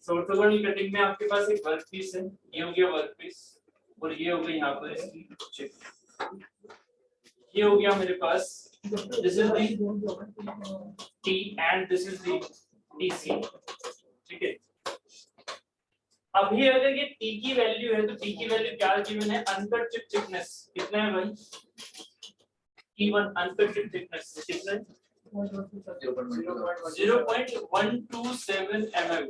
Orthogonal cutting में आपके पास एक वर्कपीस है, ये हो गया वर्कपीस और ये हो गया यहाँ पर इसकी चिप। ये हो गया मेरे पास, this is the T and this is the TC, ठीक है। अभी अगर ये टी की वैल्यू है तो टी की वैल्यू क्या गिवन है, अनकट चिप थिकनेस कितना है भाई, T1 अनकट चिप थिकनेस कितना है 0.127 mm।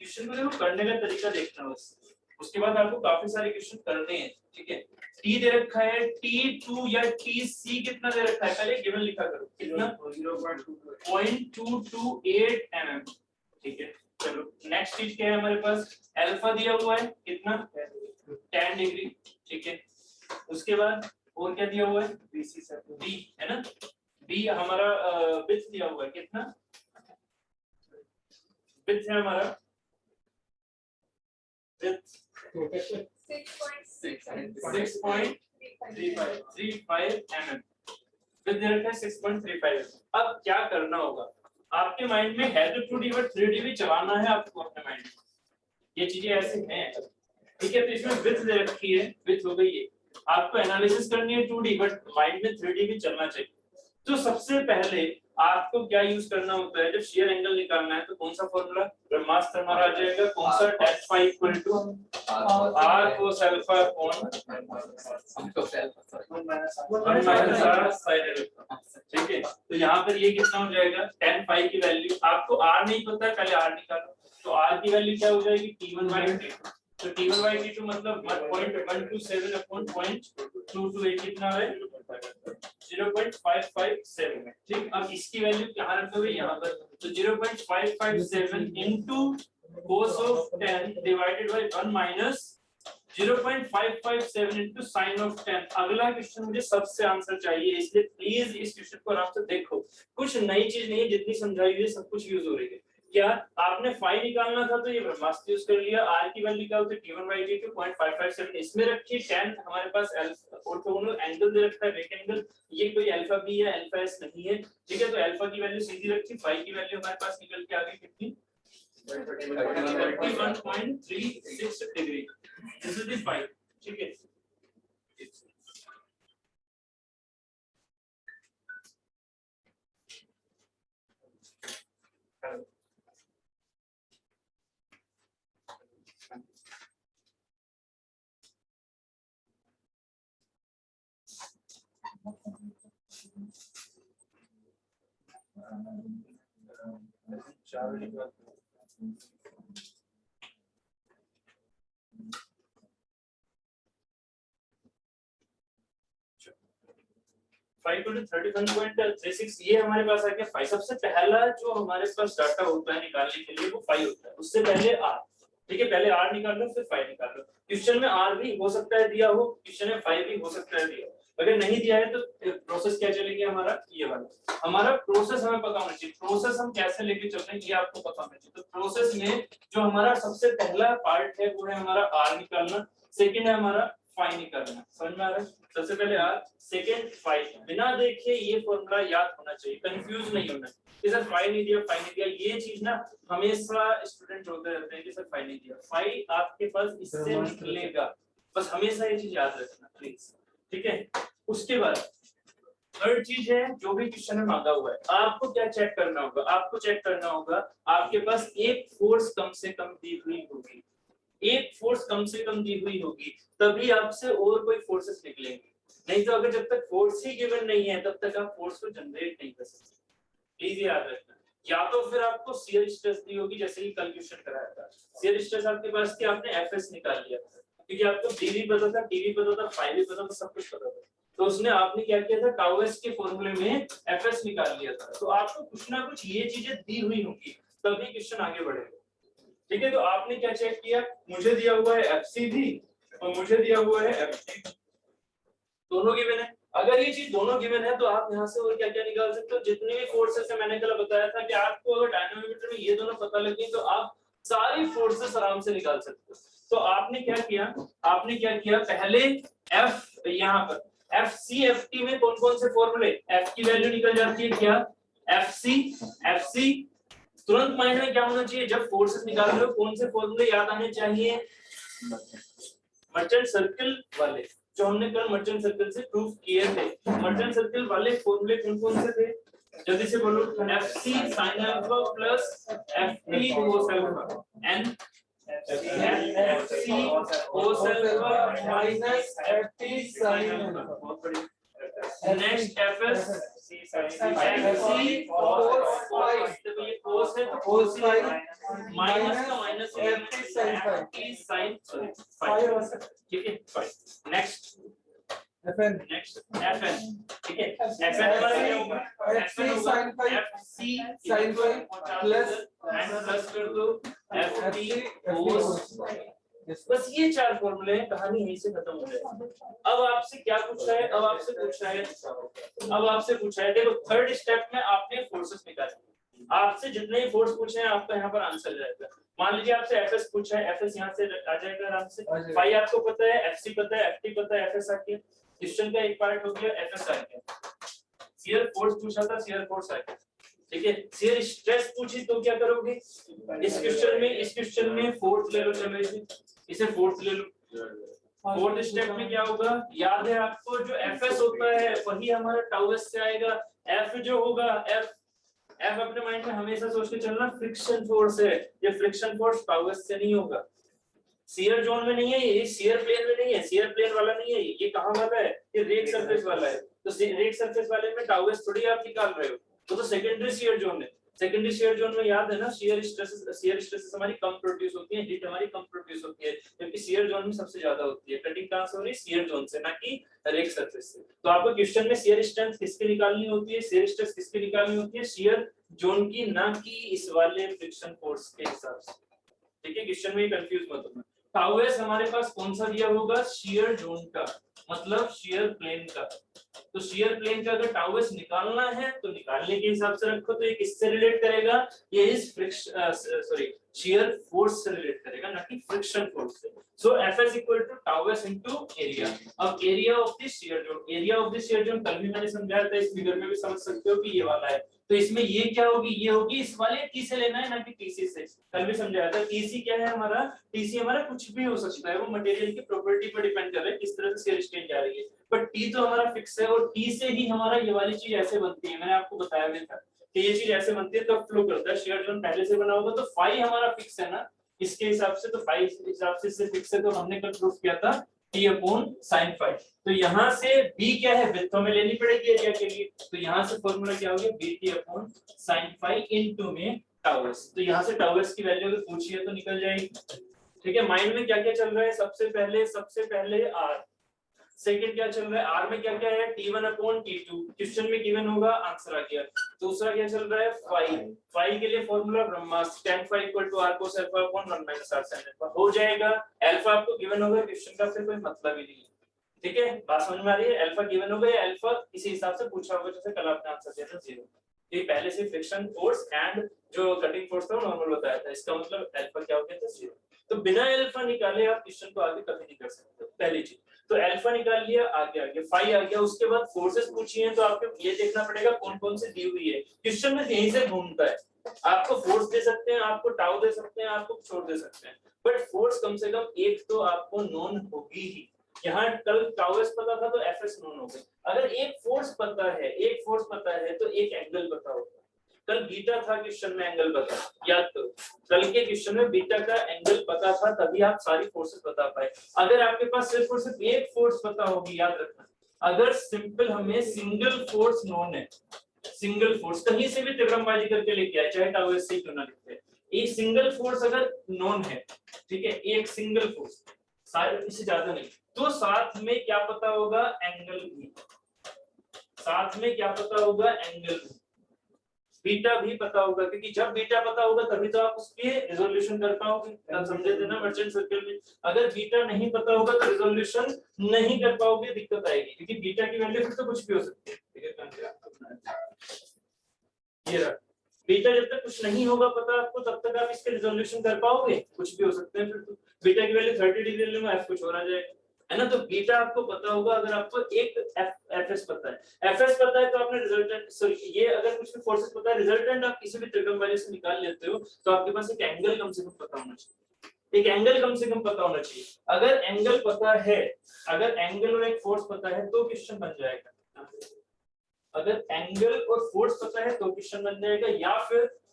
क्वेश्चन को देखो करने का तरीका देखना बस, उसके बाद आपको काफी सारे क्वेश्चन करने हैं, ठीक है। टी दे रखा है, T2 या TC कितना दे रखा है, पहले गिवन लिखा करो कितना 0.228 mm, ठीक है। चलो नेक्स्ट चीज क्या है हमारे पास, अल्फा दिया हुआ है कितना 10 डिग्री, ठीक है। उसके बाद और क्या दिया हुआ है बी है ना, बी हमारा विड्थ दिया हुआ है कितना, विड्थ है हमारा विड्थ 6.35 mm, विड्थ दे रखा है 6.35। अब क्या करना होगा, आपके माइंड में है तो 2D बट 3D भी चलाना है आपको अपने माइंड में, ये चीजें ऐसे हैं, ठीक है। तो इसमें विड्थ दे रखी है, विड्थ हो गई है, आपको एनालिसिस करनी है 2D बट माइंड में 3D भी चलना चाहिए। तो सबसे पहले आपको क्या यूज करना होता है, जब शेयर एंगल निकालना है तो कौन सा फॉर्मूला, ब्रह्मास्त्र हमारा आ जाएगा कौन सा, tan phi equal to r cos alpha upon 1 minus r sin alpha, ठीक है। तो यहाँ पर ये कितना हो जाएगा, tan phi की वैल्यू आपको r नहीं पता है, पहले r निकालो, तो r की वैल्यू क्या हो जाएगी T1/T2, तो T1/T2 मतलब 1.127 अपॉन 0.228 कितना है 0.557, ठीक। अब इसकी वैल्यू कहाँ रखोगे, यहाँ पर, तो 0.557 into cos of 10 divided by 1 minus 0.557 into sin of 10। अगला क्वेश्चन मुझे सबसे आंसर चाहिए, इसलिए प्लीज इस क्वेश्चन को आराम से देखो, कुछ नई चीज नहीं है, जितनी समझाई हुई है सब कुछ यूज हो रही है। क्या आपने फाई निकालना था तो ये ब्रह्मास्त्र यूज कर लिया, r की वैल्यू क्या होती है T1/T2 0.557 इसमें रखी, tan हमारे पास ऑर्थोगोनल एंगल दे रखा है रेक एंगल, ये कोई अल्फा बी या अल्फा एस नहीं है, ठीक है। तो अल्फा की वैल्यू सीधी रखी, फाई की वैल्यू हमारे पास निकल के आ गई कितनी 31.36 degree, this is the phi, ठीक है। फाइव 31.36 ये हमारे पास आ गया फाइव। सबसे पहला जो हमारे पास डाटा होता है निकालने के लिए वो फाइव होता है, उससे पहले आर, ठीक है। पहले आर निकाल लो फिर फाइव निकाल लो। क्वेश्चन में आर भी हो सकता है दिया हो, क्वेश्चन में फाइव भी हो सकता है दिया हो, अगर नहीं दिया है तो प्रोसेस क्या चलेगी हमारा, ये वाला हमारा प्रोसेस हमें पता होना चाहिए, प्रोसेस हम कैसे लेके चल रहे हैं ये आपको पता होना चाहिए। तो प्रोसेस में जो हमारा सबसे पहला पार्ट है वो है हमारा आर निकालना, सेकंड है हमारा फाई निकालना, समझ में आ रहा है। सबसे पहले आर, सेकंड फाई, बिना देखे ये फॉर्मूला याद होना चाहिए, कंफ्यूज नहीं होना कि सर फाई नहीं दिया, फाई नहीं दिया, ये चीज ना हमेशा स्टूडेंट होते रहते हैं कि सर फाई नहीं दिया, फाई आपके पास इससे निकलेगा, बस हमेशा ये चीज याद रखना प्लीज, ठीक है। उसके बाद थर्ड चीज है, जो भी क्वेश्चन में मांगा हुआ है आपको क्या चेक करना होगा, आपको चेक करना होगा आपके पास एक फोर्स कम से कम दी हुई होगी, एक फोर्स कम से कम दी हुई होगी तभी आपसे और कोई फोर्सेस निकलेंगे, नहीं तो अगर जब तक फोर्स ही गिवन नहीं है तब तक आप फोर्स को जनरेट नहीं कर सकते, प्लीज याद रखना। या तो फिर आपको शियर स्ट्रेस दी होगी, जैसे कि कल क्वेश्चन कराया था, शियर स्ट्रेस आपके पास थी, आपने एफएस निकाल लिया था क्योंकि आपको डीवी पता था, टीवी पता था, फाई भी पता था, सब कुछ पता था, तो उसने आपने क्या किया था टाउएस के फॉर्मूले में एफएस निकाल लिया था। तो आपको कुछ ना कुछ ये चीजें दी हुई होंगी तभी क्वेश्चन आगे बढ़ेगा, ठीक है। तो आपने क्या चेक किया, मुझे दिया हुआ है एफसी भी और मुझे दिया हुआ है एफसी, दोनों गिवन है। अगर ये चीज दोनों गिवन है तो आप यहाँ से और क्या क्या निकाल सकते हो, जितने भी फोर्सेस है, मैंने कल बताया था कि आपको अगर डायनामोमीटर में ये दोनों पता लगे तो आप सारी फोर्सेस आराम से निकाल सकते हो। तो आपने क्या किया, पहले एफ, यहाँ पर एफसी एफटी में कौन कौन से फॉर्मूले, एफ की वैल्यू निकल जाती है क्या, एफसी, तुरंत माइंड में क्या होना चाहिए, जब फोर्सेस निकाल रहे हो कौन से फॉर्मूले याद आने चाहिए, मर्चेंट सर्किल वाले जो हमने कल मर्चेंट सर्किल से प्रूफ किए थे। मर्चेंट सर्किल वाले फॉर्मूले कौन-कौन से थे, जल्दी से बोलो। FC sin alpha plus FT cos alpha and FC cos alpha minus FT sin alpha. Next FS FC cos, तो ये cos है तो cos माइनस का माइनस FT sin फाइव, ठीक है फाइव। नेक्स्ट FN ठीक है, FN हमारा क्या होगा, FN होगा FC sin five plus and plus कर दो FT cos। बस ये चार फॉर्मूले हैं, कहानी यहीं से खत्म हो जाएगी। अब आपसे क्या पूछ रहा है, अब आपसे पूछा है देखो थर्ड स्टेप में आपने फोर्सेस निकाले, आपसे जितने ही फोर्स पूछे हैं आपका यहाँ पर आंसर जाएगा। मान लीजिए आपसे एफएस पूछा है, एफएस यहाँ से आ जाएगा आराम से, फाई आपको पता है, एफसी पता है, एफटी पता है, एफएस आ गया, क्वेश्चन का एक पार्ट हो गया, एफएस आ गया। शियर फोर्स पूछा था, शियर फोर्स आ गया, ठीक है। शियर स्ट्रेस पूछी तो क्या करोगे, इस क्वेश्चन में फोर्स ले लो, चलो इसे फोर्स ले लो। फोर्थ स्टेप में क्या होगा, याद है आपको जो एफएस होता है वही हमारा टाउ एस से आएगा। एफ जो होगा, एफ अपने माइंड में हमेशा सोच के चलना फ्रिक्शन फोर्स है, ये फ्रिक्शन फोर्स टाउ एस से नहीं होगा। शियर जोन में नहीं है ये, शियर प्लेन में नहीं है, शियर प्लेन वाला नहीं है ये कहां वाला है, ये रेक सरफेस वाला है। तो रेक सरफेस वाले में टाउ एस थोड़ी आप निकाल रहे हो, तो सेकेंडरी शियर जोन है। सेकेंडरी शियर जोन में याद है ना, शियर स्ट्रेसेस हमारी कम प्रोड्यूस होती है, हीट हमारी कम प्रोड्यूस होती है, जबकि शियर जोन में सबसे ज्यादा होती है। कटिंग कहां से हो रही है, शियर जोन से, ना कि रेक सरफेस से। तो आपको क्वेश्चन में शियर स्ट्रेंथ किसकी निकालनी होती है, शियर स्ट्रेस किसकी निकालनी होती है, शियर जोन की, ना कि इस वाले फ्रिक्शन फोर्स के हिसाब से, ठीक है। क्वेश्चन में कंफ्यूज मत होना। टाउ एस हमारे पास कौन सा दिया होगा, शियर जोन का, मतलब शियर प्लेन का। तो शियर प्लेन का अगर टाउ एस निकालना है तो निकालने के हिसाब से रखो, तो ये किससे रिलेट करेगा, ये इस फ्रिक्शन शियर फोर्स से रिलेट करेगा, ना कि फ्रिक्शन फोर्स से। So Fs equal to tau s into area. अब area of the shear zone, area of the shear zone कल भी मैंने समझाया था, इस फिगर में भी समझ सकते हो कि ये वाला है। तो इसमें ये क्या होगी, ये होगी इस वाले टी से लेना है, ना कि टीसी से। कल भी समझाया था टीसी क्या है हमारा, टीसी हमारा कुछ भी हो सकता है, वो मटेरियल की प्रॉपर्टी पर डिपेंड कर रहा है किस तरह से शियर स्ट्रेंथ जा रही है। बट टी तो हमारा फिक्स है, और टी से ही हमारा ये वाली चीज ऐसे बनती है, मैंने आपको बताया भी था कि ये चीज ऐसे बनती है तब फ्लो करता है। शियर जोन पहले से बना होगा तो फाई हमारा फिक्स है ना, इसके हिसाब से, तो फाई हिसाब से इससे फिक्स है, तो हमने कल प्रूफ किया था T अपॉन sin फाई। तो यहाँ से B क्या है, विड्थ हमें लेनी पड़ेगी एरिया के लिए, तो यहाँ से फॉर्मूला क्या हो गया, BT upon sin phi into में टाउ एस। तो यहाँ से टाउ एस की वैल्यू अगर पूछी है तो निकल जाएगी, ठीक है। माइंड में क्या क्या चल रहा है, सबसे पहले R, सेकंड क्या चल रहा है, R में क्या क्या है, T1 अपॉन T2, क्वेश्चन में गिवन होगा, आंसर आ गया। दूसरा क्या चल रहा है, फाई के लिए फॉर्मूला ब्रह्मास्त्र, tan phi equal to r cos alpha upon 1 minus r sin alpha हो जाएगा। अल्फा आपको गिवन होगा, क्वेश्चन का फिर कोई मतलब ही नहीं है, ठीक है। बात समझ में आ रही है, अल्फा गिवन होगा, या अल्फा इसी हिसाब से पूछा होगा, जैसे कल आपने आंसर दिया था 0। ये पहले से फ्रिक्शन फोर्स एंड जो कटिंग फोर्स था नॉर्मल बताया था, इसका मतलब अल्फा क्या हो गया था, 0। तो बिना अल्फा निकाले आप क्वेश्चन को आगे कभी नहीं कर सकते, पहली चीज। तो अल्फा निकाल लिया, आगे फाई आ गया। उसके बाद फोर्सेस पूछी हैं, तो आपको ये देखना पड़ेगा कौन कौन से दी हुई है। क्वेश्चन में यहीं से घूमता है, आपको फोर्स दे सकते हैं, आपको टाउ दे सकते हैं, आपको छोड़ दे सकते हैं, बट फोर्स कम से कम एक तो आपको नोन होगी ही। यहाँ कल टाउ एस पता था तो एफएस नोन हो गई। अगर एक फोर्स पता है तो एक एंगल पता होगा। कल बीटा था क्वेश्चन में, एंगल पता, याद करो कल के क्वेश्चन में बीटा का एंगल पता था, तभी आप सारी फोर्सेस बता पाए। अगर आपके पास सिर्फ और सिर्फ एक फोर्स पता होगी, याद रखना, अगर सिंपल हमें सिंगल फोर्स नोन है, सिंगल फोर्स कहीं से भी त्रिकोणबाजी करके लेके आए, चाहे टाउ एस से क्यों ना लिखते, एक सिंगल फोर्स अगर नोन है, ठीक है, एक सिंगल फोर्स, इससे ज्यादा नहीं, तो साथ में क्या पता होगा, एंगल भी, साथ में क्या पता होगा, एंगल भी, बीटा भी पता होगा, क्योंकि जब बीटा पता होगा तभी तो आप उसके रिजोल्यूशन कर पाओगे। तब समझे थे ना मर्चेंट सर्किल में, अगर बीटा नहीं पता होगा तो रिजोल्यूशन नहीं कर पाओगे, दिक्कत आएगी, क्योंकि बीटा की वैल्यू फिर तो कुछ भी हो सकती है, ठीक है। ये रहा बीटा, जब तक कुछ नहीं होगा पता आपको, तब तक आप इसके रिजोल्यूशन कर पाओगे, कुछ भी हो सकते हैं। फिर तो बीटा की वैल्यू 30 डिग्री ले लो, एफ कुछ हो रहा जाएगा, है ना। तो बीटा आपको पता होगा, अगर आपको एक एफएस पता है, एफएस पता है तो आपने रिजल्टेंट, सॉरी ये अगर कुछ भी फोर्सेस पता है, रिजल्टेंट आप किसी भी त्रिकोण वाले से निकाल लेते हो, तो आपके पास एक एंगल कम से कम पता होना चाहिए, एक एंगल कम से कम पता होना चाहिए। अगर एंगल पता है, अगर एंगल और एक फोर्स पता है तो क्वेश्चन बन जाएगा। अगर एंगल और फोर्स पता है तो क्वेश्चन बन जाएगा,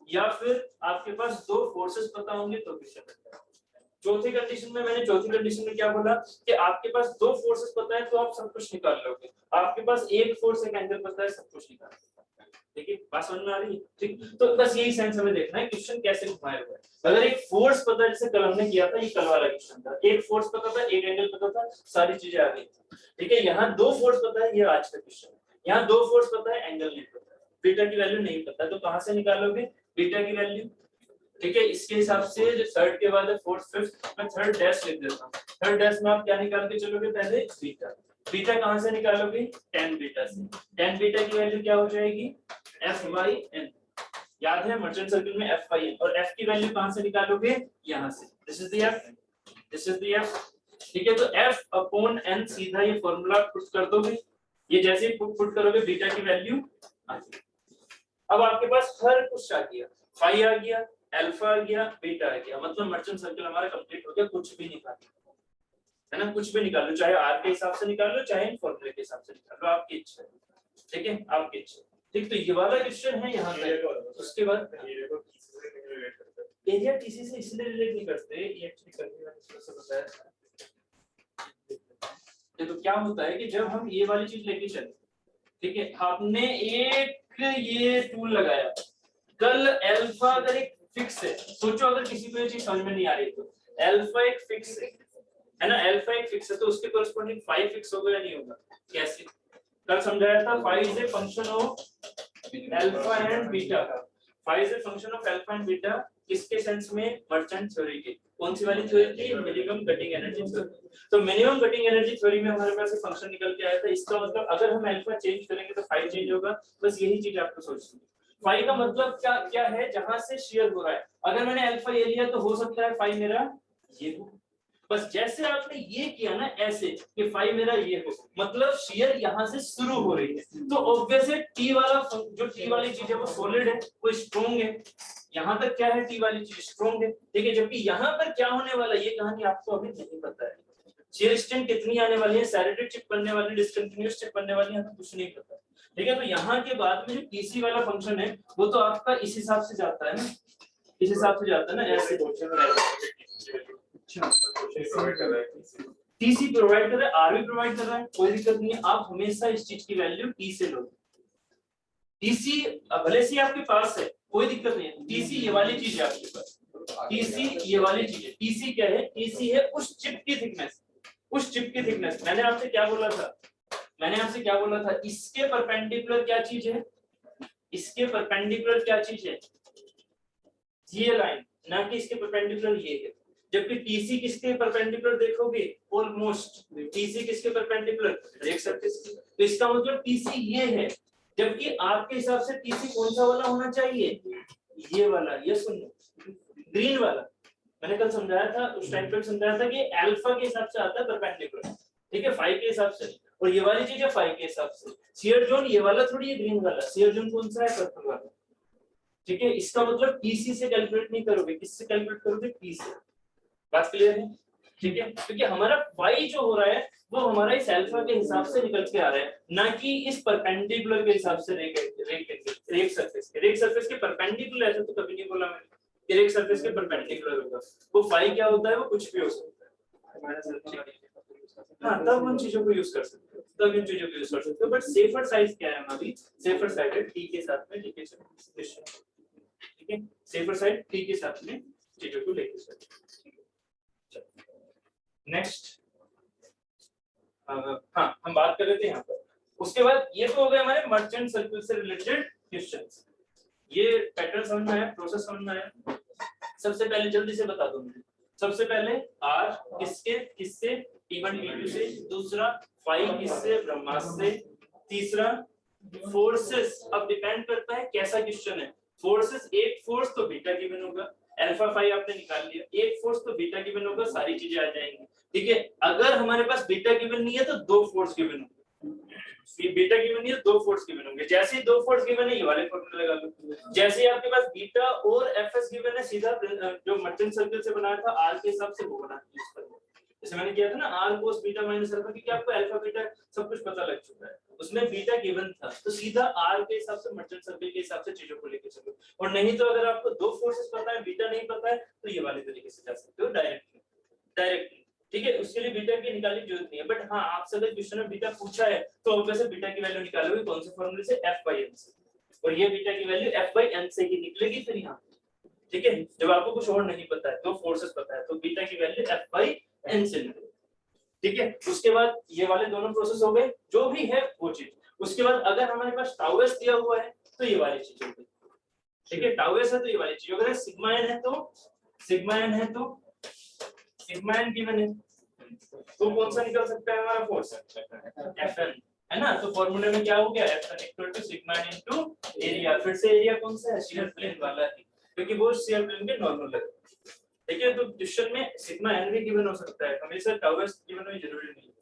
या फिर आपके पास दो फोर्सेस पता होंगे तो क्वेश्चन बन जाएगा। चौथी कंडीशन में, मैंने चौथी कंडीशन में क्या बोला कि आपके पास दो फोर्सेस पता है तो आप सब कुछ निकाल लोगे, आपके पास एक फोर्स एक एंगल पता है सब कुछ निकाल लोगे। देखिए बात समझ में आ रही है? ठीक, तो बस यही सेंस हमें देखना है क्वेश्चन कैसे घुमाया हुआ है। अगर एक फोर्स पता है, जैसे कल हमने किया था, ये कल वाला क्वेश्चन था, एक फोर्स पता था, एक एंगल पता था, सारी चीजें आ गई। ठीक है, यहाँ दो फोर्स पता है, ये आज का क्वेश्चन है। यहाँ दो फोर्स पता है, एंगल नहीं पता, बीटा की वैल्यू नहीं पता, तो कहां से निकालोगे बीटा की वैल्यू? ठीक है, इसके हिसाब से जो थर्ड के बाद है फोर्थ फिफ्थ, मैं थर्ड डैश लिख देता हूं। थर्ड डैश में आप क्या निकाल के चलोगे? पहले बीटा। बीटा कहां से निकालोगे? tan बीटा से। tan बीटा की वैल्यू क्या हो जाएगी? f/n। याद है मर्चेंट सर्किल में f/n, और f की वैल्यू कहां से निकालोगे? यहां से। This is the f, this is the f। ठीक है, तो f/n सीधा ये फार्मूला पुट कर दोगे, ये जैसे ही पुट करोगे बीटा की वैल्यू आ जाएगी। अब आपके पास हर कुछ आ गया, फाई आ गया, अल्फा आ गया, बीटा आ गया, मतलब मर्चेंट सर्किल हमारा कंप्लीट हो गया। कुछ भी निकालो, है ना, कुछ भी निकाल लो, चाहे आर के हिसाब से निकाल लो, चाहे फॉर्मूले के हिसाब से निकाल लो, आपकी इच्छा है। ठीक है, आपकी इच्छा। ठीक, तो ये वाला क्वेश्चन है यहाँ तक। उसके बाद एरिया टीसी से इसलिए रिलेट नहीं करते, ये एक्चुअली करने वाले से बताया। देखो क्या होता है कि जब हम ये वाली चीज लेके चले, ठीक है, आपने एक ये टूल लगाया, कल अल्फा अगर एक फिक्स है, सोचो अगर किसी को ये चीज समझ में नहीं आ रही तो अल्फा एक फिक्स है ना, अल्फा एक फिक्स है, तो उसके कोरिस्पोंडिंग फाई फिक्स होगा या नहीं होगा? कैसे? कल समझाया था, phi is a function of alpha and beta. Phi is a function of alpha and beta, किसके सेंस में? मर्चेंट थ्योरी के। कौन सी वाली थ्योरी थी? Minimum cutting energy theory. तो मिनिमम कटिंग एनर्जी थ्योरी में हमारे पास एक फंक्शन निकल के आया था, इसका मतलब अगर हम अल्फा चेंज करेंगे तो फाई चेंज होगा। बस यही चीज आपको सोचनी है। फाई का मतलब क्या है? जहां से शेयर हो रहा है। अगर मैंने अल्फा ये लिया तो हो सकता है फाई मेरा ये हो। बस जैसे आपने ये किया ना ऐसे कि फाई मेरा ये हो, मतलब शेयर यहां से शुरू हो रही है, तो ऑब्वियसली टी वाला जो टी वाली चीज है वो सॉलिड है, वो स्ट्रॉन्ग है। यहां तक क्या है? टी वाली चीज स्ट्रॉन्ग है। ठीक है, जबकि यहां पर क्या होने वाला है ये कहानी आपको अभी नहीं पता है। शेयर स्ट्रेंथ कितनी आने वाली है, सैचुरेटेड चिप बनने वाली, डिसकंटीन्यूअस चिप बनने वाली है, हमें कुछ नहीं पता। ठीक है, तो यहाँ के बाद में जो टीसी वाला फंक्शन है वो तो आपका इस हिसाब से जाता है ना, इस हिसाब से जाता है ना, ऐसे टीसी प्रोवाइड कर रहा है, आर भी प्रोवाइड कर रहा है, कोई दिक्कत नहीं है। आप हमेशा इस चीज की वैल्यू टी से लो। टीसी भले से आपके पास है, कोई दिक्कत नहीं है, टीसी ये वाली चीज है आपके पास, टीसी ये वाली चीज है। टीसी क्या है? टीसी है उस चिप की थिकनेस, उस चिप की थिकनेस। मैंने आपसे क्या बोला था? मैंने आपसे क्या बोला था? इसके परपेंडिकुलर क्या चीज है? इसके परपेंडिकुलर क्या चीज है? ये लाइन, ना कि इसके परपेंडिकुलर ये है। जबकि टीसी किसके परपेंडिकुलर देखोगे? ऑलमोस्ट टीसी किसके परपेंडिकुलर? देख सकते हैं, तो इसका मतलब टीसी ये है। जबकि आपके हिसाब से टीसी कौन सा वाला होना चाहिए? ये वाला। ये सुनो, ग्रीन वाला। मैंने कल समझाया था, उस टाइम पे समझाया था कि अल्फा के हिसाब से आता है परपेंडिकुलर, ठीक है, फाई के हिसाब से, और ये वाली चीज है फाई के हिसाब से। शियर जोन ये वाला थोड़ी है ग्रीन वाला, शियर जोन कौन सा है? पर्पल वाला। ठीक है, इसका मतलब टीसी से कैलकुलेट नहीं करोगे, किससे कैलकुलेट करोगे? टी से। बात क्लियर है? ठीक है, क्योंकि हमारा फाई जो हो रहा है वो हमारा इस अल्फा के हिसाब से निकल के आ रहा है, ना कि इस परपेंडिकुलर के हिसाब से। रेक सरफेस के परपेंडिकुलर ऐसा तो कभी नहीं बोला मैंने कि रेक सरफेस के परपेंडिकुलर होगा। वो फाई क्या होता है? वो कुछ भी हो सकता है। हाँ, तब उन चीजों को यूज कर सकते हो, तब इन चीजों को यूज कर सकते हो। बट सेफर साइड क्या है हमारी? सेफर साइड है टी के साथ में लेके चलो। ठीक है, सेफर साइड टी के साथ में चीजों को लेके चलो। नेक्स्ट, हाँ हम बात कर रहे थे यहाँ पर। उसके बाद ये तो हो गए हमारे मर्चेंट सर्किल से रिलेटेड क्वेश्चंस। ये पैटर्न समझ में आया, प्रोसेस समझ में आया? सबसे पहले जल्दी से बता दो मुझे। सबसे पहले आर किससे? T1 T2 से। दूसरा फाई किससे? ब्रह्मास्त्र से। तीसरा फोर्सेस। अब डिपेंड करता है कैसा क्वेश्चन है। फोर्सेस, एक फोर्स तो बीटा गिवन होगा, अल्फा फाई आपने निकाल लिया, एक फोर्स तो बीटा गिवन होगा, सारी चीजें आ जाएंगी। ठीक है, अगर हमारे पास बीटा गिवन नहीं है तो दो फोर्स गिवन होंगे, बीटा गिवन नहीं है दो फोर्स गिवन होंगे। जैसे ही दो फोर्स गिवन है ये वाले फॉर्मूला लगा लो। जैसे ही आपके पास बीटा और एफएस गिवन है, सीधा जो मर्चेंट सर्कल से बनाया था आर के हिसाब से वो बना दिया। जैसे मैंने किया था ना R cos beta minus alpha, क्योंकि आपको अल्फा बीटा सब कुछ पता लग चुका है, उसमें बीटा गिवन था तो सीधा आर के हिसाब से मर्चेंट सर्कल के हिसाब से चीजों को लेके चलो। और नहीं तो अगर आपको दो फोर्सेस पता है बीटा नहीं पता है तो ये वाले तरीके से जा सकते हो डायरेक्टली। ठीक है, उसके लिए बीटा की निकालने की जरूरत नहीं है। बट हाँ, आपसे अगर क्वेश्चन में बीटा पूछा है तो आप वैसे बीटा की वैल्यू निकालोगे कौन से फॉर्मूले से, f/n से, और ये बीटा की वैल्यू f/n से ही निकलेगी फिर यहाँ। ठीक है, जब आपको कुछ और नहीं पता है, दो फोर्सेस पता है, तो बीटा की वैल्यू f/n से निकलेगी। ठीक है, उसके बाद ये वाले दोनों प्रोसेस हो गए, जो भी है वो चीज। उसके बाद अगर हमारे पास टाउ एस दिया हुआ है तो ये वाली चीज होगी। ठीक है, टाउ एस है तो ये वाली चीज, अगर सिग्मा एन है तो सिग्मा एन गिवन है तो कौन सा निकल सकता है हमारा फोर्स, Fn है ना। तो फॉर्मूले में क्या हो गया, Fn equal to sigma n into area. फिर से एरिया कौन सा है, शियर प्लेन वाला है, क्योंकि वो शियर प्लेन के नॉर्मल है। ठीक है, तो क्वेश्चन में सिग्मा n भी गिवन हो सकता है, हमेशा टाउ एस गिवन होना जरूरी नहीं है।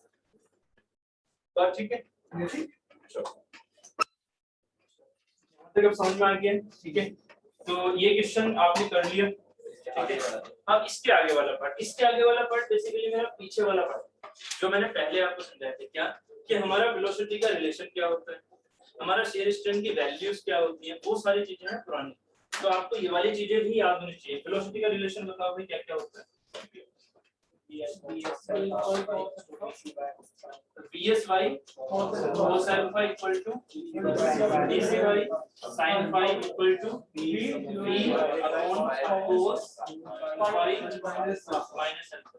तो ठीक है, तक अब समझ में आ गया। ठीक है, तो ये क्वेश्चन आपने कर लिया। ठीक है, अब इसके आगे वाला पार्ट बेसिकली मेरा पीछे वाला पार्ट, जो मैंने पहले आपको समझाया था क्या, कि हमारा वेलोसिटी का रिलेशन क्या होता है, हमारा शेयर स्ट्रेन की वैल्यूज क्या होती है, वो सारी चीजें हैं पुरानी। तो आपको ये वाली चीजें भी याद होनी चाहिए। वेलोसिटी का रिलेशन बताओ भाई क्या क्या होता है। VSY cos alpha equal to DCY sin phi equal to V upon cos phi minus alpha।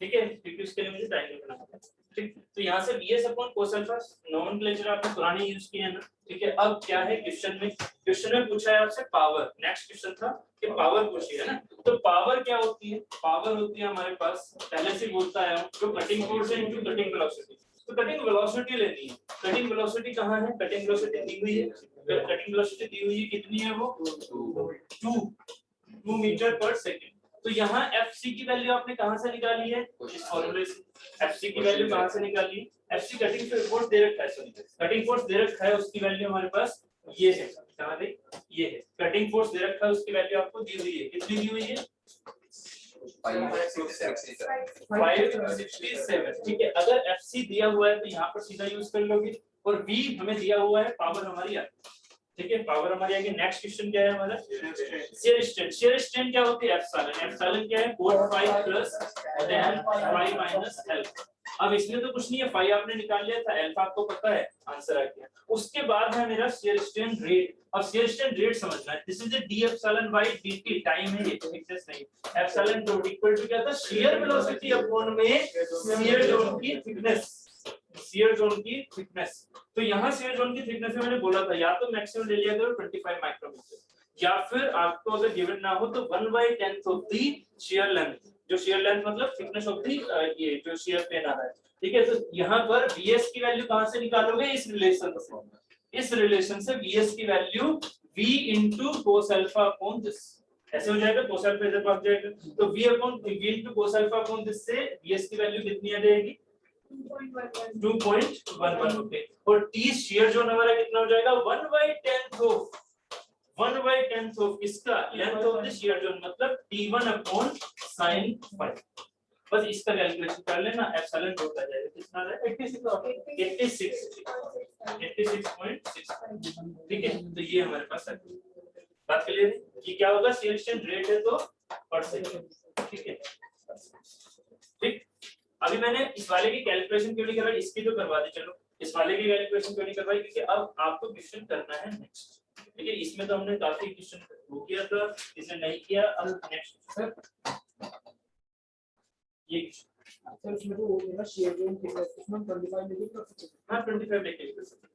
ठीक है, क्योंकि उसके लिए मुझे टाइम लिखना है। ठीक, तो यहाँ से VS upon cos alpha nomenclature आपने पुराने यूज किए हैं ना। ठीक है, अब क्या है क्वेश्चन में पूछा है आपसे पावर। नेक्स्ट क्वेश्चन था कि पावर पूछी है ना, तो पावर क्या होती है, पावर होती है हमारे पास पहले से बोलता है जो कटिंग फोर्स है इनटू कटिंग वेलोसिटी। तो कटिंग वेलोसिटी लेनी है, कटिंग वेलोसिटी कहाँ है, कटिंग वेलोसिटी दी हुई है, कटिंग वेलोसिटी दी हुई है, कितनी है वो 2 मीटर पर सेकंड। तो यहाँ FC की वैल्यू आपने कहां से निकाली है, इस फॉर्मूले से। FC की वैल्यू कहां से निकाली है, FC कटिंग फोर्स दे रखा है, सॉरी कटिंग फोर्स दे रखा है, उसकी वैल्यू हमारे पास ये है, कहां है ये है, कटिंग फोर्स दे रखा है, उसकी वैल्यू आपको दी हुई है, कितनी दी हुई है 567। ठीक है, अगर FC दिया हुआ है तो यहाँ पर सीधा यूज कर लोगे, और V हमें दिया हुआ है, पावर हमारी आती है। ठीक है, पावर हमारी आगे। नेक्स्ट क्वेश्चन क्या है हमारा, शियर स्ट्रेन क्या होती है, एप्सिलॉन क्या है 4 plus tan phi minus alpha. अब इसमें तो कुछ नहीं है, फाई आपने निकाल लिया था, अल्फा आपको पता है, आंसर आ गया। उसके बाद है मेरा शियर स्ट्रेन रेट। अब शियर स्ट्रेन रेट समझना है, this is the d epsilon bye dt, time है ये, तो एक्सेस नहीं। एप्सिलॉन डॉट इक्वल टू क्या था, शियर वेलोसिटी अपॉन में शियर जोन की थिकनेस, शियर जोन की थिकनेस। तो यहाँ शियर जोन की थिकनेस में मैंने बोला था या तो मैक्सिमम ले लिया करो 25 माइक्रोमीटर, या फिर आपको अगर गिवन ना हो तो 1/10 ऑफ द शियर लेंथ, जो शियर लेंथ मतलब थिकनेस ऑफ द ये जो शियर प्लेन आ रहा है। ठीक है, तो यहाँ पर VS की वैल्यू कहां से निकालोगे, इस रिलेशन से VS की value V into cos alpha upon this, ऐसे हो जाएगा, cos alpha इधर भाग जाएगा, तो V into cos alpha upon this से VS की वैल्यू कितनी आ जाएगी 2.11। ओके, और T शियर जोन हमारा कितना हो जाएगा 1/10 ऑफ इसका length of the shear zone, मतलब T1 अपॉन sin phi। बस इसका कैलकुलेशन कर लेना, एप्सिलॉन डॉट आ जाएगा, कितना आ रहा है 86.6। ठीक है, तो ये हमारे पास है, बात क्लियर है। ये क्या होगा, शियर स्ट्रेन रेट है तो पर सेकंड। ठीक है, ठीक। अभी मैंने इस वाले की कैलकुलेशन क्यों नहीं करवाई, इसकी तो करवा दी, चलो इस वाले की कैलकुलेशन क्यों नहीं करवाई, क्योंकि अब आपको क्वेश्चन करना है नेक्स्ट। ठीक है, इसमें तो हमने काफी क्वेश्चन वो किया था, इसने नहीं किया। अब नेक्स्ट सर ये सर इसमें तो वो है ना शेयर जोन कितना 25 लेके कर सकते हैं। हां 25 लेके कर सकते हैं,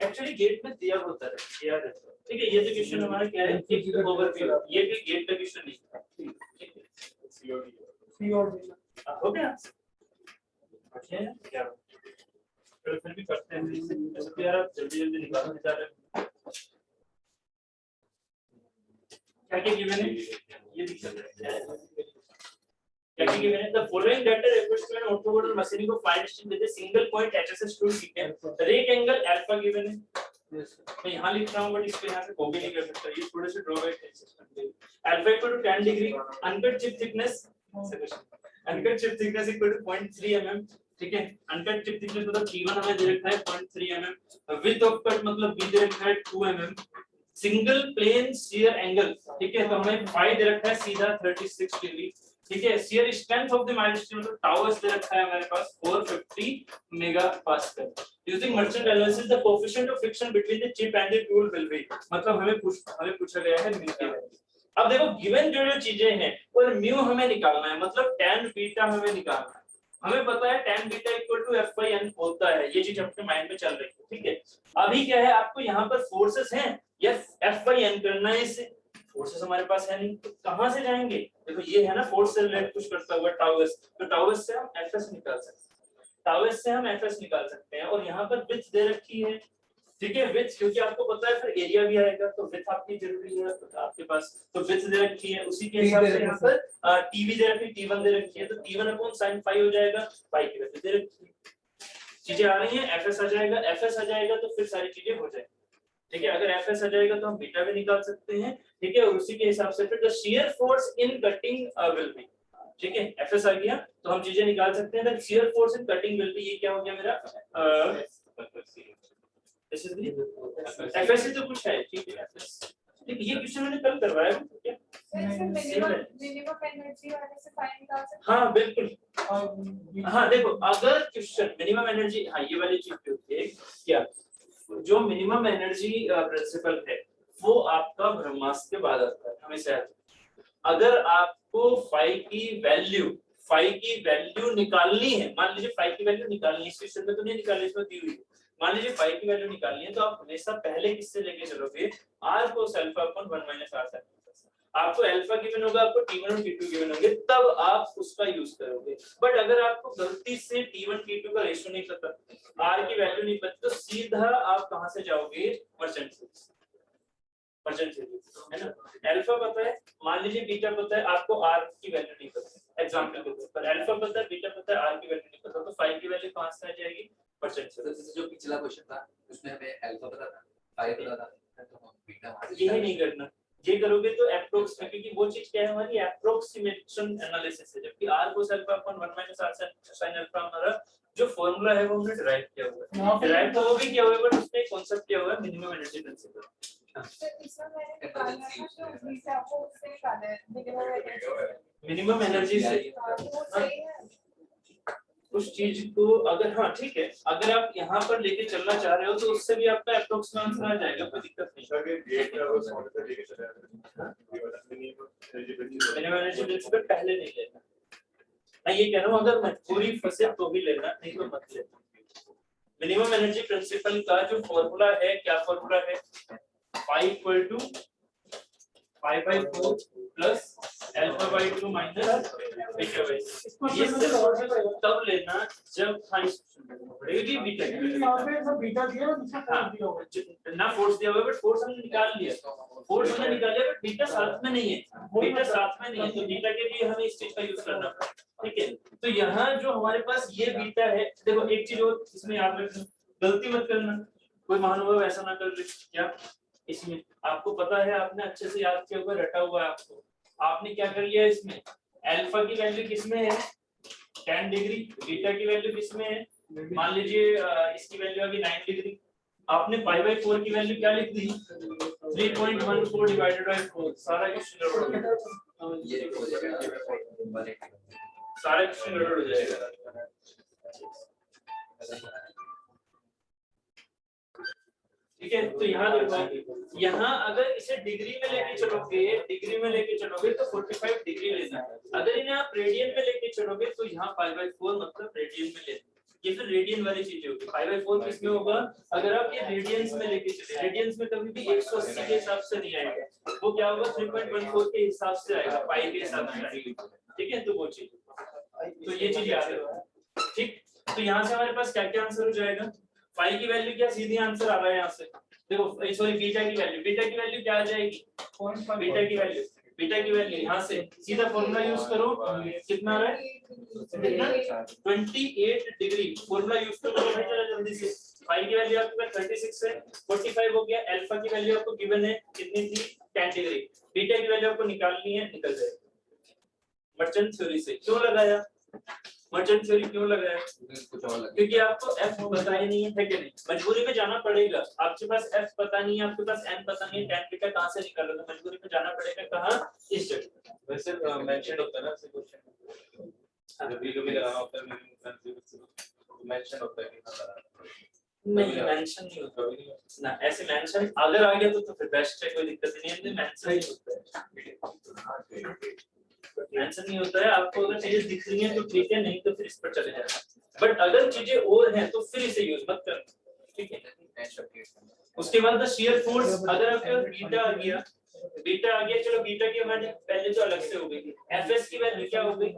एक्चुअली गेट में दिया होता है याद है। ठीक है, ये तो क्वेश्चन हमारा क्या है, एक ओवरव्यू, ये भी गेट का क्वेश्चन नहीं था। ठीक है, सीओडी हो गया। अच्छा क्या फिर भी करते हैं ऐसे तो यार, जल्दी जल्दी निकालने जा रहे हैं। क्या क्या क्या गिवन है, ये दिख रहा है क्या क्या गिवन है। The following data refers to an automobile machining of fire distance with a single point HSS tool, ठीक है। रेट एंगल अल्फा गिवन है, मैं यहाँ लिख रहा हूँ बट इसको यहाँ से कॉपी नहीं कर सकता, ये थोड़े से ड्रॉबैक है system. Alpha equal to 10 degree, uncut chip thickness, uncut chip thickness equal to 0.3 mm, ठीक है। अनकट चिप थिकनेस मतलब T1 हमें दे रखा है 0.3 mm, विड्थ ऑफ कट मतलब B दे रखा है 2 mm, single plane shear angle, ठीक है, तो हमें फाई दे रखा है सीधा 36 डिग्री, ठीक है। Shear strength of the milestone मतलब टावर्स दे रखा है हमारे पास 450 megapascal. Using merchant analysis the coefficient of friction between the chip and the tool will be, मतलब हमें पूछा गया है म्यू की वैल्यू। अब देखो गिवन जो चीजें हैं और म्यू हमें निकालना है, मतलब tan बीटा हमें निकालना है। हमें पता है tan beta equal to f/n होता है, ये चीज आपके माइंड में चल रही है, ठीक है। अभी क्या है, आपको यहाँ पर फोर्सेस हैं या f/n करना है, इससे फोर्सेस हमारे पास है नहीं, तो कहां से जाएंगे। देखो ये है ना फोर्स से रिलेट कुछ करता हुआ टावर्स, तो टावर्स से हम fs निकाल सकते हैं, टावर्स से हम fs निकाल सकते हैं। और यहाँ पर विड्थ दे रखी है, ठीक है, विड्थ क्योंकि आपको पता है फिर एरिया भी आएगा, तो विड्थ आपकी जरूरी है तो आपके पास, तो विड्थ दे रखी है, उसी के हिसाब से यहाँ पर टी भी दे रखी है, T1 दे रखी है, तो T1 अपॉन sin फाई हो जाएगा, फाई की वैल्यू दे रखी है, चीजें आ रही हैं, fs आ जाएगा, fs आ जाएगा तो फिर सारी चीजें हो जाएंगी, ठीक है। अगर fs आ जाएगा तो हम बीटा भी निकाल सकते हैं, ठीक है। और उसी के हिसाब से फिर the shear force in cutting will be, ठीक है, fs आ गया तो हम चीजें निकाल सकते हैं। The shear force in cutting will be, ये क्या हो गया मेरा fs ही तो कुछ है, ठीक है, fs, ठीक, ये क्वेश्चन मैंने कल करवाया क्या, मिनिमम एनर्जी वाले से फाइंड निकाल सकते हैं। हाँ बिल्कुल, हाँ देखो अगर क्वेश्चन मिनिमम एनर्जी, हाँ ये वाली चीज होती है क्या, जो मिनिमम एनर्जी प्रिंसिपल है वो आपका ब्रह्मास्त्र के बाद आता है हमेशा। अगर आपको फाई की वैल्यू निकालनी है, मान लीजिए फाई की वैल्यू निकालनी है, इस क्वेश्चन में तो नहीं निकालनी, इसमें दी हुई है, मान लीजिए फाई की वैल्यू निकालनी है, तो आप हमेशा पहले किससे लेके चलोगे, r cos alpha upon 1 - r sin। आपको अल्फा गिवन होगा, आपको T1 और T2 गिवन होंगे, तब आप उसका यूज करोगे। बट अगर आपको गलती से T1 T2 का रेशियो नहीं पता, r की वैल्यू नहीं पता, तो सीधा आप कहां से जाओगे, परसेंटेज है ना। अल्फा पता है, मान लीजिए बीटा पता है, आपको r की वैल्यू नहीं पता, एग्जांपल के तौर पर अल्फा पता है, बीटा पता है, r की वैल्यू नहीं पता, तो फाई की वैल्यू कहां से आ जाएगी, परसेंटेज। जो पिछला क्वेश्चन था उसमें हमें अल्फा पता था, फाई पता था, तो हम बीटा यही नहीं करना, ये करोगे तो एप्रोक्स, क्योंकि वो चीज क्या है हमारी एप्रोक्सीमेशन एनालिसिस है, जबकि r cos alpha upon 1 - r sin alpha हमारा जो फार्मूला है वो हमने डिराइव किया हुआ है, डिराइव तो वो भी किया हुआ है, बट उसमें एक कांसेप्ट किया हुआ है मिनिमम एनर्जी प्रिंसिपल। तो इसमें मैंने निकालना था तो बीटा को उससे निकाला है, मिनिमम एनर्जी से वो सही है। उस चीज को अगर, हाँ ठीक है, अगर आप यहाँ पर लेके चलना चाह रहे हो तो उससे भी आपका एप्रोक्सीमेट आंसर आ जाएगा, कोई दिक्कत नहीं। मिनिमम एनर्जी प्रिंसिपल पहले नहीं लेना, मैं ये कह रहा हूँ अगर मजबूरी फंसे तो भी लेना, नहीं तो मत लेना। मिनिमम एनर्जी प्रिंसिपल का जो फॉर्मूला है, क्या फॉर्मूला है, phi equal to 5/4 plus alpha by 2 minus beta by 2। ये तब लेना जब बीटा बीटा दिया ना फोर्स दिया हुआ, बट फोर्स हमने निकाल लिया, फोर्स हमने निकाल लिया, बट बीटा साथ में नहीं है, बीटा साथ में नहीं है, तो बीटा के लिए हमें इस चीज का यूज करना पड़ेगा, ठीक है। तो यहाँ जो हमारे पास ये बीटा है, देखो एक चीज और इसमें याद रखना, गलती मत करना, कोई महानुभाव ऐसा ना कर ले क्या, इसमें आपको पता है, आपने अच्छे से याद किया हुआ, रटा हुआ है आपको, आपने क्या कर लिया, इसमें अल्फा की वैल्यू किसमें है 10 डिग्री, बीटा की वैल्यू किसमें है, मान लीजिए इसकी वैल्यू आ गई 9 डिग्री, आपने π/4 की वैल्यू क्या लिख दी 3.14 डिवाइडेड बाय 4, सारा क्वेश्चन गड़बड़ हो जाएगा, सारा क्वेश्चन गड़बड़ हो जाएगा। ठीक है, तो यहाँ देखो, यहाँ अगर इसे डिग्री में लेके चलोगे तो 45 डिग्री लेना है, अगर इन्हें आप रेडियन में लेके चलोगे तो यहाँ π/4 मतलब रेडियन में लेना, ये फिर रेडियन वाली चीजें होगी। π/4 किसमें होगा, अगर आप ये रेडियंस में लेके चले, रेडियंस में कभी भी 180 के हिसाब से नहीं आएगा, वो क्या होगा 3.14 के हिसाब से आएगा, पाई के हिसाब से आएगा, ठीक है, तो वो चीज, तो ये चीज याद रखो, ठीक। तो यहाँ से हमारे पास क्या क्या आंसर हो जाएगा, फाई की वैल्यू क्या, सीधी आंसर आ रहा है यहाँ से देखो सॉरी बीटा की वैल्यू क्या आ जाएगी, बीटा की वैल्यू यहाँ से सीधा फॉर्मूला यूज करो, कितना आ रहा है, कितना 28 डिग्री, फॉर्मूला यूज करो भाई जरा जल्दी से। फाई की वैल्यू आपके पास 36 है, 45 हो गया, अल्फा की वैल्यू आपको गिवन है कितनी थी 10 डिग्री, बीटा की वैल्यू आपको निकालनी है, निकल जाएगी। मर्चेंट थ्योरी से क्यों लगाया, मर्चेंट थ्योरी क्यों लगाया, कुछ और लगे क्योंकि आपको f पता ही नहीं है कि नहीं, मजबूरी में जाना पड़ेगा, आपके पास f पता नहीं है, आपके पास n पता नहीं है, tan थीटा कहां से निकालोगे, मजबूरी में जाना पड़ेगा कहां, इस जगह। वैसे मेंशन होता है ना ऐसे क्वेश्चन जब भी कभी लगाना होता है मेंशन होता है कि हाँ लगाना नहीं मेंशन नहीं होता ना, ऐसे मेंशन अगर आ गया तो फिर बेस्ट है, कोई दिक्कत नहीं है, मेंशन ही होता है, मेंशन नहीं होता है। आपको अगर चीजें दिख रही हैं तो ठीक है, नहीं तो फिर इस पर चले जाना, बट अगर चीजें और हैं तो फिर इसे यूज मत करना, ठीक है। उसके बाद शियर फोर्स, अगर आपके बीटा आ गया, चलो बीटा की वैल्यू पहले तो अलग से हो गई, एफएस की वैल्यू क्या हो गई,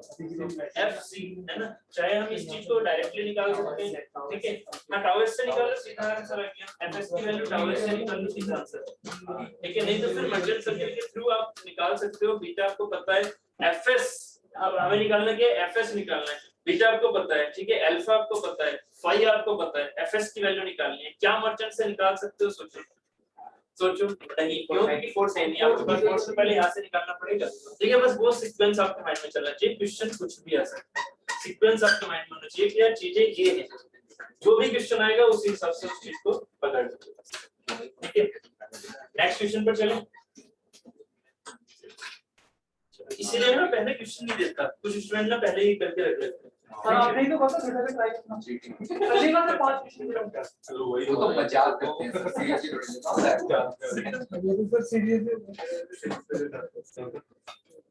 एफसी है ना, चाहे हम इस चीज को डायरेक्टली निकाल सकते हैं, ठीक है, हाँ टाउ एस से निकालो सीधा आंसर आ गया, एफएस की वैल्यू टाउ एस से निकाल लो सीधा आंसर, ठीक है, नहीं तो फिर मर्चेंट सर्किट के थ्रू आप निकाल सकते हो, बीटा आपको पता है, एफएस अब हमें निकालना क्या है, एफएस निकालना है, बीटा आपको पता है, ठीक है, अल्फा आपको पता है, फाई आपको पता है, एफएस की वैल्यू निकालनी है, क्या मर्चेंट से निकाल सकते हो, सोचो नहीं, क्यों, क्योंकि फोर्स है नहीं आपके पास, फोर्स से पहले यहाँ से निकालना पड़ेगा, ठीक है, बस वो सीक्वेंस आपके माइंड में चलना चाहिए, क्वेश्चन कुछ भी आ सकता है, सीक्वेंस आपके माइंड में होना चाहिए कि यार चीजें ये हैं, जो भी क्वेश्चन आएगा उसी हिसाब से उस चीज को पकड़ लो, ठीक है। नेक्स्ट क्वेश्चन पर चलें, इसीलिए ना पहले क्वेश्चन नहीं देता, कुछ स्टूडेंट ना पहले ही करके रख लेते हैं, हाँ आपने तो बहुत अच्छा ट्राई करना पहली बार में 5 क्वेश्चन दूंगा, चलो वही वो तो मजाक करते हैं सीरियसली ये तो सर सीरियस है।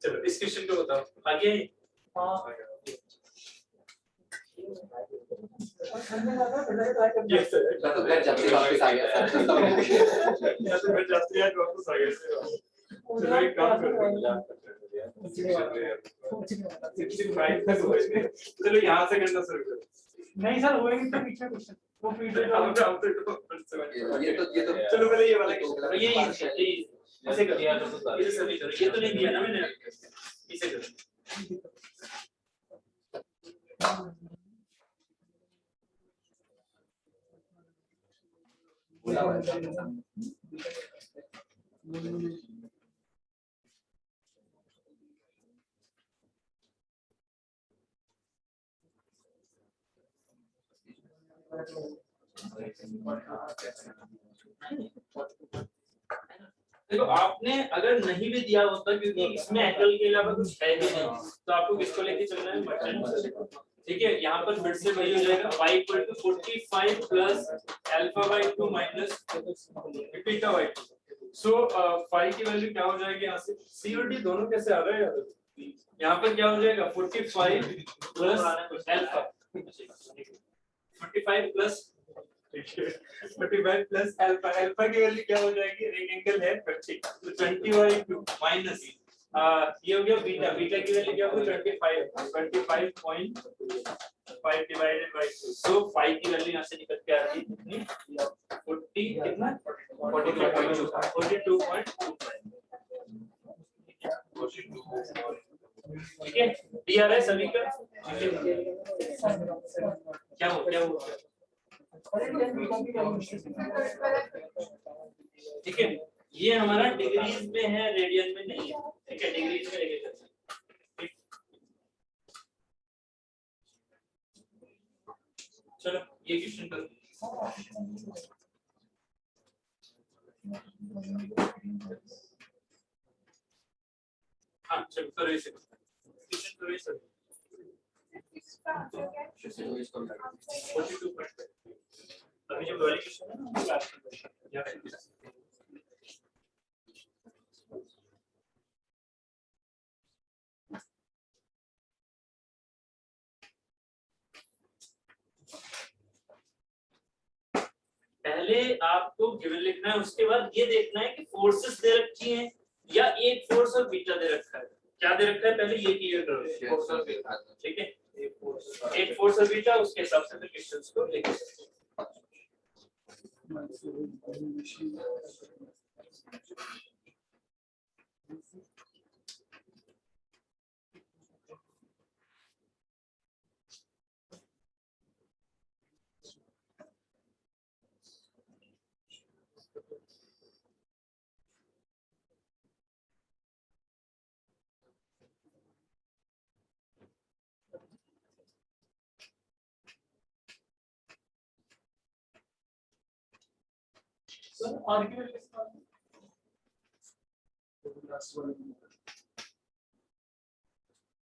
चलो इस क्वेश्चन को बताओ आगे। हां यस सर, मैं तो घर जाते वापस आ गया या तो मैं जाते हैं वापस आ गया, चलो एक काम करो, 65 तक हो गए, चलो यहाँ से करना शुरू करो, नहीं सर होएंगे तो पीछे क्वेश्चन वो पीछे हम ये तो चलो पहले ये वाला क्वेश्चन, ये ऐसे कर दिया इसे सभी करो, ये तो नहीं दिया ना मैंने, इसे करो, देखो आपने अगर नहीं भी दिया होता, क्योंकि इसमें एंगल के अलावा कुछ है ही नहीं, तो आपको किसको लेके चलना है, मर्चेंट, ठीक है। यहाँ पर फिर से वही हो जाएगा y equal to 45 plus alpha by 2 minus beta by 2, so phi की वैल्यू क्या हो जाएगी, यहाँ से c और d दोनों कैसे आ रहा है यार, यहाँ पर क्या हो जाएगा 45 plus alpha, 45 plus 45 plus alpha, alpha की वैल्यू क्या हो जाएगी, एक एंगल है 30, तो 20/2 माइनस ये हो गया बीटा, बीटा की वैल्यू क्या होगी 25.5 डिवाइडेड बाय 2, सो फाई की वैल्यू यहां से निकल के आ रही है कितनी 40 कितना 42.25, ठीक है, डी आ रहा है सभी का, क्या हो ठीक है, ये हमारा डिग्रीज में है, रेडियन में नहीं है, ठीक है, डिग्रीज में लेके चलते हैं, ठीक, चलो ये क्वेश्चन करो, हाँ चलो करो इसे, क्वेश्चन करो इसे, अभी जो वाली क्वेश्चन है ना या पहले आपको गिवन लिखना है, उसके बाद ये देखना है कि फोर्सेस दे रखी हैं या एक फोर्स और बीटा दे रखा है, क्या दे रखा है पहले ये क्लियर करो, फोर्स और बीटा, ठीक है, एक फोर्स और बीटा, उसके हिसाब से फिर क्वेश्चंस को लिख सकते हैं। सर आर्ग्यूमेंट किसका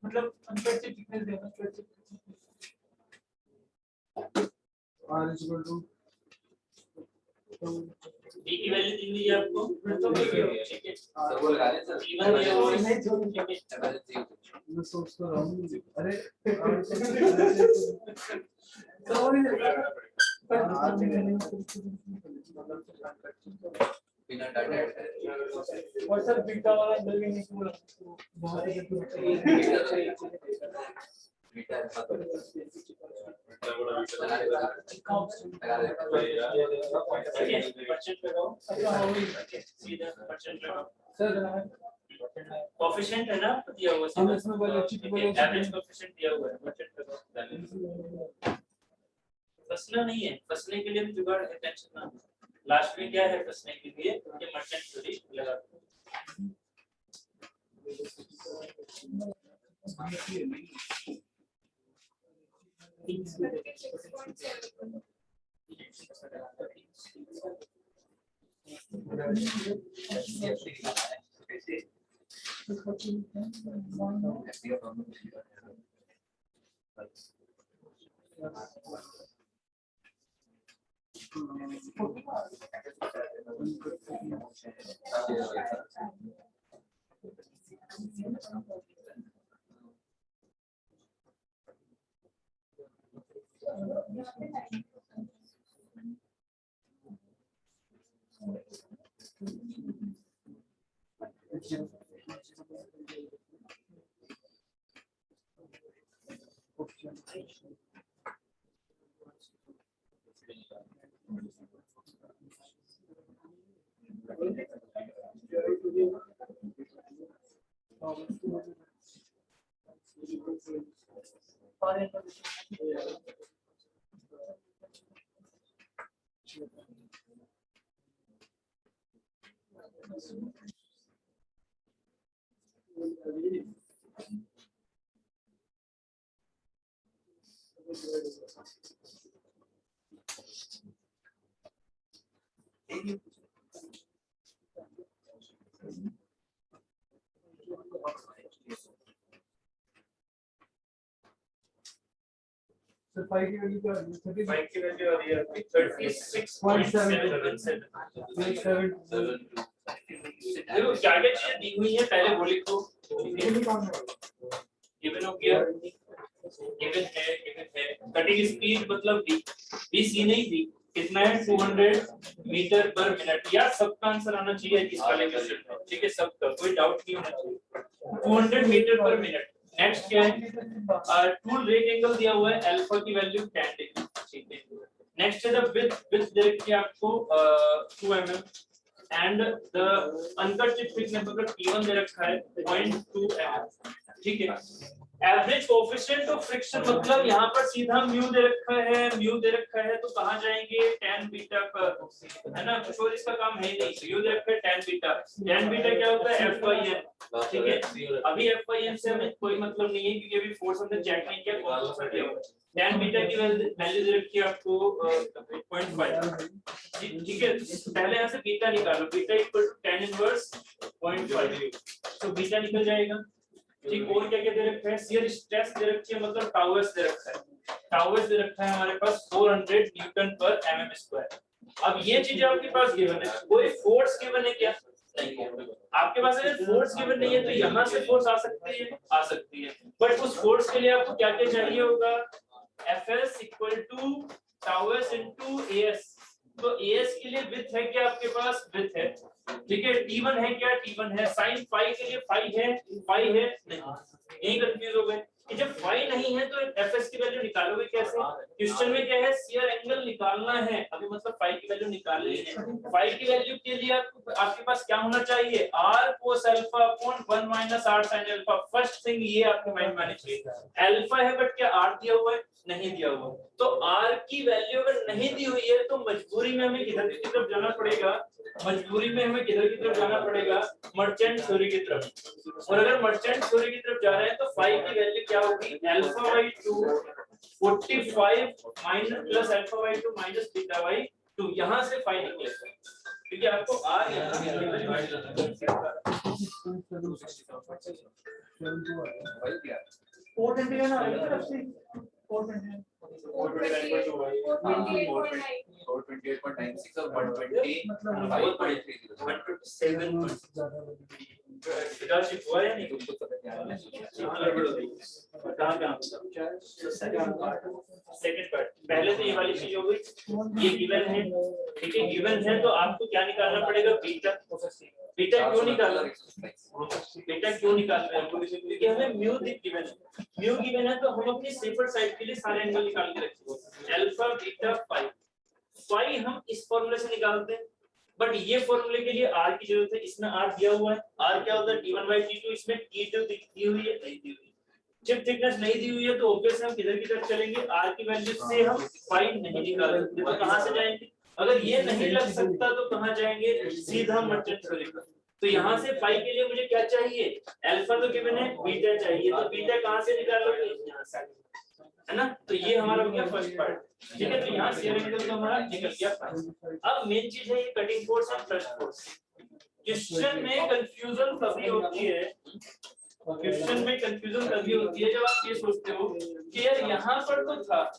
मतलब अनफिट थिकनेस देना fit r is equal to d की वैल्यू दी हुई है आपको, ठीक है, सर वो लगा लें सर d1 दिया हुआ है, एमएलसी मैं सोच तो रहा हूँ अरे बिना डाटा ऐड करे और सर बीटा वाला अंदर भी नहीं पूरा बीटा मतलब ठीक है, परसेंट लगाओ, सीधा परसेंट लगाओ, सर कोएफिशिएंट है ना दिया हुआ हम है, इसमें बोले एवरेज कोएफिशिएंट दिया हुआ है, परसेंट लगाओ, फंसना नहीं है, फंसने के लिए भी जुगाड़ है, टेंशन ना, लास्ट में क्या है फंसने के लिए, ये मर्चेंट थ्योरी लगा दो। सर 5 की वैल्यू क्या है 5 की वैल्यू आ रही है 36.777, देखो क्या क्या चीजें दी हुई है पहले वो लिखो, गिवन हो गया, गिवन है, कटिंग स्पीड मतलब v c नहीं v कितना है 200 मीटर पर मिनट, या सबका आंसर आना चाहिए इस वाले क्वेश्चन में, ठीक है, सबका कोई डाउट नहीं होना चाहिए, 200 मीटर पर मिनट। नेक्स्ट क्या है, टूल रेट एंगल दिया हुआ है, अल्फा की वैल्यू 10 डिग्री, ठीक है। नेक्स्ट है द विड्थ दे रखी है आपको 2 mm and the uncut chip thickness मतलब T1 दे रखा है 0.2 mm, ठीक है। एवरेज कोएफिशिएंट ऑफ फ्रिक्शन मतलब यहाँ पर सीधा म्यू दे रखा है, तो कहाँ जाएंगे tan बीटा पर, है ना, कुछ और इसका काम है ही नहीं, म्यू दे रखा है tan बीटा क्या होता है FYN, ठीक है। अभी FYN से हमें कोई मतलब नहीं है क्योंकि अभी फोर्स हमने चेक नहीं किया कौन सा दिया हुआ है। tan बीटा की वैल्यू दे रखी है आपको 0.5, ठीक है। पहले यहाँ से बीटा निकालो, beta equal to tan inverse 0.5, तो बीटा निकल जाएगा, ठीक। और क्या क्या दे रखा है, शियर स्ट्रेस दे रखी है मतलब टाउएस दे रखा है, टाउएस दे रखा है हमारे पास 400 न्यूटन पर mm स्क्वायर। अब ये चीज आपके पास गिवन है, कोई फोर्स गिवन है क्या, नहीं है। आपके पास अगर फोर्स गिवन नहीं है तो यहाँ से फोर्स आ सकती है, बट उस फोर्स के लिए आपको क्या क्या चाहिए होगा, Fs equal to tau s into as, तो as के लिए विड्थ है क्या आपके पास, विड्थ है, ठीक है। T1 है क्या, T1 है, sin phi के लिए phi है नहीं, यही कंफ्यूज हो गए। कि जब फाई नहीं है तो एफएस की वैल्यू निकालोगे कैसे? क्वेश्चन में क्या है, शियर एंगल निकालना है, अभी मतलब फाई की वैल्यू निकालनी है। फाई की वैल्यू के लिए आपके पास क्या होना चाहिए, r cos alpha upon 1 minus r sin alpha. First thing ये आपके माइंड में आनी चाहिए। अल्फा है बट क्या r दिया हुआ है? नहीं दिया हुआ। तो r की वैल्यू अगर नहीं दी हुई है तो मजबूरी में हमें किधर की तरफ जाना पड़ेगा? मजबूरी में हमें किधर की तरफ जाना पड़ेगा? मर्चेंट थ्योरी की तरफ। और अगर मर्चेंट थ्योरी की तरफ जा रहे हैं तो फाई की वैल्यू क्या होगी? Alpha by 2 45 minus plus alpha by 2 minus beta by 2। यहां से फाई निकलेगा। ठीक है, आपको r यहाँ 420 है ना, FC 420 428.96 और 120.5.30 विकास हुआ या नहीं? तुमको समझ में आ रहा कहाँ सेकंड पार्ट। पहले तो ये वाली चीज हो गई, ये गिवन है, ठीक है। गिवन है तो आपको क्या निकालना पड़ेगा? बीटा। बीटा क्यों निकाल रहे हैं? बीटा क्यों निकाल रहे हैं? क्योंकि हमें म्यू गिवन है। म्यू गिवन है तो हम अपनी सेफर साइड के लिए सारे एंगल निकाल के रखेंगे। Alpha beta phi. फाई हम इस फॉर्मूले से निकालते हैं, बट ये फॉर्मूले के लिए r की जरूरत है। इसमें r दिया हुआ है। r क्या होता है? t1/t2। इसमें t2 दी हुई है, नहीं दी हुई है। चिप थिकनेस नहीं दी हुई है तो ऑब्वियसली हम किधर की तरफ चलेंगे? r की वैल्यू से हम फाई नहीं निकाल सकते तो कहां से जाएंगे? अगर ये नहीं लग सकता तो कहां जाएंगे? सीधा मर्चेंट थ्योरी पर। तो यहाँ से फाई के लिए मुझे क्या चाहिए? अल्फा तो गिवन है, बीटा चाहिए। तो बीटा कहां से निकालोगे? यहाँ से, है ना। तो ये हमारा हो गया फर्स्ट पार्ट। ठीक है, तो यहाँ शेयर एंगल तो हमारा निकल गया फाई। अब मेन चीज है ये cutting force and thrust force. Question में कंफ्यूजन कभी होती है, क्वेश्चन में कंफ्यूजन तभी होती है जब आप ये सोचते हो कि यार यहाँ पर तो था,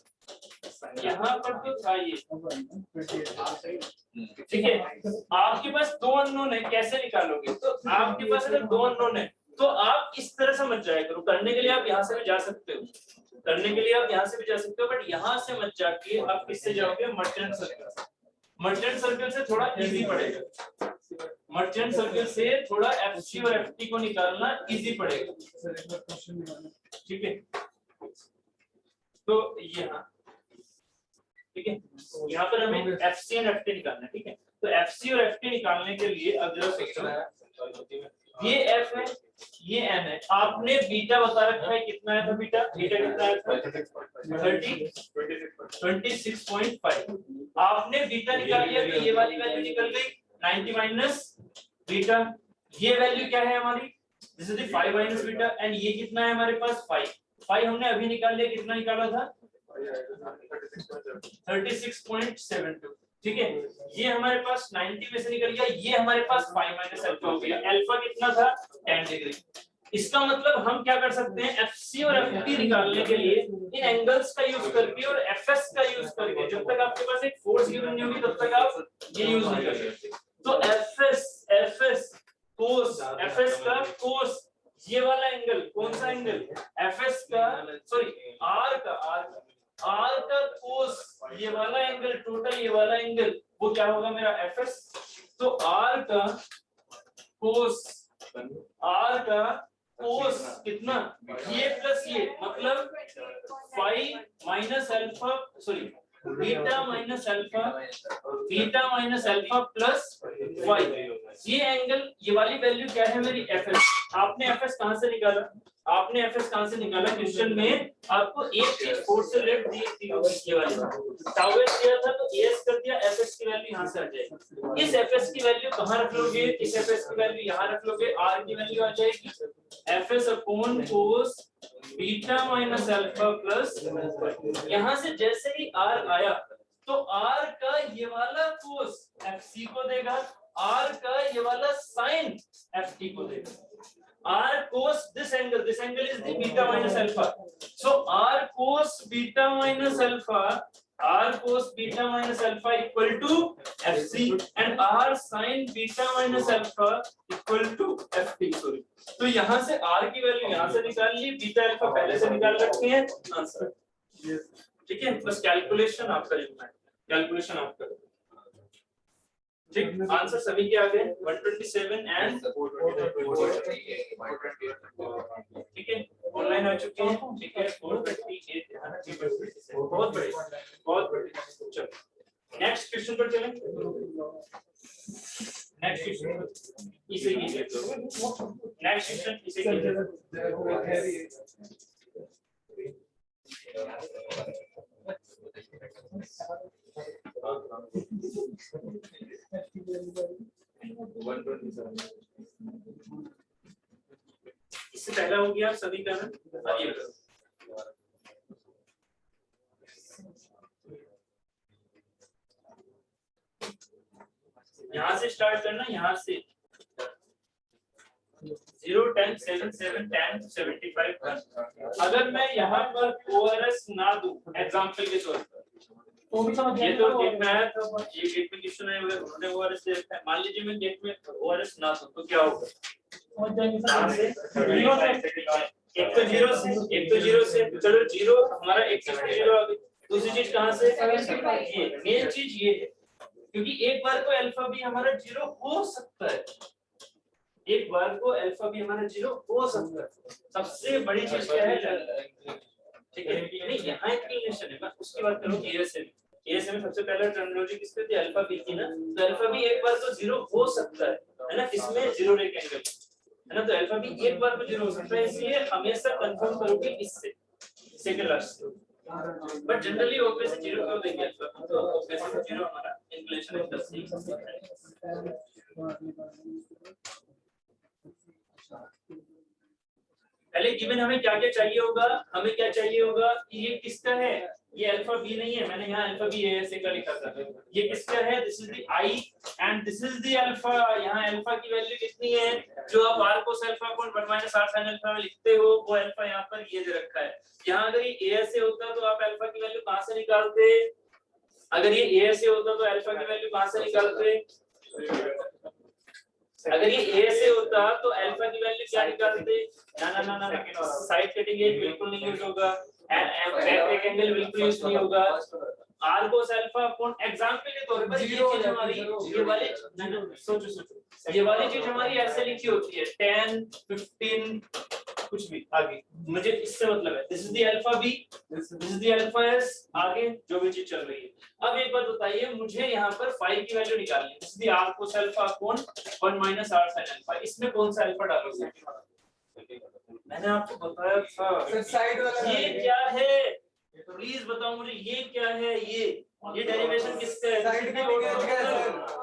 यहाँ पर तो था ये, ठीक है। आपके पास दो अननोन है, कैसे निकालोगे? तो आपके पास अगर दो अननोन है तो आप इस तरह समझ जाया करो। करने के लिए आप यहाँ से भी जा सकते हो, करने के लिए आप यहाँ से भी जा सकते हो, बट यहाँ से मत जाके आप किससे जाओगे? Merchant circle. मर्चेंट सर्कल से थोड़ा इजी पड़ेगा। मर्चेंट सर्कल से थोड़ा एफसी और एफटी को निकालना इजी पड़ेगा, ठीक है। तो यहाँ, ठीक है, यहाँ पर हमें एफसी और एफटी निकालना है, ठीक है। तो एफसी और एफटी निकालने के लिए अब जरा सोचो, ये एफ है, ये एन है। आपने बीटा बता रखा है, कितना है? तो बीटा कितना है? 26.5। आपने बीटा निकाल लिया तो ये वाली वैल्यू निकल गई 90 माइनस बीटा। ये वैल्यू क्या है हमारी? This is the 5 minus beta. And ये कितना है हमारे पास? 5 हमने अभी निकाल लिया। कितना निकाला था? 36.72, ठीक है। ये हमारे पास 90 में से निकल गया, ये हमारे पास 5 माइनस अल्फा हो गया। अल्फा कितना था? 10 डिग्री। इसका मतलब हम क्या कर सकते हैं? एफसी और एफटी निकालने के लिए इन एंगल्स का यूज करके और एफएस का यूज करके, जब तक आपके पास एक फोर्स गिवन नहीं होगी तब तक आप ये यूज नहीं कर सकते। तो एफएस कोस, एफएस का कोस, ये वाला एंगल कौन सा एंगल? एफएस का, सॉरी आर का कोस, ये वाला एंगल, टोटल ये वाला एंगल, वो क्या होगा मेरा? एफएस। तो आर का कोस कितना? ये प्लस ये, मतलब 5 माइनस alpha, sorry beta minus alpha plus 5। ये एंगल, ये वाली वैल्यू क्या है मेरी? एफएस। आपने एफएस कहां से निकाला? क्वेश्चन में आपको एक चीज फोर्स से रिलेटेड दी थी, ये वाली टाउ एस दिया था तो एस कर दिया। एफएस की वैल्यू यहां से आ जाएगी। इस एफएस की वैल्यू कहां रख लोगे? इस एफएस की वैल्यू यहां रख लोगे। आर की वैल्यू आ जाएगी एफएस अपॉन कोस बीटा माइनस अल्फा प्लस। यहां से जैसे ही आर आया तो आर का ये वाला कोस एफसी को देगा, आर का ये वाला साइन एफटी को देगा। R cos this angle is the beta minus alpha. So R cos beta minus alpha equal to FC and R sin beta minus alpha equal to FT. Sorry. तो यहाँ से R की value यहाँ से निकाल ली, beta alpha पहले से निकाल रखे हैं, आंसर। ठीक है, बस कैलकुलेशन आपका लिखना है, कैलकुलेशन आपका। ठीक, आंसर सभी के आ गए 127 एंड 428। ठीक है, ऑनलाइन 10 आ चुके हैं, ठीक है 428 बहुत बड़े चलो नेक्स्ट क्वेश्चन पर चलें। नेक्स्ट क्वेश्चन इसे कीजिए, नेक्स्ट क्वेश्चन इसे कीजिए। इससे पहला हो गया समीकरण, आगे बढ़ो। यहाँ से स्टार्ट करना, यहाँ से 0 10 7 7 10 75 अगर मैं यहाँ पर ORS ना दूं एग्जांपल के तौर पर, तो भी समझ ये तो गेट में आया था, ये गेट में क्वेश्चन आया हुआ है, उन्होंने ORS दे रखा है। मान लीजिए मैं गेट में ORS ना दूं तो क्या होगा? समझ जाएंगे यहाँ से सर। एक तो जीरो से चलो जीरो हमारा एक से 0 आ गई। दूसरी चीज कहाँ से? ये मेन चीज ये है क्योंकि एक बार को अल्फा भी हमारा 0 हो सकता है, एक बार को अल्फा भी हमारा 0 हो सकता है। सबसे बड़ी चीज क्या है? ठीक है, नहीं यहाँ इंक्लिनेशन है, मैं उसकी बात करूँ एएसए में सबसे पहला टर्मिनोलॉजी किसकी थी? अल्फा बी की ना। तो अल्फा बी एक बार तो 0 हो सकता है ना, इसमें 0 रेक एंगल है ना, तो अल्फा बी एक बार को 0 हो सकता है, इसलिए हमेशा कंफर्म करोगे इससे second last. But generally obviously 0 क्यों देंगे अल्फा, तो ऑब्वियसली 0 हमारा इंक्लिनेशन है 10 पहले गिवन हमें क्या क्या चाहिए होगा, हमें क्या चाहिए होगा कि ये किसका है, ये अल्फा बी नहीं है, मैंने यहाँ अल्फा बी एएसए का लिखा था, ये किसका है, this is the I and this is the alpha. यहाँ अल्फा की वैल्यू कितनी है, जो आप r cos alpha upon 1 minus r sin alpha में लिखते हो, वो अल्फा यहाँ पर ये दे रखा है। यहाँ अगर ये एएसए होता तो आप अल्फा की वैल्यू कहाँ से निकालते, अगर ये एएसए होता तो अल्फा की वैल्यू कहाँ से निकालते, अगर ये एएसए होता तो अल्फा की वैल्यू क्या निकालते, ना साइड कटिंग एज बिल्कुल नहीं यूज होगा, बैक एंगल बिल्कुल यूज नहीं होगा, r cos alpha upon example के तौर पर ये चीज हमारी ये वाली सोचो ये वाली चीज हमारी ऐसे लिखी होती है 10 15 कुछ भी आगे, मुझे इससे मतलब है this is the alpha B, this is the alpha S, आगे जो भी चीज चल रही है। अब एक बात बताइए, मुझे यहाँ पर 5 की वैल्यू निकालनी है, this is the r cos alpha upon 1 minus r sin alpha, इसमें कौन सा अल्फा डालोगे, मैंने आपको बताया था साइड वाला ये क्या है, प्लीज बताओ मुझे ये क्या है, ये डेरिवेशन किसका है,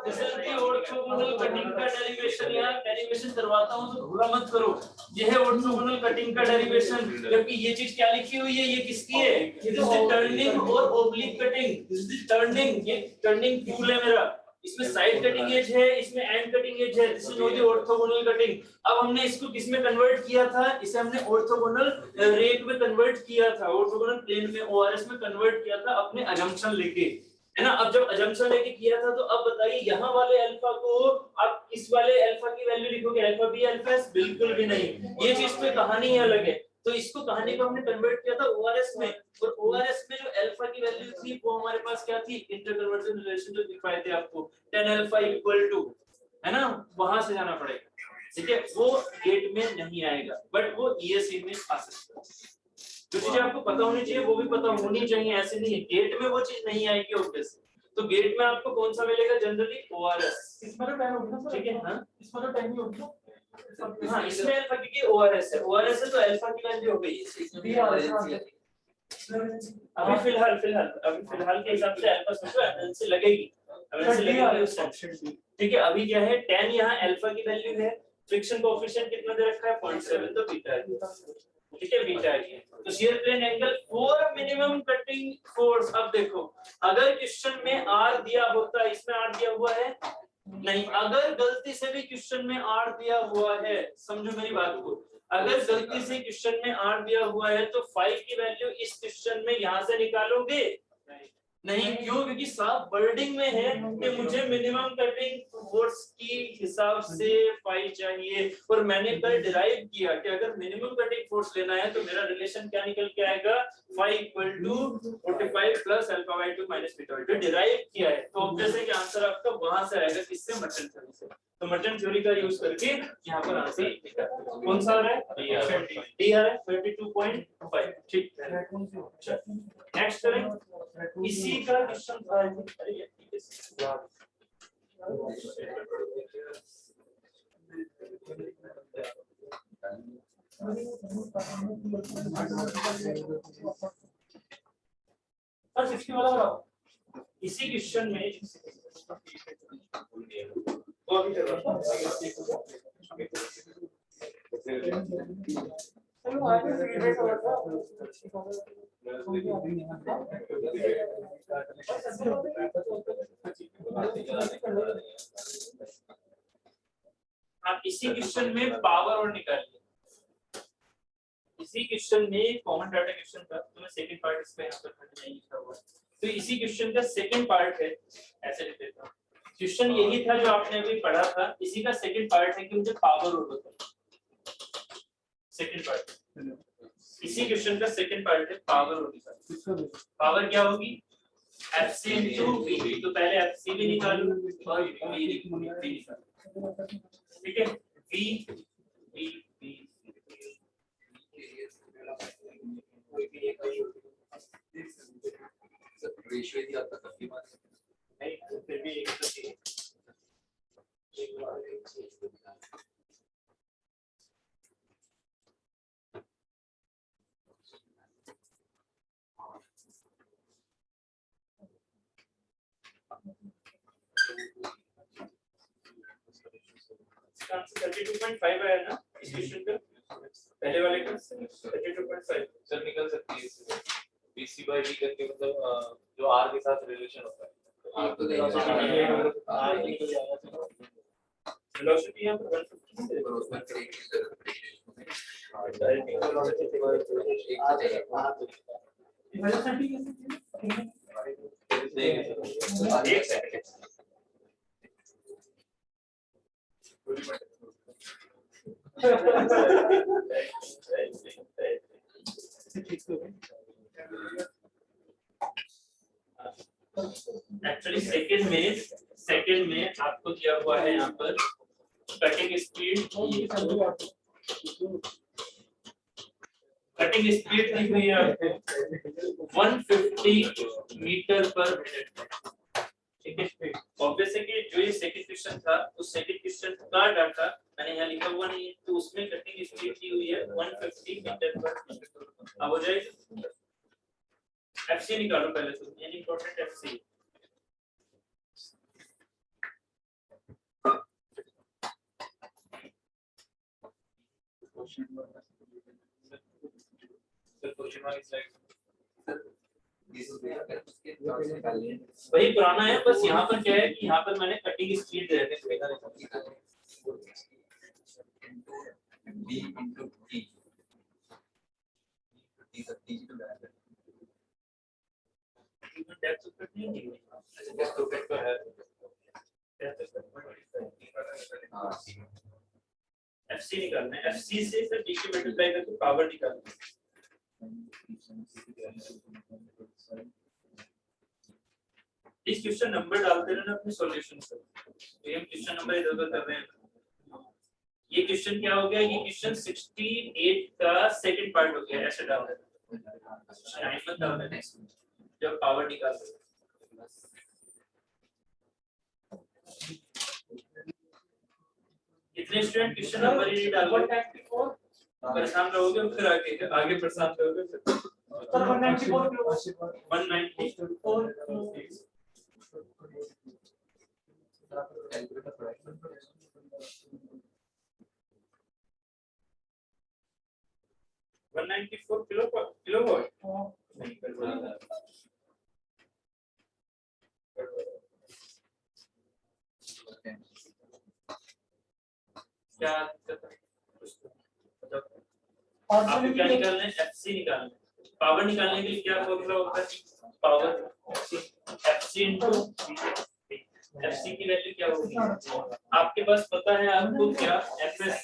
this is the orthogonal cutting का डेरिवेशन। यार डेरिवेशन करवाता हूं तो भूला मत करो, ये है ऑर्थोगोनल कटिंग का डेरिवेशन, जबकि ये चीज क्या लिखी हुई है, ये किसकी है, दिस इज टर्निंग और oblique cutting, this is turning, ये टर्निंग टूल है मेरा, इसमें साइड कटिंग एज है, इसमें एंड कटिंग एज है, this is not the orthogonal cutting. अब हमने इसको किस में कन्वर्ट किया था, इसे हमने ऑर्थोगोनल रेट में कन्वर्ट किया था, ऑर्थोगोनल प्लेन में ओआरएस में कन्वर्ट किया था अपने अजम्पशन लेके, है ना। अब जब अजम्पशन लेके किया था तो अब बताइए यहाँ वाले अल्फा को आप इस वाले अल्फा की वैल्यू लिखोगे अल्फा बी अल्फा एस, बिल्कुल भी नहीं, ये चीज पे कहानी अलग है। तो इसको कहानी को हमने कन्वर्ट किया था ओआरएस में, और ओआरएस में जो अल्फा की वैल्यू थी वो हमारे पास क्या थी, इंटरकन्वर्जन रिलेशन जो दिखाए थे आपको 10 अल्फा इक्वल टू, है ना, वहां से जाना पड़ेगा, ठीक है, वो गेट में नहीं आएगा बट वो ईएससी में आ सकता है। जो चीजें आपको पता होनी चाहिए वो भी पता होनी चाहिए, ऐसे नहीं है गेट में वो चीज नहीं आएगी ऑब्वियसली। तो गेट में आपको कौन सा मिलेगा जनरली, ओआरएस, इसमें तो 10 होगी ना, ठीक है, हां इसमें तो 10 ही होगी। हां इसमें अल्फा की ओआरएस है, ओआरएस है तो अल्फा की वैल्यू हो गई, अभी फिलहाल के हिसाब से अल्फा सोचो एमएलसी लगेगी, एमएलसी लगेगी उस ऑप्शन, ठीक है। अभी क्या है 10 यहाँ अल्फा की वैल्यू है, फ्रिक्शन कोएफिशिएंट कितना दे रखा है 0.7, तो बीटा है, ठीक है, बीटा है। तो shear plane angle for minimum cutting force, अब देखो अगर क्वेश्चन में r दिया होता, इसमें r दिया हुआ है नहीं, अगर गलती से भी क्वेश्चन में r दिया हुआ है, समझो मेरी बात को, अगर गलती से क्वेश्चन में r दिया हुआ है तो 5 की वैल्यू इस क्वेश्चन में यहां से निकालोगे नहीं, क्यों, क्योंकि साफ वर्डिंग में है कि मुझे मिनिमम कटिंग फोर्स की हिसाब से 5 चाहिए, और मैंने कल डिराइव किया कि अगर मिनिमम कटिंग फोर्स लेना है तो मेरा रिलेशन क्या निकल के आएगा, phi equal to 45 plus alpha by 2 minus beta by 2 derive किया है, तो ऑब्वियस है कि आंसर आपका वहां से आएगा, किससे? मर्चेंट थ्योरी से। तो मर्चेंट थ्योरी का यूज करके यहाँ पर आंसर निकालते हैं। कौन सा आ रहा है? डी आ रहा है 32.5। ठीक है, नेक्स्ट करें। इसी का क्वेश्चन था, अरे ये ठीक है। और 60 वाला बताओ। इसी क्वेश्चन में वो अभी कर रहा था। चलो आगे फीडबैक हो रहा आप इसी क्वेश्चन में पावर और निकालिए। इसी क्वेश्चन में कॉमन डाटा क्वेश्चन था, तो मैं सेकंड पार्ट इसमें यहाँ पर नहीं लिखा हुआ है। तो इसी क्वेश्चन का सेकंड पार्ट है, ऐसे लिख देता हूँ। क्वेश्चन यही था जो आपने अभी पढ़ा था, इसी का सेकंड पार्ट है कि मुझे पावर और बताओ। सेकंड पार्ट इसी क्वेश्चन का सेकंड पार्ट है, पावर और निकालो। पावर क्या होगी? FC into V। तो पहले FC भी निकालो और V निकालो, ठीक है? V रेशियो यदि आपका काफी मान नहीं, फिर भी एक तो चाहिए। इसका आंसर 32.5 आया ना इस क्वेश्चन का, पहले वाले का 32.5 सर निकल सकती है BC by D करके, मतलब जो R के साथ रिलेशन होता है। R तो नहीं R निकल जाएगा। वेलोसिटी यहाँ पर 150 पर उसमें क्रेडिट एक सेकंड। एक्चुअली सेकंड में आपको दिया हुआ है यहाँ पर कटिंग स्पीड दी हुई है आपको 150 मीटर पर मिनट। ठीक है, ऑब्वियस है कि जो ये सेकंड क्वेश्चन था उस सेकंड क्वेश्चन का डाटा मैंने यहाँ लिखा हुआ नहीं है, तो उसमें कटिंग स्पीड दी हुई है 150 मीटर पर मिनट। अब हो जाएगा FC निकालो पहले, तो ये इंपॉर्टेंट FC। वही पुराना है, बस यहाँ पर क्या है कि यहाँ पर मैंने कटिंग स्पीड दे रखी है। B into T depth of cut नहीं दी हुई। डेप्थ ऑफ कट का है। FC निकालना है, FC से फिर D की मल्टीप्लाई करके पावर निकालना है। इस क्वेश्चन नंबर डालते रहना अपने सॉल्यूशन से। ये हम क्वेश्चन नंबर इधर-उधर कर रहे हैं। ये क्वेश्चन क्या हो गया? ये क्वेश्चन 68 का सेकंड पार्ट हो गया, ऐसे डाल देना। नाइन मत डाल देना जब पावर निकाल दो। कितने स्टूडेंट क्वेश्चन नंबर ही डाल रहे हैं? परेशान रहोगे फिर आगे परेशान रहोगे फिर। 194 किलोवाट नहीं कर रहा। क्या आपको क्या निकालना है? FC निकालना है। पावर निकालने के लिए क्या फॉर्मूला होता है? पावर FC into FC की वैल्यू क्या होगी? आपके पास पता है आपको क्या? FS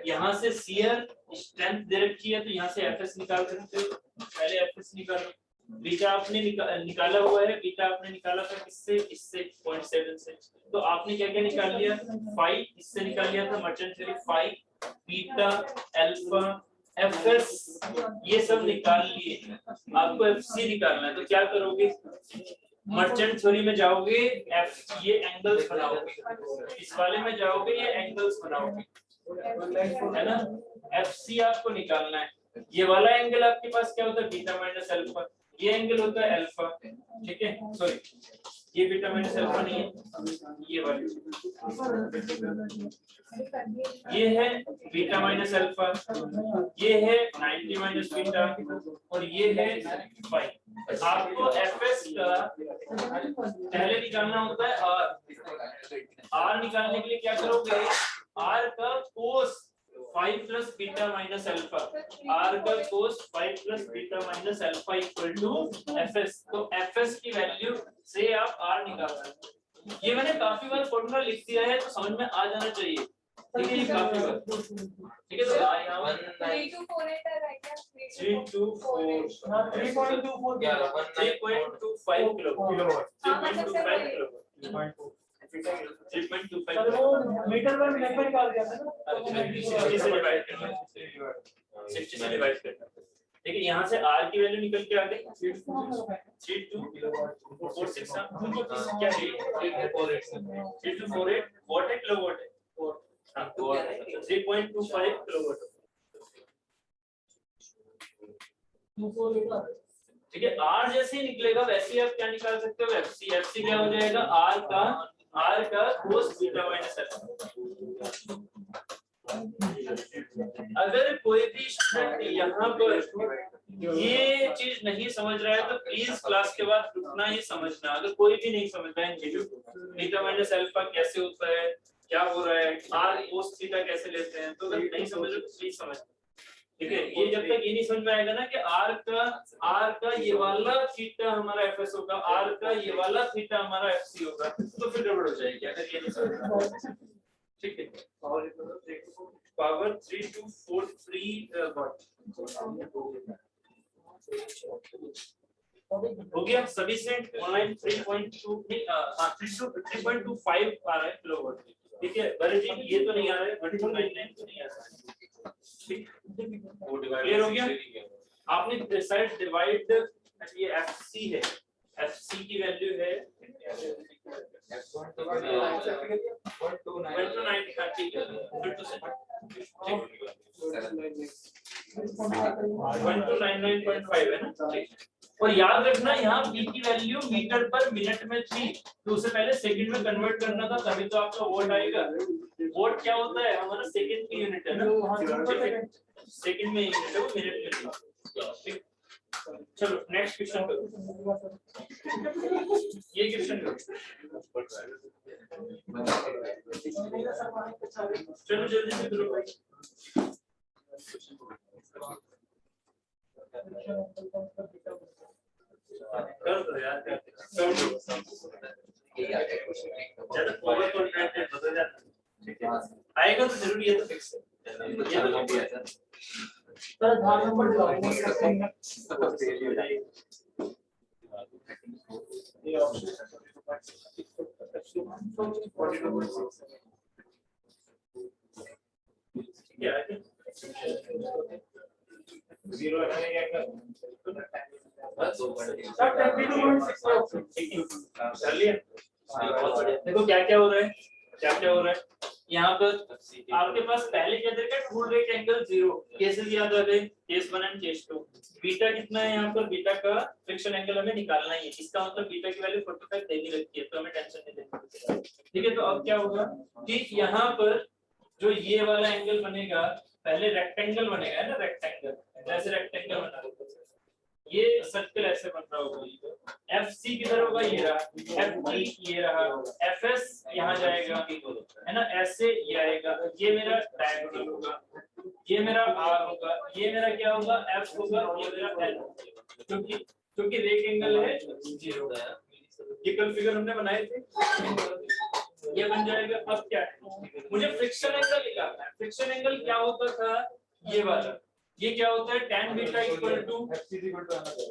यहाँ से शियर स्ट्रेंथ दे रखी है तो यहाँ से एफएस निकाल सकते हो। पहले एफएस निकालो। बीटा आपने निकाला हुआ है, बीटा आपने निकाला था किससे, इससे 0.7 से। तो आपने क्या क्या निकाल लिया, 5 इससे निकाल लिया था merchant theory, 5 beta alpha FS ये सब निकाल लिए। आपको एफसी निकालना है तो क्या करोगे, मर्चेंट थ्योरी में जाओगे, एफ ये एंगल्स बनाओगे, इस वाले में जाओगे ये एंगल्स बनाओगे, है ना। एफसी आपको निकालना है। ये वाला एंगल आपके पास क्या होता है, बीटा माइनस अल्फा, ये एंगल होता है अल्फा, ठीक है। सॉरी ये बीटा माइनस अल्फा नहीं है, ये वाली ये है बीटा माइनस अल्फा, ये है 90 माइनस बीटा और ये है 5। आपको एफएस का पहले निकालना होता है आर निकालने के लिए क्या करोगे, आर का cos 5 plus beta minus alpha, R का cos 5 plus beta minus alpha equal to FS. तो एफएस की वैल्यू से आप आर निकाल सकते हैं। ये मैंने काफी बार फॉर्मूला लिख दिया है तो समझ में आ जाना चाहिए, ठीक है। ये काफी बार, ठीक है। तो यहाँ 3248 है राइट है, 324 3.25 किलोवाट 3.25 किलोवाट 3.25 वो मीटर में मिनट में निकाल दिया था ना, 60 से डिवाइड करना है, 60 से डिवाइड करना है। ठीक है, यहाँ से R की वैल्यू निकल के आ गई 3246 क्या चाहिए 3248 वाट है किलोवाट है 3.25 किलोवाट। ठीक है, R जैसे ही निकलेगा वैसे ही आप क्या निकाल सकते हो, FC। FC क्या हो जाएगा, R का cos बीटा माइनस अल्फा। अगर कोई भी स्टूडेंट यहाँ पर ये चीज नहीं समझ रहा है तो प्लीज क्लास के बाद रुकना ही समझना। अगर कोई भी नहीं समझ रहा है बीटा माइनस अल्फा कैसे होता है, क्या हो रहा है, R cos थीटा कैसे लेते हैं, तो अगर नहीं समझ रहे तो प्लीज समझना। ठीक है, ये जब तक ये नहीं समझ में आएगा ना कि R का ये वाला थीटा हमारा एफएस होगा, R का ये वाला थीटा हमारा एफसी होगा, तो फिर गड़बड़ हो जाएगी अगर ये नहीं समझ में आएगा। ठीक है, पावर 3243 वाट हो गया सभी से। ऑनलाइन 3.2 नहीं 3.25 आ रहा है किलोवाट। ठीक है, बड़े जी ये तो नहीं आ रहा है, 1299 तो नहीं आ रहा है। क्लियर हो गया। आपने साइड डिवाइड, ये एफसी है, एफसी की वैल्यू है 129 का, ठीक है 1299.5 है ना, ठीक। और याद रखना यहाँ p की वैल्यू मीटर पर मिनट में थी, तो उसे पहले सेकंड में कन्वर्ट करना था, तभी तो आपका वोट आएगा। वोट क्या होता है, हमारा सेकंड की यूनिट है ना, सेकंड में यूनिट है वो मिनट में थी। चलो नेक्स्ट क्वेश्चन करो, ये क्वेश्चन करो। चलो जल्दी से करो भाई। कर दो यार, कर दो। ज्यादा ओवर कॉन्फिडेंट बदल जाता है, ठीक है। आएगा तो जरूर, ये तो फिक्स है, ये तो भी है सर धार नंबर ये ऑप्शन क्या है 0 क्या कर सर 22.6 कर लिया। देखो क्या क्या हो रहा है, क्या क्या हो रहा है यहाँ पर। आपके पास पहले क्या देखा, ट्रू रेट एंगल 0, केसेस याद आ गए, केस 1 एंड केस 2। बीटा कितना है यहाँ पर, बीटा का फ्रिक्शन एंगल हमें निकालना ही है, इसका मतलब बीटा की वैल्यू 45 देनी रखी है, तो हमें टेंशन नहीं लेनी। ठीक है, तो अब क्या होगा कि यहाँ पर जो ये वाला एंगल बनेगा, पहले रेक्टेंगल बनेगा, है ना, रेक्टेंगल, जैसे रेक्टेंगल बना रहे ये सर्कल ऐसे बन रहा होगा, FC किधर होगा, ये रहा, FT ये रहा, FS यहाँ जाएगा, है ना, ऐसे ये आएगा, ये मेरा डायगोनल होगा, ये मेरा R होगा, ये मेरा क्या होगा, F होगा, ये मेरा L होगा, क्योंकि रेक एंगल है 0। ये कल फिगर हमने बनाए थे, ये बन जाएगा। अब क्या है, मुझे फ्रिक्शन एंगल निकालना है। फ्रिक्शन एंगल क्या होता था, ये वाला, ये क्या होता है, tan बीटा इक्वल टू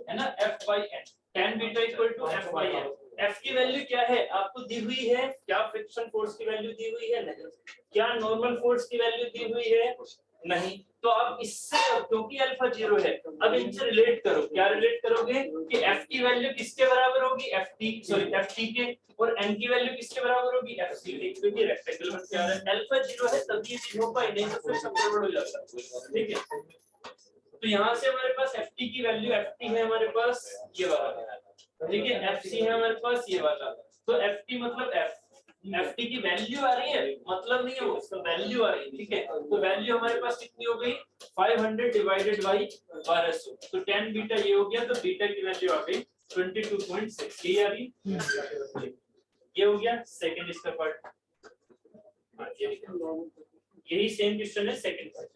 है ना f by n, tan beta equal to f by n। f की वैल्यू क्या है आपको दी हुई है, क्या फ्रिक्शन फोर्स की वैल्यू दी हुई है, नहीं। क्या नॉर्मल फोर्स की वैल्यू दी हुई है, नहीं। तो आप इससे, क्योंकि अल्फा 0 है, अब इनसे रिलेट करो। क्या रिलेट करोगे कि f की वैल्यू किसके बराबर होगी, ft के, और n की वैल्यू किसके बराबर होगी, fc के, क्योंकि रेक्टेंगल में क्या है, अल्फा 0 है तभी ये चीज हो पाई, नहीं तो फिर सब गड़बड़ हो जाता है। ठीक है, तो यहाँ से हमारे पास ft की वैल्यू, ft है हमारे पास ये वाला, ठीक है, fc है हमारे पास ये वाला। तो ft मतलब ft की वैल्यू आ रही है, मतलब नहीं है वो, उसका वैल्यू आ रही है। ठीक है, तो वैल्यू हमारे पास कितनी हो गई, 500 डिवाइडेड बाई 1200। तो tan बीटा ये हो गया, तो बीटा की वैल्यू आ गई 22.6, ये आ रही, ये हो गया सेकंड इसका पार्ट। यही सेम क्वेश्चन है सेकंड पार्ट।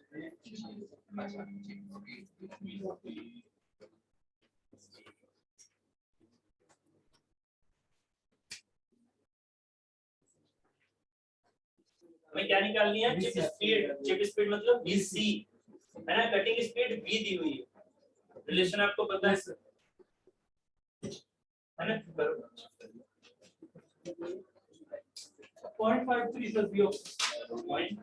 हमें क्या निकालनी है, चिप स्पीड। चिप स्पीड मतलब vc है ना, कटिंग स्पीड v दी हुई है, रिलेशन आपको पता है ना। 0.53 is the v of point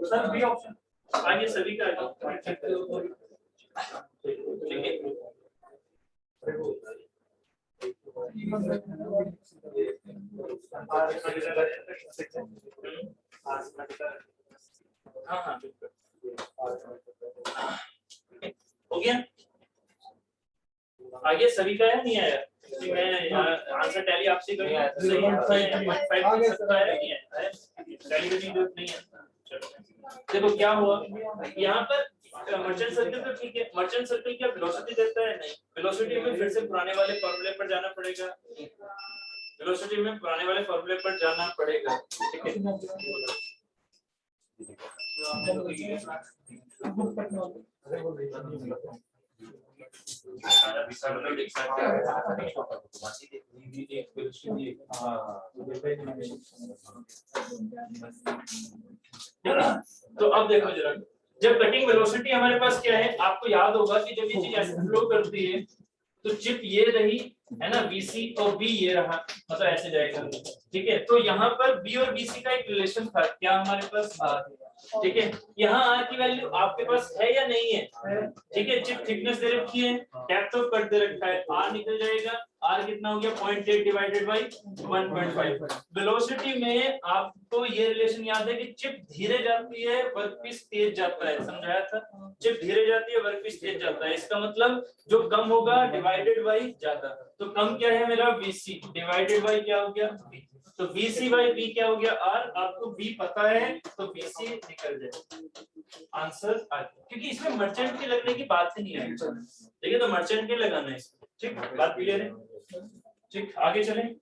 sir B option आगे सभी का हाँ हाँ हो गया। आगे सभी का है, नहीं आया, मैं आंसर टैली आपसे करूंगा, सही है 5 सकता है, नहीं है टैली की जरूरत नहीं है। देखो क्या हुआ यहाँ पर, मर्चेंट सर्किल तो ठीक है, मर्चेंट सर्किल क्या वेलोसिटी देता है, नहीं। वेलोसिटी में फिर से पुराने वाले फॉर्मूले पर जाना पड़ेगा, वेलोसिटी में पुराने वाले फॉर्मूले पर जाना पड़ेगा। ठीक है, तो अब देखो जरा, जब कटिंग वेलोसिटी हमारे पास क्या है, आपको याद होगा कि जब ये चीज ऐसे फ्लो करती है तो चिप ये रही है ना, BC और B ये रहा, मतलब ऐसे जाएगा। ठीक है, तो यहाँ पर B और BC का एक रिलेशन था, क्या हमारे पास R। ठीक है, यहाँ R की वैल्यू आपके पास है या नहीं है, ठीक है, चिप थिकनेस दे रखी है, डेप्थ ऑफ कट दे रखा है, R निकल जाएगा। R कितना हो गया, 0.8 डिवाइडेड बाई 1.5। वेलोसिटी में आपको ये रिलेशन याद है कि चिप धीरे जाती है, वर्कपीस तेज जाता है, समझाया था। चिप धीरे जाती है, वर्कपीस तेज जाता है, इसका मतलब जो कम होगा डिवाइडेड बाई ज्यादा। तो कम क्या है मेरा, BC डिवाइडेड बाई क्या हो गया, B। तो BC बाई B क्या हो गया, R। आपको B पता है तो BC निकल जाए, आंसर आ गया। क्योंकि इसमें मर्चेंट के लगने की बात ही नहीं है, देखिए, तो मर्चेंट के लगाना है इसमें। ठीक, बात क्लियर है। ठीक, आगे चलें।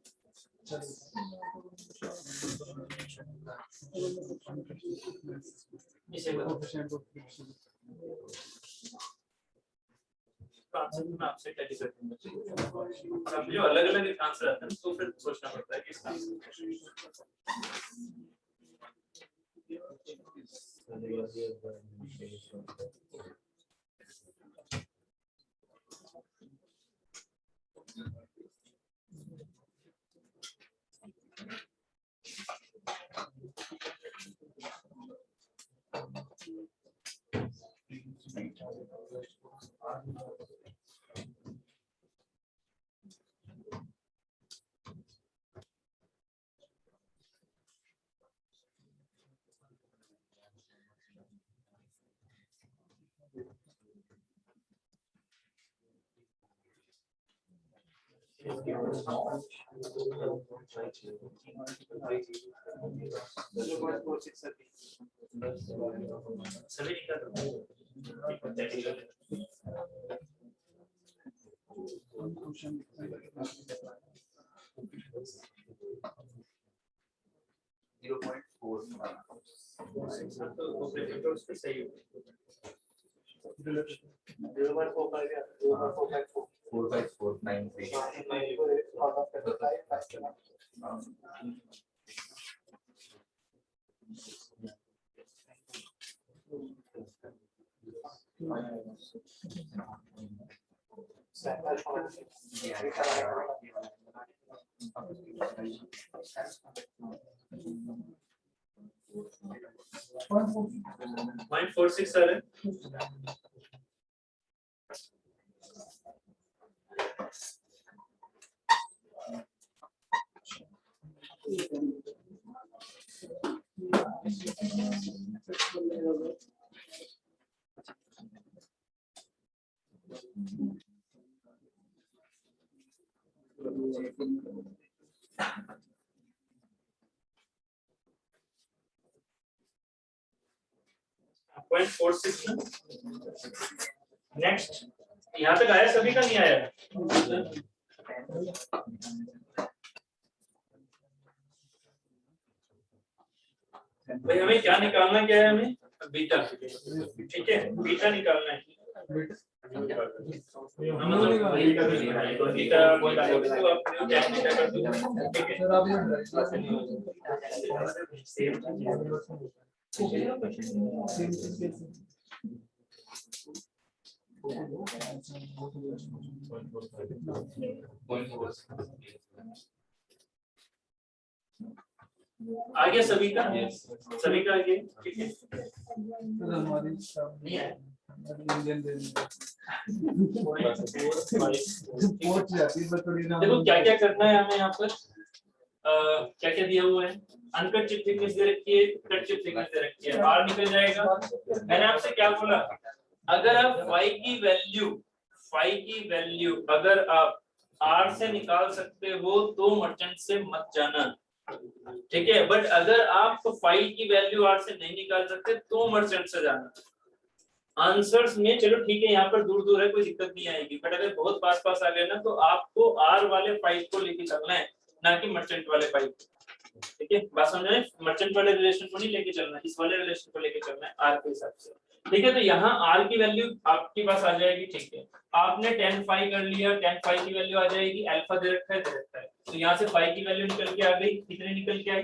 इसे आंसर मैं आपसे टैली कर दूंगा, अब जो अलग अलग आंसर आते हैं तो फिर सोचना पड़ता है कि इसका सभी निकाल 0.4 तो सही .46 आ रहा है। .46 नेक्स्ट, यहाँ तक आया, सभी का नहीं आया? भाई हमें क्या निकालना, क्या है हमें? बीटा, ठीक है, बीटा निकालना है। बीटा तो आप tan बीटा कर दो, ठीक है। आ गया सभी का? सभी का आ गया, ठीक है। देखो क्या क्या करना है हमें यहाँ पर, क्या क्या दिया हुआ है? अनकट चिप थिकनेस दे रखी है, कट चिप थिकनेस दे रखी है, आर निकल जाएगा। मैंने आपसे क्या बोला, अगर आप फाई की वैल्यू अगर आप आर से निकाल सकते हो तो मर्चेंट से मत जाना, ठीक है। बट अगर आप फाई की वैल्यू आर से नहीं निकाल सकते तो मर्चेंट से जाना। आंसर्स में चलो ठीक है, यहाँ पर दूर दूर है, कोई दिक्कत नहीं आएगी, बट अगर बहुत पास पास आ गए ना तो आपको आर वाले फाइव को लेके चलना है, ना कि मर्चेंट वाले फाइव, ठीक है। बात समझ रहे? मर्चेंट वाले रिलेशन को नहीं लेके चलना, इस वाले रिलेशन को लेके चलना है आर के हिसाब से, ठीक है। तो यहाँ आर की वैल्यू आपके पास आ जाएगी, ठीक है। आपने tan फाई कर लिया, tan फाई की वैल्यू आ जाएगी, अल्फा दे रखा है, तो यहाँ से फाई की वैल्यू निकल के आ गई, कितने निकल के आई?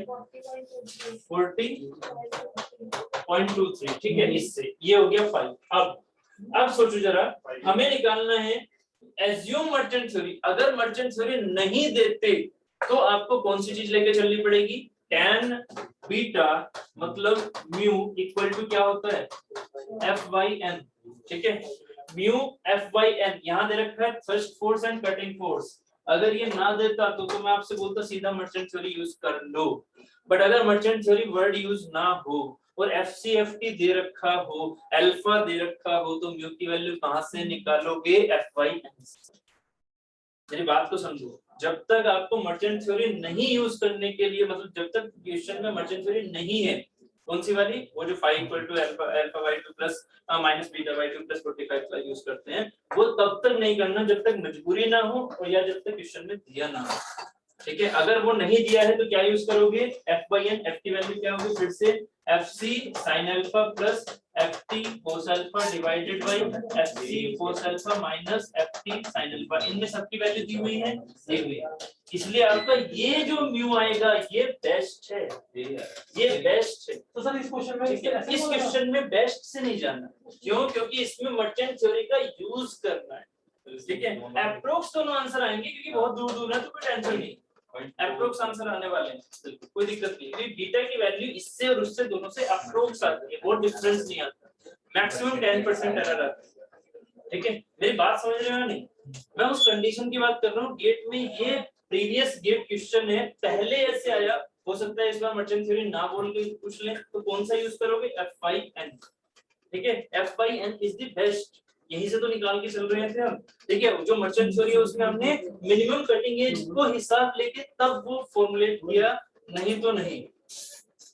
40.23, ठीक है। इससे ये हो गया फाई। अब सोचो जरा, हमें निकालना है एज्यूम मर्चेंट थ्योरी। अगर मर्चेंट थ्योरी नहीं देते तो आपको कौन सी चीज लेके चलनी पड़ेगी? tan बीटा मतलब म्यू इक्वल टू क्या होता है? F/n, ठीक है। म्यू F/n यहाँ दे रखा है, thrust force and cutting force. अगर ये ना देता तो मैं आपसे बोलता सीधा मर्चेंट थ्योरी यूज कर लो, बट अगर मर्चेंट थ्योरी वर्ड यूज ना हो और FCFT दे रखा हो, अल्फा दे रखा हो, तो म्यू की वैल्यू कहां से निकालोगे? F/n। मेरी बात को समझो, जब तक आपको मर्चेंट थ्योरी नहीं यूज करने के लिए, मतलब जब तक क्वेश्चन में मर्चेंट थ्योरी नहीं है, कौन सी वाली? वो जो फाई इक्वल टू अल्फा/2 प्लस माइनस बीटा/2 प्लस 45 का यूज करते हैं, वो तब तक नहीं करना जब तक मजबूरी ना हो और या जब तक क्वेश्चन में दिया ना हो, ठीक है। अगर वो नहीं दिया है तो क्या यूज करोगे? F/n। F की वैल्यू क्या होगी? फिर से FC sin alpha plus FT cos alpha divided by FC cos alpha minus FT sin alpha. इनमें सबकी वैल्यू दी हुई है, दी हुई है, इसलिए आपका ये जो म्यू आएगा ये बेस्ट है, ये बेस्ट है। तो सर इस क्वेश्चन में इस क्वेश्चन में बेस्ट से नहीं जाना, क्यों? क्योंकि इसमें मर्चेंट थ्योरी का यूज करना है, ठीक है। अप्रोक्स दोनों आंसर आएंगे क्योंकि बहुत दूर दूर है, तो कोई टेंशन नहीं, अप्रोक्स आंसर आने वाले हैं, कोई दिक्कत नहीं। क्योंकि बीटा की वैल्यू इससे और उससे दोनों से अप्रोक्स आती है, बहुत डिफरेंस नहीं आता, मैक्सिमम 10% एरर आता है, ठीक है। मेरी बात समझ रहे हो नहीं? मैं उस कंडीशन की बात कर रहा हूँ, गेट में ये प्रीवियस गेट क्वेश्चन है, पहले ऐसे आया, हो सकता है इस बार मर्चेंट थ्योरी ना बोल के पूछ लें, तो कौन सा यूज करोगे? F/n, ठीक है। F/n इज द बेस्ट, यहीं से तो निकाल के चल रहे थे हम, ठीक है। जो मर्चेंट थ्योरी है उसमें हमने मिनिमम कटिंग एज को हिसाब लेके तब वो फॉर्मुलेट किया, नहीं तो नहीं।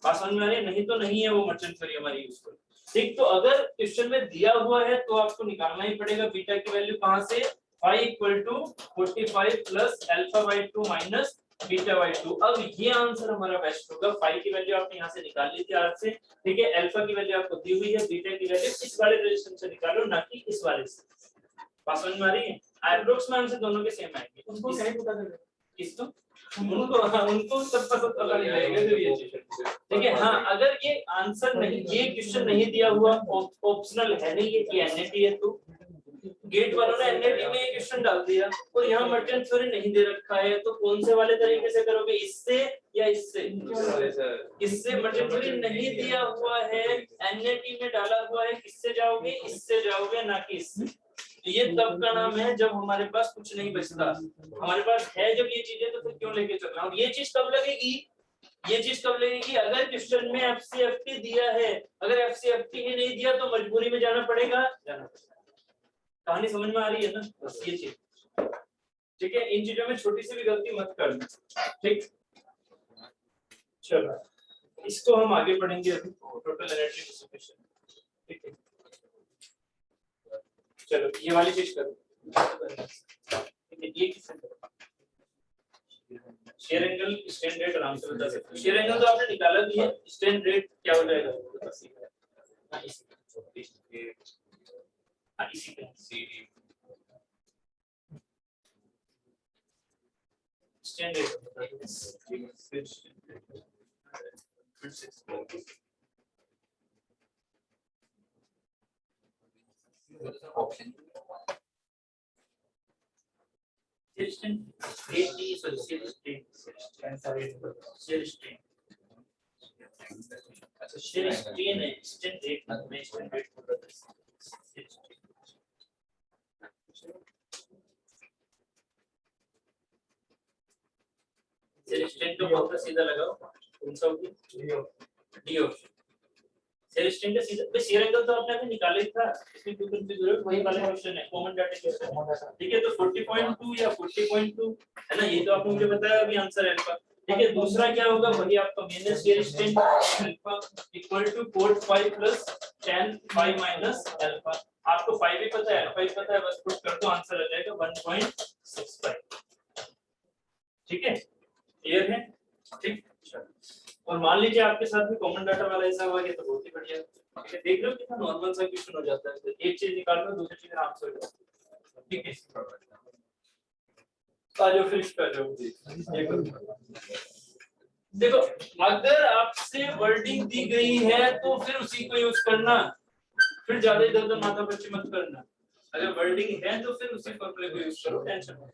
बात समझ में आ रही है? नहीं तो नहीं है वो मर्चेंट थ्योरी हमारी यूजफुल, ठीक। तो अगर क्वेश्चन में दिया हुआ है तो आपको निकालना ही पड़ेगा बीटा की वैल्यू कहां से? फाई इक्वल टू 45 प्लस अल्फा/2 माइनस बीटा बाई 2। अब ये आंसर हमारा बेस्ट होगा। फाई की वैल्यू आपने यहाँ से निकाल ली थी आर से, ठीक है। अल्फा की वैल्यू आपको दी हुई है, बीटा की वैल्यू इस वाले रेजिस्टेंस से निकालो, ना कि इस वाले से। बात समझ में आ रही है? एप्रोक्स में आंसर दोनों के सेम आएंगे। उनको सही पता चलेगा किसको? उनको सब पता नहीं लगेगा जो ये चीज है, ठीक है। हाँ, अगर ये आंसर नहीं, ये क्वेश्चन नहीं दिया हुआ, ऑप्शनल है नहीं, ये एनएटी है, तो गेट वालों ने एनएटी में ये क्वेश्चन डाल दिया और यहाँ मर्चेंट थ्योरी नहीं दे रखा है, तो कौन से वाले तरीके से करोगे, इससे या इससे? इससे मर्चेंट थ्योरी नहीं दिया हुआ है, एनएटी में डाला हुआ है, किससे जाओगे? इससे जाओगे, ना कि इससे। तो ये तब का नाम है जब हमारे पास कुछ नहीं बचता। हमारे पास है जब ये चीजें, तो फिर क्यों लेके चल रहा हूँ? ये चीज कब लगेगी? ये चीज कब लगेगी? अगर क्वेश्चन में एफसीएफटी दिया है, अगर एफसीएफटी ही नहीं दिया तो मजबूरी में जाना पड़ेगा। कहानी समझ में आ रही है ना? बस ये चीज, ठीक है। इन चीजों में छोटी सी भी गलती मत करना, ठीक। चलो इसको हम आगे पढ़ेंगे अभी, टोटल एनर्जी डिस्ट्रीब्यूशन, ठीक है। चलो ये वाली चीज करो, ठीक है। ये किससे करो? शेयर एंगल, स्टैंड रेट आराम से बता सकते हो। शेयर एंगल तो आपने निकाला भी है, स्टैंड रेट क्या हो जाएगा? हाँ, इसी पे स्टैंड ऑप्शन सीधा लगाओ, कौन सा होगी? D option. सेलेस्टिन का सीधा, शेयर एंगल तो आपने अभी निकाला ही था, इसमें क्यों कंफ्यूज हो रहे हो? वही वाला क्वेश्चन है, कॉमन डाटा क्वेश्चन, ठीक है। तो 40.2 या 40.2 है ना, ये तो आपने मुझे बताया अभी आंसर है आपका, ठीक है। दूसरा क्या होगा? वही आपका minus shear strain alpha equal to cot 5 plus tan 5 माइनस अल्फा। आपको 5 भी पता है, अल्फा भी पता है, बस पुट कर दो, आंसर आ जाएगा 1.65, ठीक है। क्लियर है? ठीक। और मान लीजिए आपके साथ भी कॉमन डाटा वाला हिसाब आ गया तो बहुत ही बढ़िया, ठीक है। देख लो कितना नॉर्मल सा क्वेश्चन हो जाता है, तो एक चीज निकाल लो, दूसरी चीज आराम से हो जाती है, ठीक है। आ जाओ फिर इस पर जाओ, देखो अगर आपसे वर्डिंग दी गई है तो फिर उसी को यूज करना, फिर ज्यादा इधर उधर माथा पच्ची मत करना। अगर वर्डिंग है तो फिर उसी फॉर्मूले को यूज करो, टेंशन मत।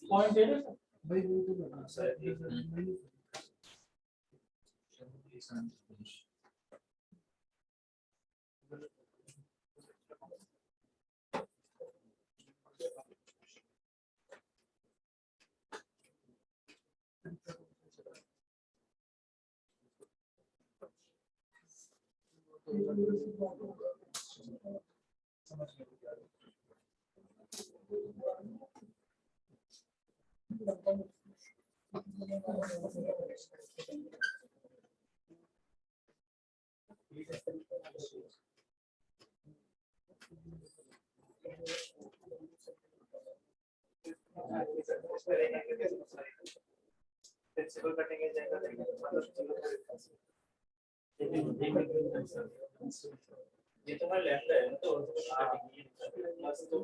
पॉइंट है ना भाई, वो तो बता प्रिंसिपल कटेंगे जाएगा, ये तो हमारा लैम्डा है तो बस तो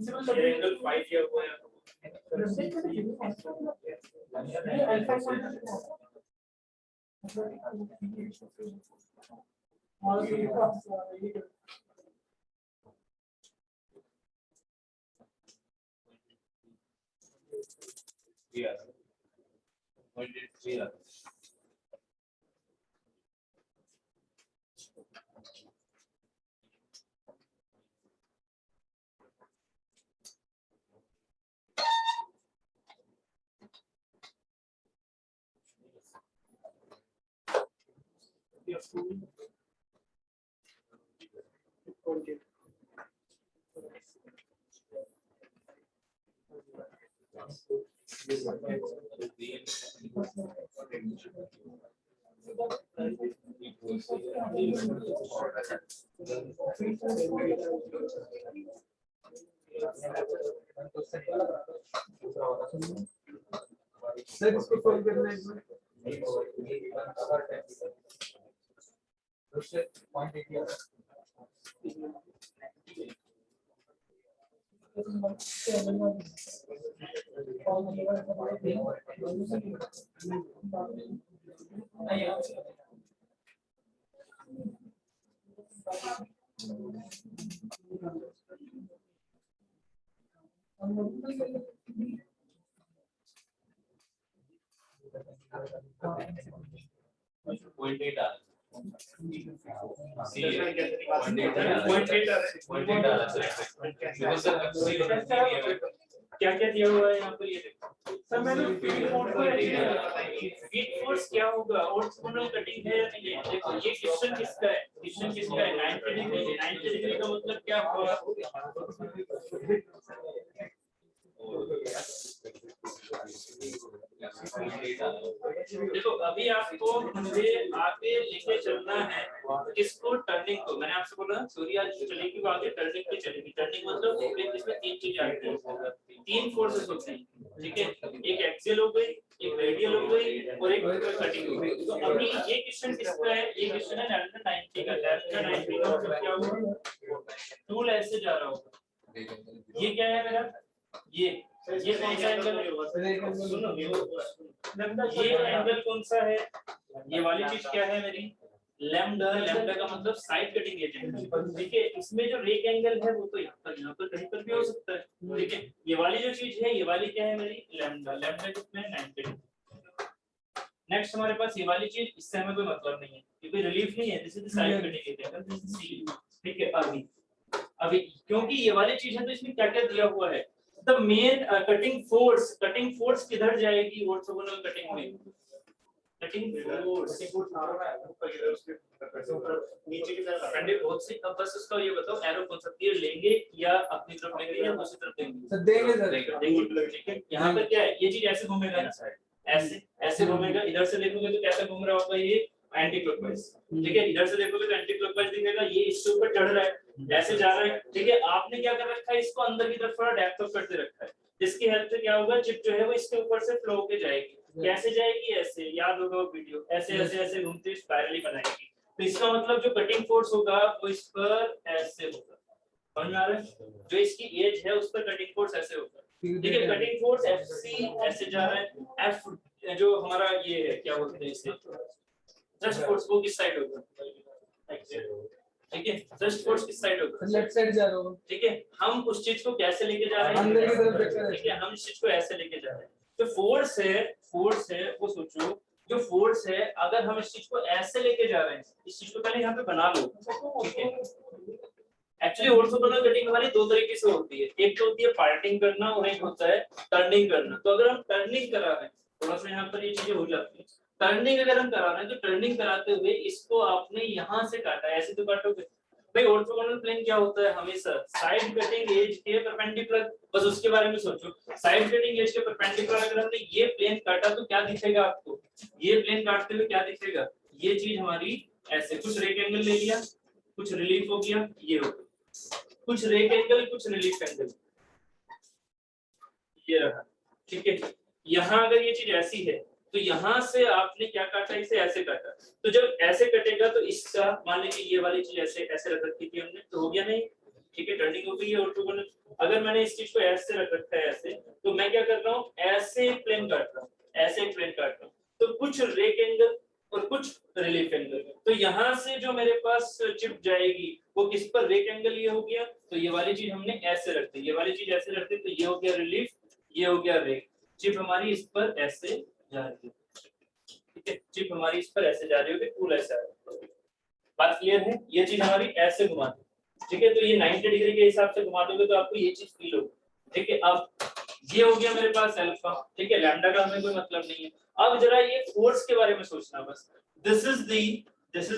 प्रिंसिपल ये एंगल 5 किया हुआ है अल्फा और ये Yeah. 0.83 सर इसको कॉल करना है इसमें क्या क्या दिया हुआ है यहाँ पर ये देखो सर मैंने फीड फोर्स को फीड फोर्स क्या होगा ऑर्थोगोनल कटिंग है या नहीं है देखो ये क्वेश्चन किसका है 90 डिग्री 90 डिग्री का मतलब क्या हुआ देखो अभी आपको मुझे आगे लेके चलना है किसको टर्निंग को मैंने आपसे बोला थ्योरी आज चलेगी वो आगे टर्निंग पे चलेगी टर्निंग मतलब इसमें तीन चीजें आती हैं तीन फोर्सेस होते हैं ठीक है एक एक्सियल हो गई एक रेडियल हो गई और एक कटिंग हो गई तो अभी ये क्वेश्चन किसका है ये क्वेश्चन है डेल्टा 90 का डेल्टा 90 का मतलब क्या होगा टूल ऐसे जा रहा होगा ये क्या है मेरा ये कौन सा एंगल है सुनो ये एंगल कौन सा है ये वाली चीज क्या है मेरी लैम्डा लैम्डा का मतलब साइड कटिंग एजेंट ठीक है इसमें जो रेक एंगल है वो तो यहाँ पर कहीं पर भी हो सकता है ठीक है ये वाली जो चीज है ये वाली क्या है मेरी लैम्डा लैम्डा कितना है 90 नेक्स्ट हमारे पास ये वाली चीज इससे हमें कोई मतलब नहीं है ये कोई रिलीफ नहीं है this is the side cutting agent this is C ठीक है अभी क्योंकि ये वाली चीज है तो इसमें क्या क्या दिया हुआ है द मेन कटिंग फोर्स किधर जाएगी ऑर्थोगोनल कटिंग में कटिंग फोर्स नीचे की तरफ फ्रेंड बहुत सी अब बस उसका ये बताओ एरो कौन सा तीर लेंगे या अपनी तरफ लेंगे या दूसरी तरफ देंगे सर देंगे ठीक है यहां पर क्या है ये चीज ऐसे घूमेगा ना ऐसे घूमेगा इधर से देखोगे तो कैसे घूम रहा होगा ये एंटी क्लॉकवाइज ठीक है इधर से देखोगे तो एंटी क्लॉकवाइज दिखेगा ये इसके ऊपर चढ़ रहा है ऐसे जा रहा है ठीक है आपने क्या कर रखा है इसको अंदर की तरफ थोड़ा डेप्थ ऑफ करते रखा है जिसकी हेल्प से क्या होगा चिप जो है वो इसके ऊपर से फ्लो होके जाएगी कैसे जाएगी ऐसे याद होगा वो वीडियो ऐसे ऐसे ऐसे घूमते स्पाइरली बनाएगी तो इसका मतलब जो कटिंग फोर्स होगा वो इस पर ऐसे होगा समझ में आ रहा है जो इसकी एज है उस पर कटिंग फोर्स ऐसे होगा ठीक है कटिंग फोर्स एफसी ऐसे जा रहा है एफ जो हमारा ये है क्या बोलते हैं इसे जस्ट फोर्स वो किस साइड होगा ठीक है जस्ट फोर्स किस साइड होगा लेफ्ट साइड जा रहा हूं ठीक है हम उस चीज को कैसे लेके जा रहे हैं अंदर की तरफ ठीक है हम इस चीज को ऐसे लेके जा रहे हैं तो फोर्स है वो सोचो जो फोर्स है अगर हम इस चीज को ऐसे लेके जा रहे हैं इस चीज को पहले यहाँ पे बना लो ठीक है एक्चुअली ऑर्थोगोनल कटिंग हमारी दो तरीके से होती है एक तो होती है पार्टिंग करना और एक होता है टर्निंग करना तो अगर हम टर्निंग करा रहे हैं थोड़ा सा यहाँ पर ये चीजें हो जाती है टर्निंग अगर हम करा रहे हैं तो टर्निंग कराते हुए इसको आपने यहाँ से काटा है ऐसे तो काटोगे भाई ऑर्थोगोनल प्लेन क्या होता है हमेशा साइड कटिंग एज के परपेंडिकुलर बस उसके बारे में सोचो साइड कटिंग एज के परपेंडिकुलर अगर हमने ये प्लेन काटा तो क्या दिखेगा आपको ये प्लेन काटते हुए क्या दिखेगा ये चीज हमारी ऐसे कुछ रेक एंगल ले लिया कुछ रिलीफ हो गया ये हो गया कुछ रेक एंगल कुछ रिलीफ एंगल ये रहा ठीक है यहाँ अगर ये चीज ऐसी है तो यहाँ से आपने क्या काटा इसे ऐसे काटा तो जब ऐसे कटेगा तो इसका मान लीजिए ये वाली चीज ऐसे ऐसे रख रखी थी हमने तो हो गया नहीं ठीक है टर्निंग हो गई है ऑर्थोगोनल अगर मैंने इस चीज को ऐसे रख रखा है ऐसे, तो मैं क्या कर रहा हूँ, ऐसे प्लेन काट रहा हूँ, ऐसे प्लेन काट रहा हूँ, तो कुछ रेक एंगल और कुछ रिलीफ एंगल। तो यहाँ से जो मेरे पास चिप जाएगी वो किस पर, रेक एंगल ये हो गया, तो ये वाली चीज हमने ऐसे रख दी, ये वाली चीज ऐसे रख दी, तो ये हो गया रिलीफ, ये हो गया रेक। चिप हमारी इस पर ऐसे जा रही है, ठीक है, चिप हमारी इस पर ऐसे जा रही होगी, टूल ऐसे आ रहा है। बात क्लियर है? ये चीज हमारी ऐसे घुमा दी, ठीक है, तो ये 90 डिग्री के हिसाब से घुमा दोगे तो आपको ये चीज फील होगी, ठीक है। अब ये हो गया मेरे पास अल्फा, ठीक है, लैम्डा का हमें कोई मतलब नहीं है। अब जरा ये फोर्स के बारे में सोचना बस, दिस इज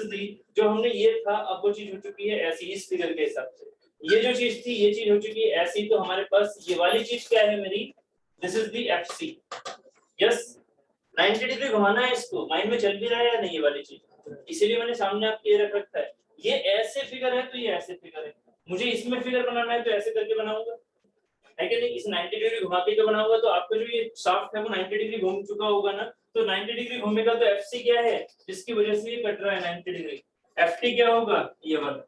दी जो हमने ये था, अब वो चीज हो चुकी है ऐसी, इस फिगर के हिसाब से ये जो चीज थी ये चीज हो चुकी है ऐसी, तो हमारे पास ये वाली चीज क्या है मेरी, this is the FC. Yes, 90 degree घुमाना है इसको, माइंड में चल भी रहा है या नहीं ये वाली चीज, इसीलिए मैंने सामने आपके ये रख रखा है। ये ऐसे फिगर है तो ये ऐसे फिगर है, मुझे इसमें फिगर बनाना है तो ऐसे करके बनाऊंगा, है कि नहीं, इस 90 डिग्री घुमा के तो बनाऊंगा, तो आपका जो ये शाफ्ट है वो 90 डिग्री घूम चुका होगा ना, तो 90 डिग्री घूमेगा तो एफसी क्या है जिसकी वजह से ये कट रहा है 90 डिग्री, एफटी क्या होगा, ये वाला,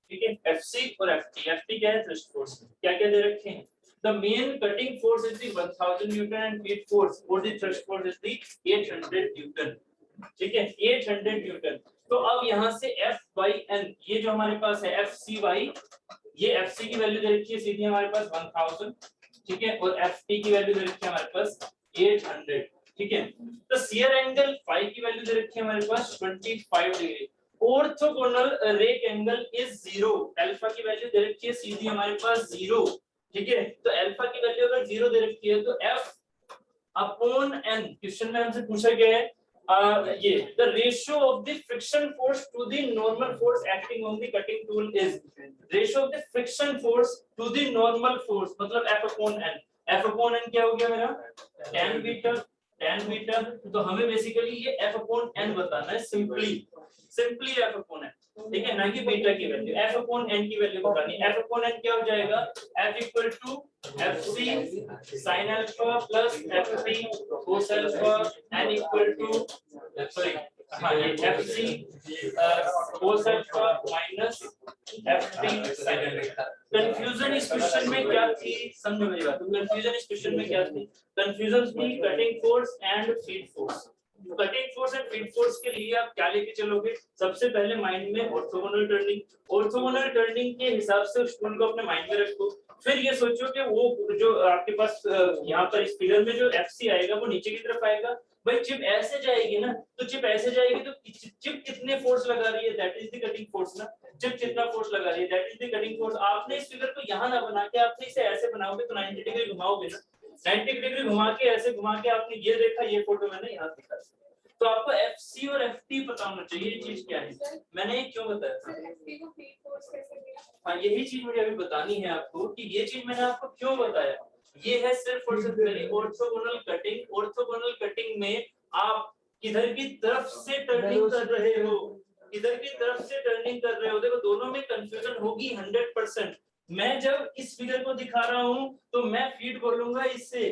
ठीक है, एफसी और एफटी। एफटी क्या है, थ्रस्ट फोर्स। क्या क्या दे रखे हैं, the main cutting force is the 1000 newton and feed force or the thrust force is the 800 newton, ठीक है, 800 न्यूटन। तो अब यहाँ से F by N, ये जो हमारे पास है FCY, ये FC की वैल्यू दे रखी है सीधी हमारे पास 1000, ठीक है, और FT की वैल्यू दे रखी है हमारे पास 800, ठीक है। तो शियर एंगल फाई की वैल्यू दे रखी है हमारे पास 25 डिग्री। Orthogonal rake angle is 0, alpha की वैल्यू दे रखी है सीधी हमारे पास 0, ठीक है। तो अल्फा की वैल्यू अगर 0 दे रखी है तो F अपॉन N, क्वेश्चन में हमसे पूछा गया है ये the ratio of the friction force to the normal force acting on the cutting tool is, ratio of the friction force to the normal force मतलब F upon N। F upon N क्या हो गया मेरा, tan beta, tan beta, तो हमें basically ये F upon N बताना है, सिंपली F upon N, ठीक है, ना कि बीटा की वैल्यू, F upon N की वैल्यू बतानी है। F upon N क्या हो जाएगा, F equal to FC sin alpha plus FT cos alpha N equal to, sorry हाँ ये FC cos alpha minus FT sin alpha. Confusion इस क्वेश्चन में क्या थी, समझो मेरी बात, कंफ्यूजन इस क्वेश्चन में क्या थी, कंफ्यूजन थी cutting force and feed force. Cutting force and feed force के लिए आप क्या लेके चलोगे, सबसे पहले माइंड में ऑर्थोगोनल टर्निंग, ऑर्थोगोनल टर्निंग के हिसाब से उस टूल को अपने माइंड में रखो। फिर ये सोचो कि वो जो आपके पास यहाँ पर इस फिगर में जो FC आएगा वो नीचे की तरफ आएगा, भाई चिप ऐसे जाएगी ना, तो चिप ऐसे जाएगी तो चिप कितने फोर्स लगा रही है, that is the cutting force ना, चिप कितना फोर्स लगा रही है that is the cutting force. आपने इस फिगर को यहाँ ना बना के आपने इसे ऐसे बनाओगे तो 90 डिग्री घुमाओगे ना, 90 डिग्री घुमा के ऐसे घुमा के आपने ये देखा, ये फोटो मैंने यहाँ दिखा, तो आपको FC और FT पता होना चाहिए ये चीज क्या है, मैंने ये क्यों बताया, हाँ यही चीज मुझे अभी बतानी है आपको कि ये चीज मैंने आपको क्यों बताया। ये है सिर्फ और सिर्फ मेरी ऑर्थोगोनल कटिंग। ऑर्थोगोनल कटिंग में आप किधर की तरफ से टर्निंग कर रहे हो, किधर की तरफ से टर्निंग कर रहे हो, देखो दोनों में कंफ्यूजन होगी 100%। मैं जब इस फिगर को दिखा रहा हूँ तो मैं फीड बोलूंगा इससे,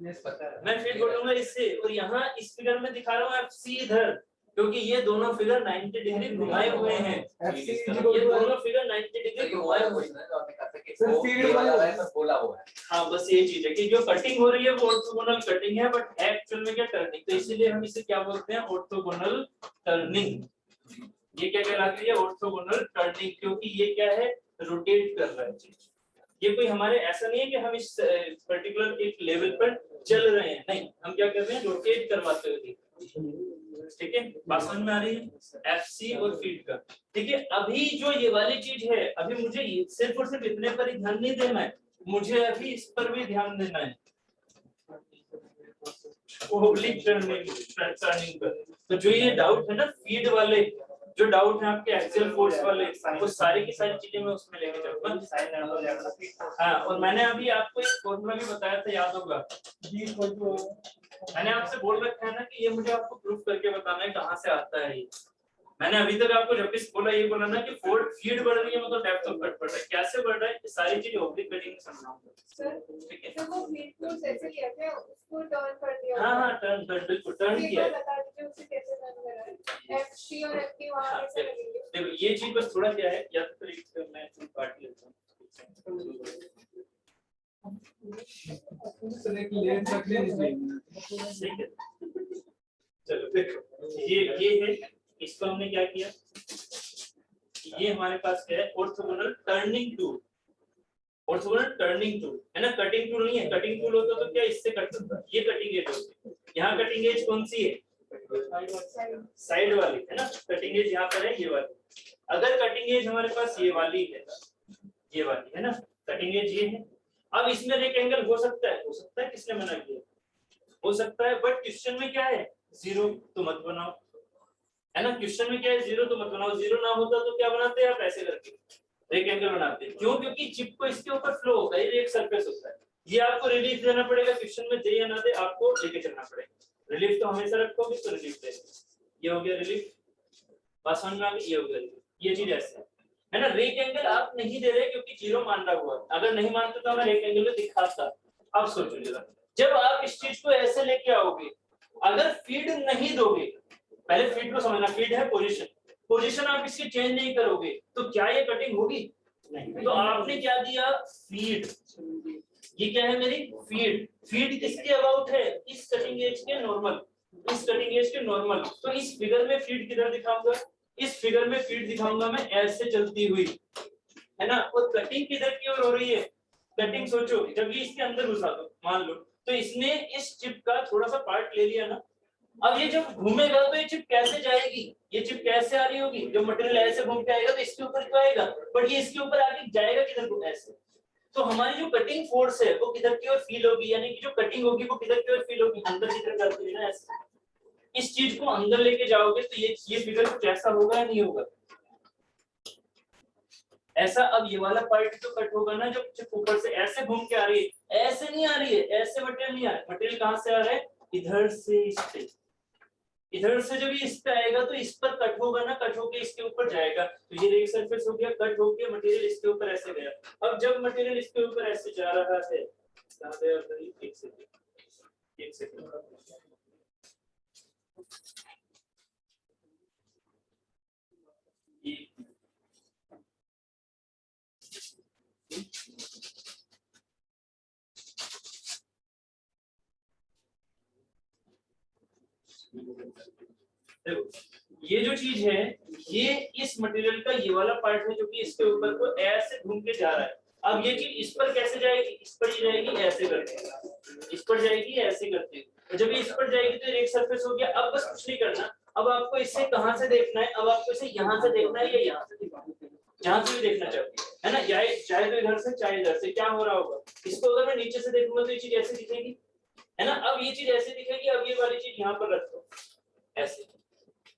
मैं फीड बोलूंगा इससे, और यहाँ इस फिगर में दिखा रहा हूँ FC इधर, क्योंकि ये दोनों फिगर 90 डिग्री घुमाए हुए हैं, ये दोनों फिगर 90 डिग्री घुमाए हुए हैं, बोला हुआ है। हाँ बस ये चीज है कि जो कटिंग हो रही है वो ऑर्थोगोनल कटिंग है, बट एक्चुअल में क्या टर्निंग, तो इसीलिए हम इसे क्या बोलते हैं, ऑर्थोगोनल टर्निंग। ये क्या कहलाती है, ऑर्थोगोनल टर्निंग, क्योंकि ये क्या है, रोटेट कर रहा है चीज। ये कोई हमारे ऐसा नहीं है कि हम इस पर्टिकुलर एक लेवल पर चल रहे हैं, नहीं, हम क्या कर रहे हैं, रोटेट करवाते हुए, ठीक है, बात समझ में आ रही है, FC और फीड का, ठीक है। अभी जो ये वाली चीज है, अभी मुझे सिर्फ और सिर्फ इतने पर ही ध्यान नहीं देना है, मुझे अभी इस पर भी ध्यान देना है, ओब्लिक टर्निंग पर। तो जो ये डाउट है ना फीड वाले, जो डाउट है आपके एक्सियल फोर्स वाले, वो सारी की सारी चीजें मैं उसमें लेके चलूंगा। हाँ, और मैंने अभी आपको एक फॉर्मूला भी बताया था, याद होगा, मैंने आपसे बोल रखा है ना कि ये मुझे आपको प्रूफ करके बताना है कहाँ से आता है ये। मैंने अभी तक आपको जब भी बोला ये बोला ना कि फीड बढ़ रही है मतलब डेप्थ ऑफ कट बढ़ रहा है, कैसे बढ़ रहा है, ये सारी चीजें ऑब्लिक कटिंग में समझाऊंगा, ठीक है। तो वो फीड फोर्स ऐसे लिया था, उसको टर्न कर दिया, हाँ टर्न बिल्कुल टर्न किया है, बता दीजिए उसे कैसे टर्न करा है, FC और FT वहां कैसे लगेंगे। देखो ये चीज बस थोड़ा क्या है, या तो फिर मैं पार्ट लेता हूँ, सर एक लेयर तक ले लीजिए। ठीक है, चलो देखो ये है, इसको हमने क्या किया, ये हमारे पास क्या है, orthogonal turning tool. Orthogonal turning tool है ना, कटिंग टूल नहीं है। कटिंग टूल होता तो क्या इससे कट सकता, ये कटिंग एज होती है। यहाँ कटिंग एज कौन सी है, साइड वाली है ना, कटिंग एज यहाँ पर है ये वाली। अगर कटिंग एज हमारे पास ये वाली है, ये वाली है ना, कटिंग एज ये है। अब इसमें रेक्टेंगल हो सकता है, किसने मना किया, हो सकता है, बट क्वेश्चन में क्या है, जीरो, तो मत बनाओ, है ना। क्वेश्चन में क्या है, जीरो, तो मत बनाओ। जीरो ना होता तो क्या बनाते हैं आप, ऐसे करके रेक्टेंगल बनाते हैं। क्यों, क्योंकि चिप को इसके ऊपर फ्लो होगा, ये एक सरफेस होता है। ये आपको रिलीफ देना पड़ेगा, क्वेश्चन में दे या ना दे आपको लेके चलना पड़ेगा। रिलीफ तो हमेशा रखोगे तो रिलीफ देगा। ये हो गया रिलीफ, बात समझ में आ गई, ये हो गया relief। ये चीज ऐसे है ना। रेक्टेंगल आप नहीं दे रहे क्योंकि जीरो मान रहा हुआ, अगर नहीं मानते तो मैं रेक्टेंगल में दिखाता। अब सोचो जरा, जब आप इस चीज को ऐसे लेके आओगे, अगर फीड नहीं दोगे, पहले फीड को समझना, फीड है पोजीशन, पोजीशन आप इसकी चेंज नहीं करोगे तो क्या ये कटिंग होगी, नहीं। तो आपने क्या दिया, फीड। ये क्या है मेरी फीड, फीड किसके अबाउट है, इस कटिंग एज के नॉर्मल, इस कटिंग एज के नॉर्मल। तो इस फिगर में फीड किधर दिखाऊंगा, इस फिगर में फीड दिखाऊंगा मैं ऐसे चलती हुई, है ना। और कटिंग किधर की ओर हो रही है, कटिंग सोचो, जब ये इसके अंदर घुसा दो मान लो, तो इसने इस चिप का थोड़ा सा पार्ट ले लिया ना। अब ये जब घूमेगा तो ये चिप कैसे जाएगी, ये चिप कैसे आ रही होगी, जब मटेरियल ऐसे घूम के आएगा तो इसके ऊपर क्यों आएगा, बट ये इसके ऊपर आके जाएगा किधर को, ऐसे। तो हमारी जो कटिंग फोर्स है वो किधर की ओर फील होगी, यानी कि जो कटिंग होगी वो किधर की ओर फील होगी, अंदर की तरफ जाती है ना, ऐसे। इस चीज को अंदर लेके जाओगे तो ये फिगर कुछ ऐसा होगा या नहीं होगा, ऐसा। अब ये वाला पार्ट तो कट होगा ना, जब चिप ऊपर से ऐसे घूम के आ रही है, ऐसे नहीं आ रही है, ऐसे मटेरियल नहीं आ रहा है। मटेरियल कहां से आ रहा है, इधर से इस पे, इधर से जब ये इस पे आएगा तो इस पर कट होगा ना, कट होके इसके ऊपर जाएगा। तो ये एक सरफेस हो गया, कट होके मटेरियल इसके ऊपर ऐसे गया। अब जब मटेरियल इसके ऊपर ऐसे जा रहा है, कहां गया, एक सेकंड, एक सेकंड, देखो ये जो चीज है, ये इस मटेरियल का ये वाला पार्ट है जो कि इसके ऊपर को ऐसे घूम के जा रहा है। अब ये चीज इस पर कैसे जाएगी, इस पर ही जाएगी ऐसे करके, इस पर जाएगी ऐसे करके। जब ये इस पर जाएगी तो एक सरफेस हो गया। अब बस कुछ नहीं करना, अब आपको इसे कहां से देखना है, अब आपको इसे यहां से देखना है या यहां से देखना है, जहां से भी देखना चाहिए, है ना। चाहे तो इधर से चाहे इधर से। क्या हो रहा होगा, इसको अगर मैं नीचे से देखूंगा तो ये चीज ऐसे दिखेगी, है ना। अब ये चीज ऐसे दिखेगी, अब ये वाली चीज यहाँ पर रखो ऐसे,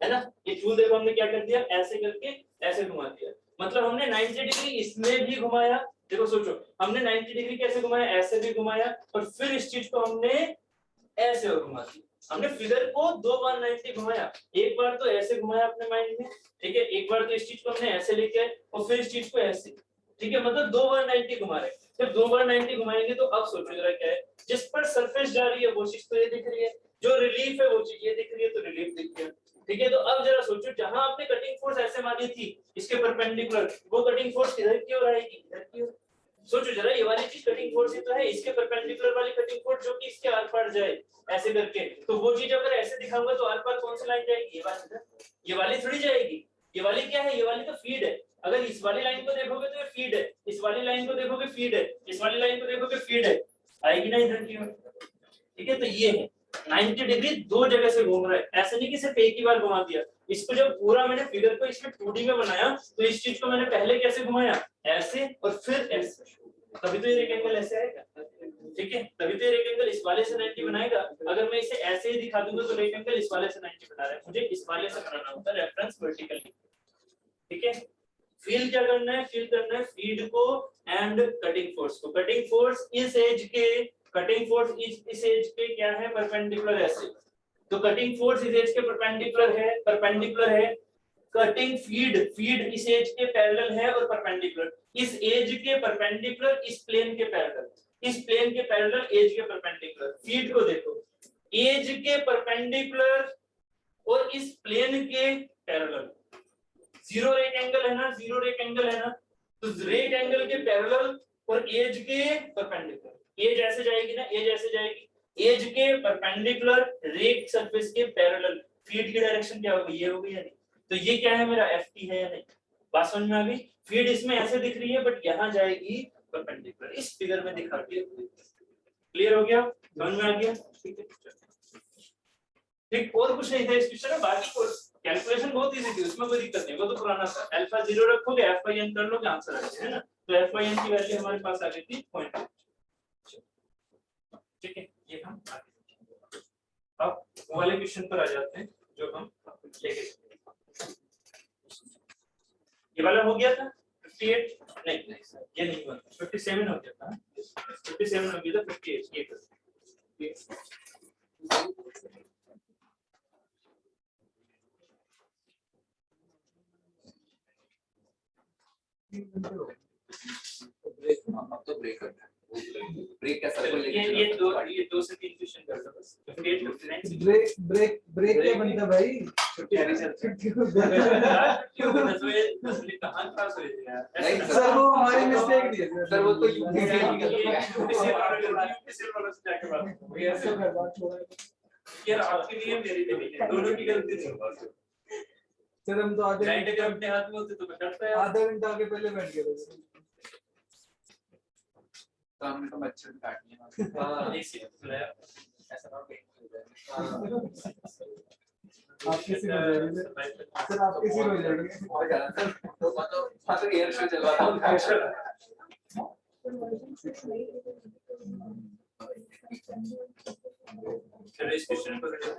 है ना। ये टूल देखो हमने क्या कर दिया, ऐसे करके ऐसे घुमा दिया, मतलब हमने 90 डिग्री इसमें भी घुमाया। देखो सोचो, हमने 90 डिग्री कैसे घुमाया, ऐसे भी घुमाया, और फिर इस चीज को हमने ऐसे और घुमा दिया। हमने फिगर को 2 बार 90 घुमाया, एक बार तो ऐसे घुमाया अपने माइंड में, ठीक है, एक बार तो इस चीज को हमने ऐसे लेके आए और फिर इस चीज को ऐसे, ठीक है, मतलब 2 बार 90 घुमा रहे। जब 2 बार 90 घुमाएंगे तो अब सोचो जरा क्या है, जिस पर सरफेस जा रही है वो चीज तो ये दिख रही है, जो रिलीफ है वो चीज ये दिख रही है, तो रिलीफ दिख गया, ठीक है। तो अब जरा सोचो, जहां आपने कटिंग फोर्स ऐसे मारी थी इसके परपेंडिकुलर, वो कटिंग फोर्स किधर की ओर आएगी, इधर की ओर। सोचो जरा, ये वाली चीज कटिंग फोर्स ही तो है, इसके परपेंडिकुलर वाली कटिंग फोर्स जो कि इसके आर पार जाए ऐसे करके, तो वो चीज अगर ऐसे दिखाऊंगा तो आर पार कौन सी लाइन जाएगी, ये वाली थोड़ी जाएगी। ये वाली क्या है, ये वाली तो फीड है। अगर इस वाली लाइन को देखोगे तो ये फीड है, इस वाली लाइन को देखोगे फीड है, इस वाली लाइन को देखोगे फीड है, आएगी ना इधर की ओर, ठीक है। तो ये है 90 डिग्री 2 जगह से घूम रहा है, ऐसे नहीं कि सिर्फ एक ही बार घुमा दिया। इसको जब पूरा मैंने फिगर को इसमें 2D में बनाया तो इस चीज को मैंने पहले कैसे घुमाया, ऐसे और फिर ऐसे, तभी तो ये रेक्टेंगल ऐसे आएगा, ठीक है। तभी तो ये रेक्टेंगल इस वाले से 90 बनाएगा। अगर मैं इसे ऐसे ही दिखा दूंगा तो रेक्टेंगल इस वाले से 90 बना रहा है, मुझे इस वाले से बनाना होता है रेफरेंस वर्टिकली, ठीक है। फील क्या करना है, फील करना है फीड को एंड कटिंग फोर्स को। कटिंग फोर्स इस एज के, कटिंग फोर्स इस एज के क्या है, परपेंडिकुलर ऐसे। तो कटिंग फोर्स इस एज के परपेंडिकुलर है, परपेंडिकुलर है। कटिंग फीड इस एज के पैरेलल है और परपेंडिकुलर, इस एज के परपेंडिकुलर, इस प्लेन के पैरेलल, इस प्लेन के पैरेलल, एज के परपेंडिकुलर। फीड को देखो, एज के परपेंडिकुलर और इस प्लेन के पैरेलल, जीरो रेक्टेंगल है ना, जीरो रेक्टेंगल है ना, तो रेट एंगल के पैरेलल और एज के परपेंडिकुलर, एज ऐसे जाएगी ना, एज ऐसे जाएगी, एज के परपेंडिकुलर रेट सरफेस के पैरेलल, फीड की डायरेक्शन क्या होगी, ये होगी या नहीं? तो ये क्या है मेरा एफ टी है या नहीं? बात समझ में आ गई? फीड इसमें ऐसे दिख रही है बट यहाँ जाएगी परपेंडिकुलर, इस फिगर में दिखा के। क्लियर हो गया? समझ में आ गया? ठीक है, ठीक, और कुछ नहीं था इस क्वेश्चन में, बाकी कैलकुलेशन बहुत इजी थी, उसमें कोई दिक्कत नहीं, वो तो पुराना था। अल्फा 0 रखोगे, एफ आई एन कर लोगे, आंसर आ जाएगा, है ना? तो एफ आई एन की वैल्यू हमारे पास आ गई थी 0.2। ठीक है, ये हम आगे अब वो वाले क्वेश्चन पर आ जाते हैं जो हम लेके, ये वाला हो गया था 58, नहीं ये नहीं हुआ, 57 हो गया था, 57 हो गया था, 58 ये कर। अब तो ब्रेक करना है, ब्रेक का सर्कल लेके ये दो से तीन क्वेश्चन कर लो बस, 58 59 ब्रेक क्या बनता है भाई? क्यों नसवे कहां पास हुए थे यार? नहीं सर वो हमारी मिस्टेक नहीं है सर, वो तो यूपीसी वाला से जाके बात हो गई ऐसे यार, आपकी नहीं है मेरी भी नहीं है, दोनों की गलती थी। सर हम तो आधे लाइट अगर अपने हाथ में होती तो मैं करता यार। आधा घंटा आगे पहले बैठ गए थे। तो हमने तो मच्छर काट लिया। हां एक सीट खुलाया ऐसा ना आप किसी को जाएंगे सर, आप किसी को जाएंगे और ज्यादा सर, तो मतलब एयर शो चल रहा था। चलो इस क्वेश्चन को करते हैं।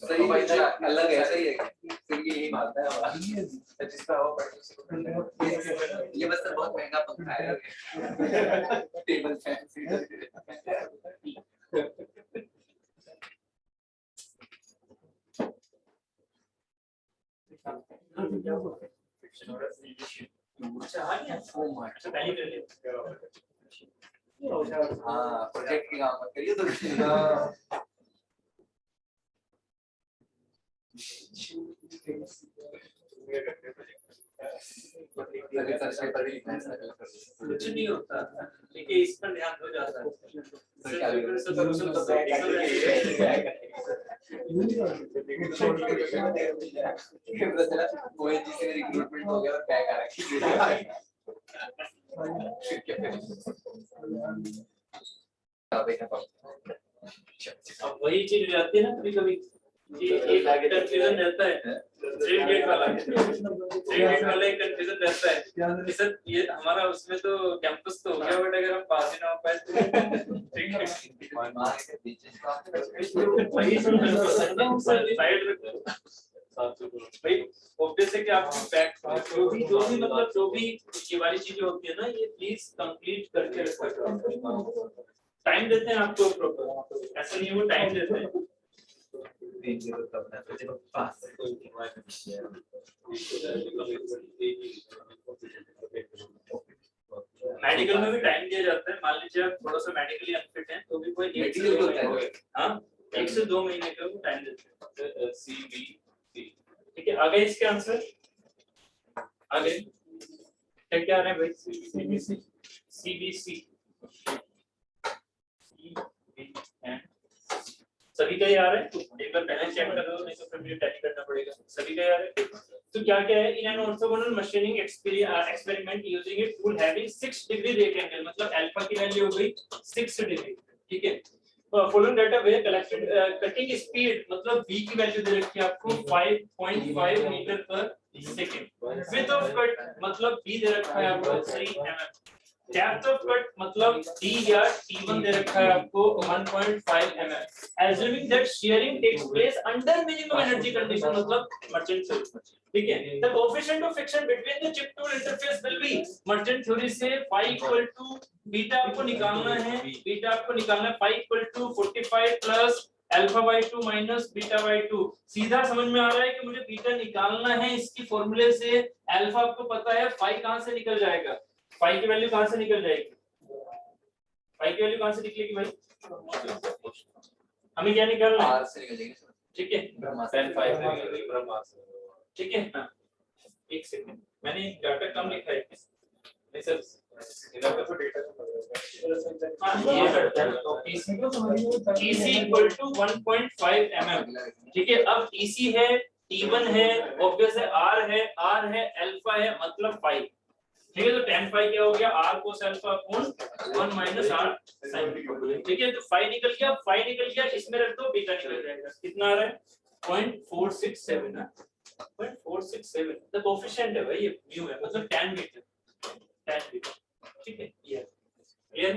सही भाई, अलग ऐसा ही है, फिर यही मारता है हमारा जिसका हो। ये बस बहुत महंगा पंखा है, टेबल फैन अच्छा आ गया, अच्छा पहले कर लिया। हाँ, प्रोजेक्ट की काम मत करिए तो कुछ नहीं होता, लेकिन इस पर ध्यान हो जाता है। रिक्रूटमेंट हो गया और पैक आ रखी अब वही चीज हो जाती है ना कभी कभी, एक कंफ्यूजन रहता है, ट्रेन गेट वाला एक कंफ्यूजन रहता है कि सर ये हमारा उसमें तो कैंपस तो हो गया, बट अगर हम पास ही ना हो पाए तो वही साइड रखो भाई। ऑब्वियस है कि आपकी फैक्ट जो भी मतलब जो भी ये वाली चीजें होती है ना, ये प्लीज कंप्लीट करके रखो। टाइम देते हैं आपको प्रॉपर, ऐसा नहीं वो टाइम देते हैं। मेडिकल में भी टाइम दिया जाता है, मान लीजिए आप थोड़ा सा मेडिकली अनफिट हैं तो भी कोई मेडिकल होता है, हाँ 1 से 2 महीने का टाइम देते हैं। CBC ठीक है, आगे इसके आंसर आगे क्या आ रहे हैं भाई? CBC सभी का ही आ रहा है, तो एक बार पहले चेक कर लो, नहीं तो फिर मुझे टैली करना पड़ेगा। सभी का ही आ रहा है, तो क्या क्या है? In an orthogonal machining experiment using a tool having 6 degree rate angle, मतलब अल्फा की वैल्यू हो गई 6 डिग्री, ठीक है। फॉलोइंग डाटा वे कलेक्टेड, कटिंग स्पीड मतलब v की वैल्यू दे रखी है आपको 5.5 metre per second, width of cut मतलब b दे रखा है आपको 3 mm, डेप्थ ऑफ कट मतलब d या t1 दे रखा है आपको 1.5 mm, assuming that shearing takes place under minimum energy condition मतलब merchant theory, ठीक है। the coefficient of friction between the chip tool interface will be merchant theory से phi equal to beta आपको निकालना है, बीटा आपको निकालना है phi equal to 45 plus alpha by 2 minus beta by 2। सीधा समझ में आ रहा है कि मुझे बीटा निकालना है इसकी फॉर्मूले से। अल्फा आपको पता है, फाई कहां से निकल जाएगा, फाई की वैल्यू कहां से निकल जाएगी, फाई की वैल्यू कहां से निकलेगी भाई, हमें क्या निकालना है, R से निकल जाएगी सर। ठीक है tan phi से ब्रह्मा से। ठीक है। हाँ एक सेकंड, मैंने डाटा कम लिखा है नहीं सर, इधर का तो डेटा हाँ ये TC इक्वल टू 1.5 mm, ठीक है। अब TC है, T1 है, ऑब्वियस है, R है अल्फा है, मतलब 5, ठीक है। तो tan phi क्या हो गया, R cos alpha upon 1 minus R sin, ठीक है। तो phi निकल गया, इसमें रख दो, बीटा निकल जाएगा। कितना आ रहा है 0.467 है, 0.467 द कोएफिशिएंट है भाई, ये म्यू है, मतलब tan बीटा, ठीक है। ये क्लियर,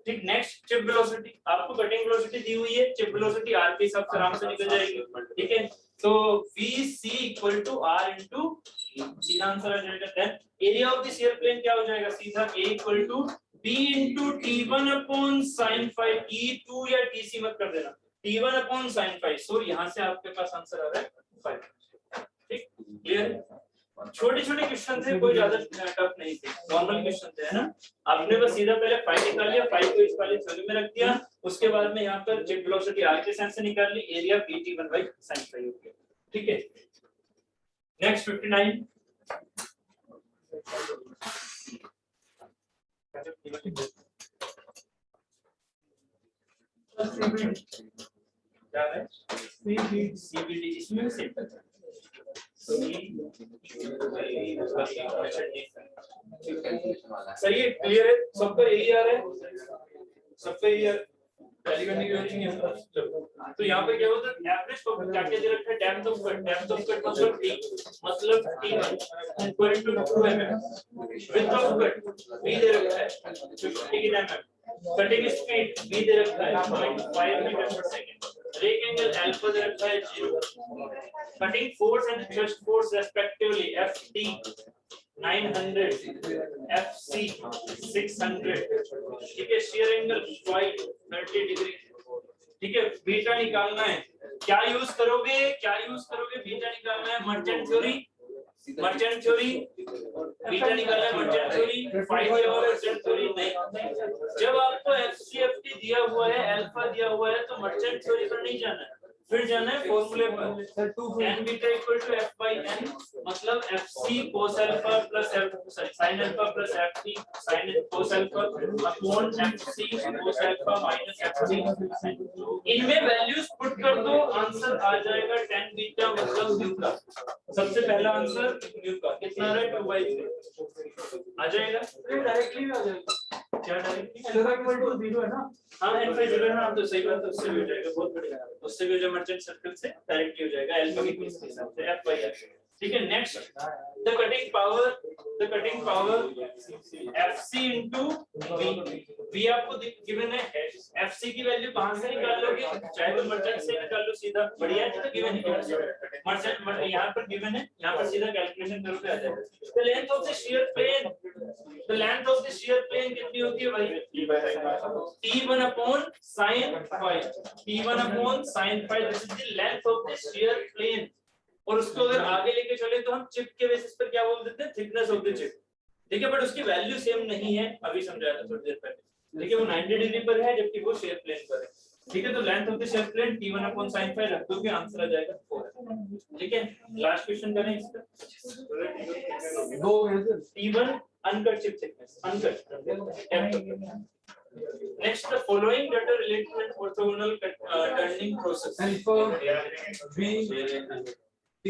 ठीक। नेक्स्ट चिप वेलोसिटी, आपको कटिंग वेलोसिटी दी हुई है, चिप वेलोसिटी r के हिसाब से आराम से निकल जाएगी, ठीक है। तो VC equal to R into, सीधा आंसर आ जाएगा। Then area of the shear plane क्या हो जाएगा, सीधा A equal to B into T1 upon sin phi, T2 या TC मत कर देना, T1 अपॉन sin phi। सो यहां से आपके पास आंसर आ रहा है 5, ठीक। क्लियर, छोटे छोटे क्वेश्चन थे, कोई ज्यादा टफ नहीं थे, नॉर्मल क्वेश्चन थे, है ना। आपने बस सीधा पहले फाई निकाल लिया, फाई को इस वाले थ्योरी में रख दिया, उसके बाद में यहाँ पर चिप वेलोसिटी r के सेंस से निकाल ली, area BT1 by sin phi हो गया, ठीक है। नेक्स्ट 59, क्या है CBD, इसमें सिंपल है। सही है, क्लियर है, सबका यही आ रहा है, सबका यही पहली करने की जरूरत नहीं है। तो यहाँ पे क्या होता है, एवरेज को क्या क्या दे रखा है, डेप्थ ऑफ कट मतलब d मतलब t1 equal to 2 mm, width of cut b दे रखा है 15 mm, कटिंग स्पीड b दे रखा है 0.5 metre per second, rake angle alpha दे रखा है 0, cutting force and thrust force respectively FT 900 FC 600, ठीक है। शियर एंगल फाई 30 डिग्री, ठीक है। बीटा निकालना है, क्या यूज करोगे बीटा निकालना है, मर्चेंट थ्योरी, बीटा निकालना है मर्चेंट थ्योरी, फाई दिया हुआ है मर्चेंट थ्योरी नहीं। जब आपको FCFT दिया हुआ है, अल्फा दिया हुआ है, तो मर्चेंट थ्योरी पर नहीं जाना है, फिर जाना है फॉर्मूले पर, tan beta equal to F by N, मतलब FC cos alpha plus sin alpha plus FT sin cos alpha upon FC cos alpha minus FT। इनमें वैल्यूज पुट कर दो, आंसर आ जाएगा tan बीटा मतलब म्यू का, सबसे पहला आंसर म्यू का कितना आ रहा है 2/3 आ जाएगा, डायरेक्टली आ जाएगा, क्या डायरेक्टली n=0 है ना। हाँ n/0 है ना, तो सही बात है, उससे भी हो जाएगा, बहुत बढ़िया, उससे भी जो मर्चेंट सर्कल से डायरेक्टली हो जाएगा अल्फा की केस के हिसाब से F by F, ठीक है। Next the cutting power FC into V आपको गिवन है, FC की वैल्यू कहां से निकाल लोगे, चाहे तो मर्चेंट से निकाल लो सीधा, बढ़िया है, तो गिवन है मर्चेंट, यहाँ पर गिवन है, यहाँ पर सीधा कैलकुलेशन करोगे आ जाएगा। The length of the shear plane कितनी होती है भाई, T1 upon sin phi, this is the length of the shear plane. और उसको अगर आगे लेके चले तो हम चिप के बेसिस पर क्या बोल देते हैं, थिकनेस ऑफ द चिप, ठीक है। बट उसकी वैल्यू सेम नहीं है, अभी समझाया था थोड़ी देर पहले, ठीक है। वो 90 डिग्री पर है जबकि वो शेयर प्लेन पर है, ठीक है। तो length of the shear plane T1 upon sin phi रख दोगे, आंसर आ जाएगा 4, ठीक है। लास्ट क्वेश्चन करें इसका, T1 uncut chip thickness, uncut. Next, the following data related to an orthogonal turning process. Alpha B T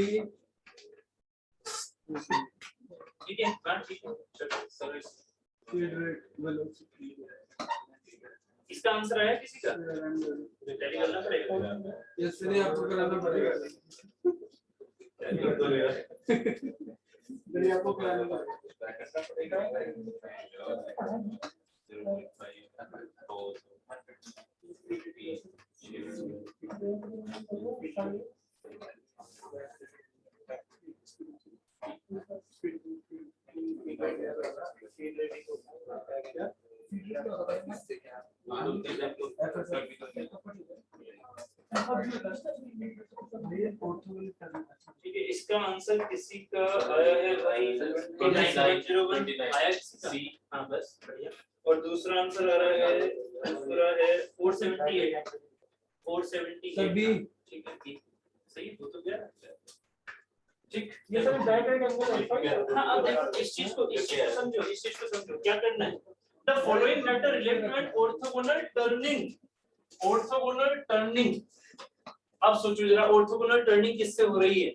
ठीक है, हाँ ठीक है, चलो सर्विस। इसका आंसर आया किसी का, टैली करना पड़ेगा, इसलिए आपको कराना पड़ेगा, इसलिए आपको कराना हाँ, आंसर किसी का आया है भाई 29.01 आया किसी का? हाँ बस बढ़िया। और दूसरा आंसर आ रहा है, दूसरा है 478 सभी ठीक है ठीक, सही हो तो गया ठीक। ये सब बैक एंड एंगल हाँ अब देखो इस चीज को समझो, इस चीज को समझो क्या करना है। The following letter relate to an orthogonal turning, orthogonal turning. अब सोचो जरा ऑर्थोगोनल टर्निंग किससे हो रही है,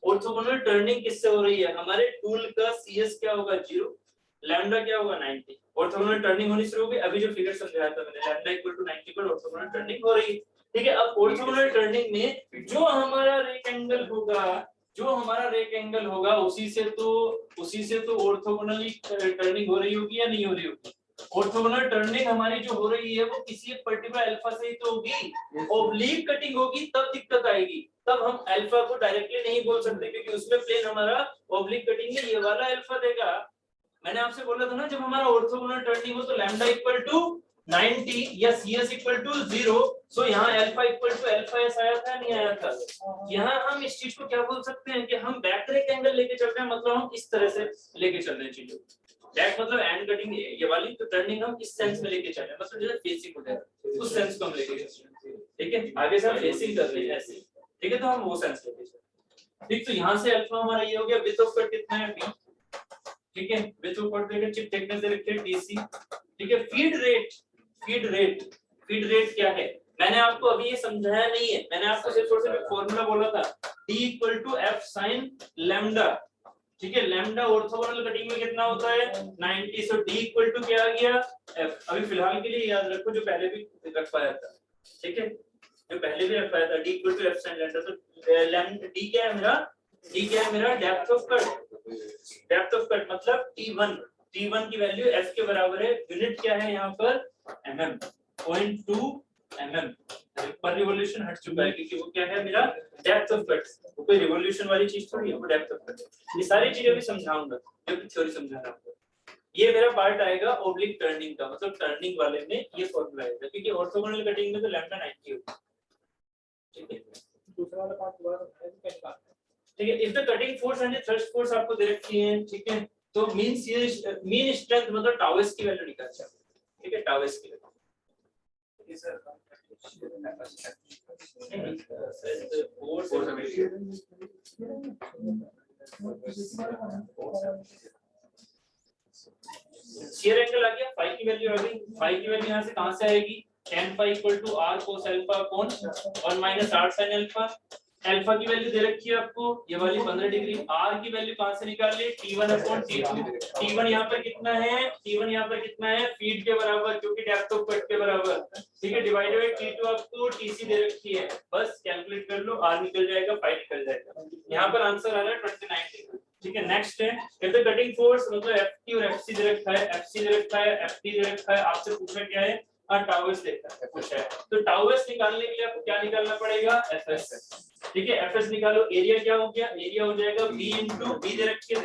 ऑर्थोगोनल टर्निंग किससे हो रही है। हमारे टूल का CS क्या होगा 0, लैम्डा क्या होगा 90। ऑर्थोगोनल टर्निंग होनी शुरू हो गई, अभी जो फिगर समझाया था मैंने लैम्डा इक्वल टू 90 पर ऑर्थोगोनल टर्निंग हो रही है। ठीक है, अब ऑर्थोगोनल टर्निंग में जो हमारा रेक्टेंगल होगा, जो हमारा रेक्टेंगल होगा उसी से तो ऑर्थोगोनली टर्निंग हो रही होगी या नहीं हो रही होगी। ऑर्थोगोनल टर्निंग हमारी जो हो रही है वो किसी एक पर्टिकुलर अल्फा से ही तो होगी, ओब्लिक कटिंग होगी तब दिक्कत आएगी। तब हम अल्फा को डायरेक्टली नहीं बोल सकते क्योंकि उसमें प्लेन हमारा ओब्लिक कटिंग में ये वाला अल्फा देगा। मैंने आपसे बोला था ना जब हमारा ऑर्थोगोनल टर्निंग हो तो लैम्डा इक्वल टू 90 या CS इक्वल टू 0, सो यहाँ alpha equal to alpha s आया था नहीं आया था। यहाँ हम इस चीज को क्या बोल सकते हैं कि हम बैक रेक्टेंगल लेके चल रहे हैं, मतलब हम इस तरह से लेके चल रहे हैं चीजों। बैक मतलब एंड कटिंग ये वाली, तो टर्निंग हम इस सेंस में लेके चल रहे हैं, मतलब जैसे फेसिंग होता है उस सेंस को हम लेके चल रहे हैं। ठीक है, आगे से हम फेसिंग कर रहे हैं ऐसे, ठीक है, तो हम वो सेंस लेके चल रहे हैं। ठीक, तो यहाँ से अल्फा हमारा ये हो गया, विड्थ ऑफ कट कितना है D, ठीक है, विड्थ ऑफ कट देकर चिप थिकनेस दे रखी है DC। ठीक है, फीड रेट क्या है मैंने आपको अभी ये समझाया नहीं है, मैंने आपको सिर्फ और सिर्फ एक फॉर्मूला बोला था D equal to F sine lambda. ठीक है, लैम्डा ऑर्थोगोनल कटिंग में कितना होता है 90, सो D इक्वल टू क्या आ गया F। अभी फिलहाल के लिए याद रखो जो पहले भी रख पाया था, ठीक है, जो पहले भी रख पाया था D equal to F sine lambda. तो लैम्डा D क्या है मेरा डेप्थ ऑफ कट मतलब T1 की वैल्यू F के बराबर है। यूनिट क्या है यहाँ पर mm, 0.2 mm पर रिवॉल्यूशन हट चुका है क्योंकि वो क्या है मेरा डेप्थ ऑफ कट, वो कोई रिवॉल्यूशन वाली चीज थोड़ी है, वो डेप्थ ऑफ कट है। ये सारी चीजें भी समझाऊंगा जब थ्योरी समझाना होगा। ये मेरा पार्ट आएगा ओब्लिक टर्निंग का, मतलब टर्निंग वाले में ये फॉर्मूला आएगा क्योंकि ऑर्थोगोनल कटिंग में तो लैम्डा 90 होगा। ठीक है, दूसरा वाला पार्ट दोबारा कैसे ठीक है। If the cutting force and thrust force आपको दे रखी है, ठीक है, तो मीन स्ट्रेंथ मतलब टाउ एस की वैल्यू निकालना है। ठीक है, टाउ एस की वैल्यू शियर एंगल आ गया, फाई की वैल्यू आ गई। फाई की वैल्यू यहाँ से कहाँ से आएगी, tan phi equal to r cos alpha upon 1 minus r sin alpha. Alpha की वैल्यू दे रखी है आपको ये वाली 15 डिग्री। r की वैल्यू कहां से निकाल ली, t1 अपॉन t2। t1 यहां पर कितना है, t1 यहां पर कितना है फीट के बराबर क्योंकि डेप्थ ऑफ कट के बराबर। ठीक है, डिवाइडेड बाय t2 आपको tc दे रखी है, बस कैलकुलेट कर लो, r निकल जाएगा, फाई निकल जाएगा। यहां पर आंसर आ रहा है 29 डिग्री। ठीक है, नेक्स्ट है इफ द कटिंग फोर्स मतलब ft और fc दे रखा है, fc दे रखा है, ft दे रखा है, आपसे पूछा क्या है टाउ एस देखा है पूछा है, तो टाउ एस निकालने के लिए आपको क्या निकालना पड़ेगा fs। ठीक है, fs निकालो, एरिया क्या हो गया, एरिया हो जाएगा b into b दे रखी है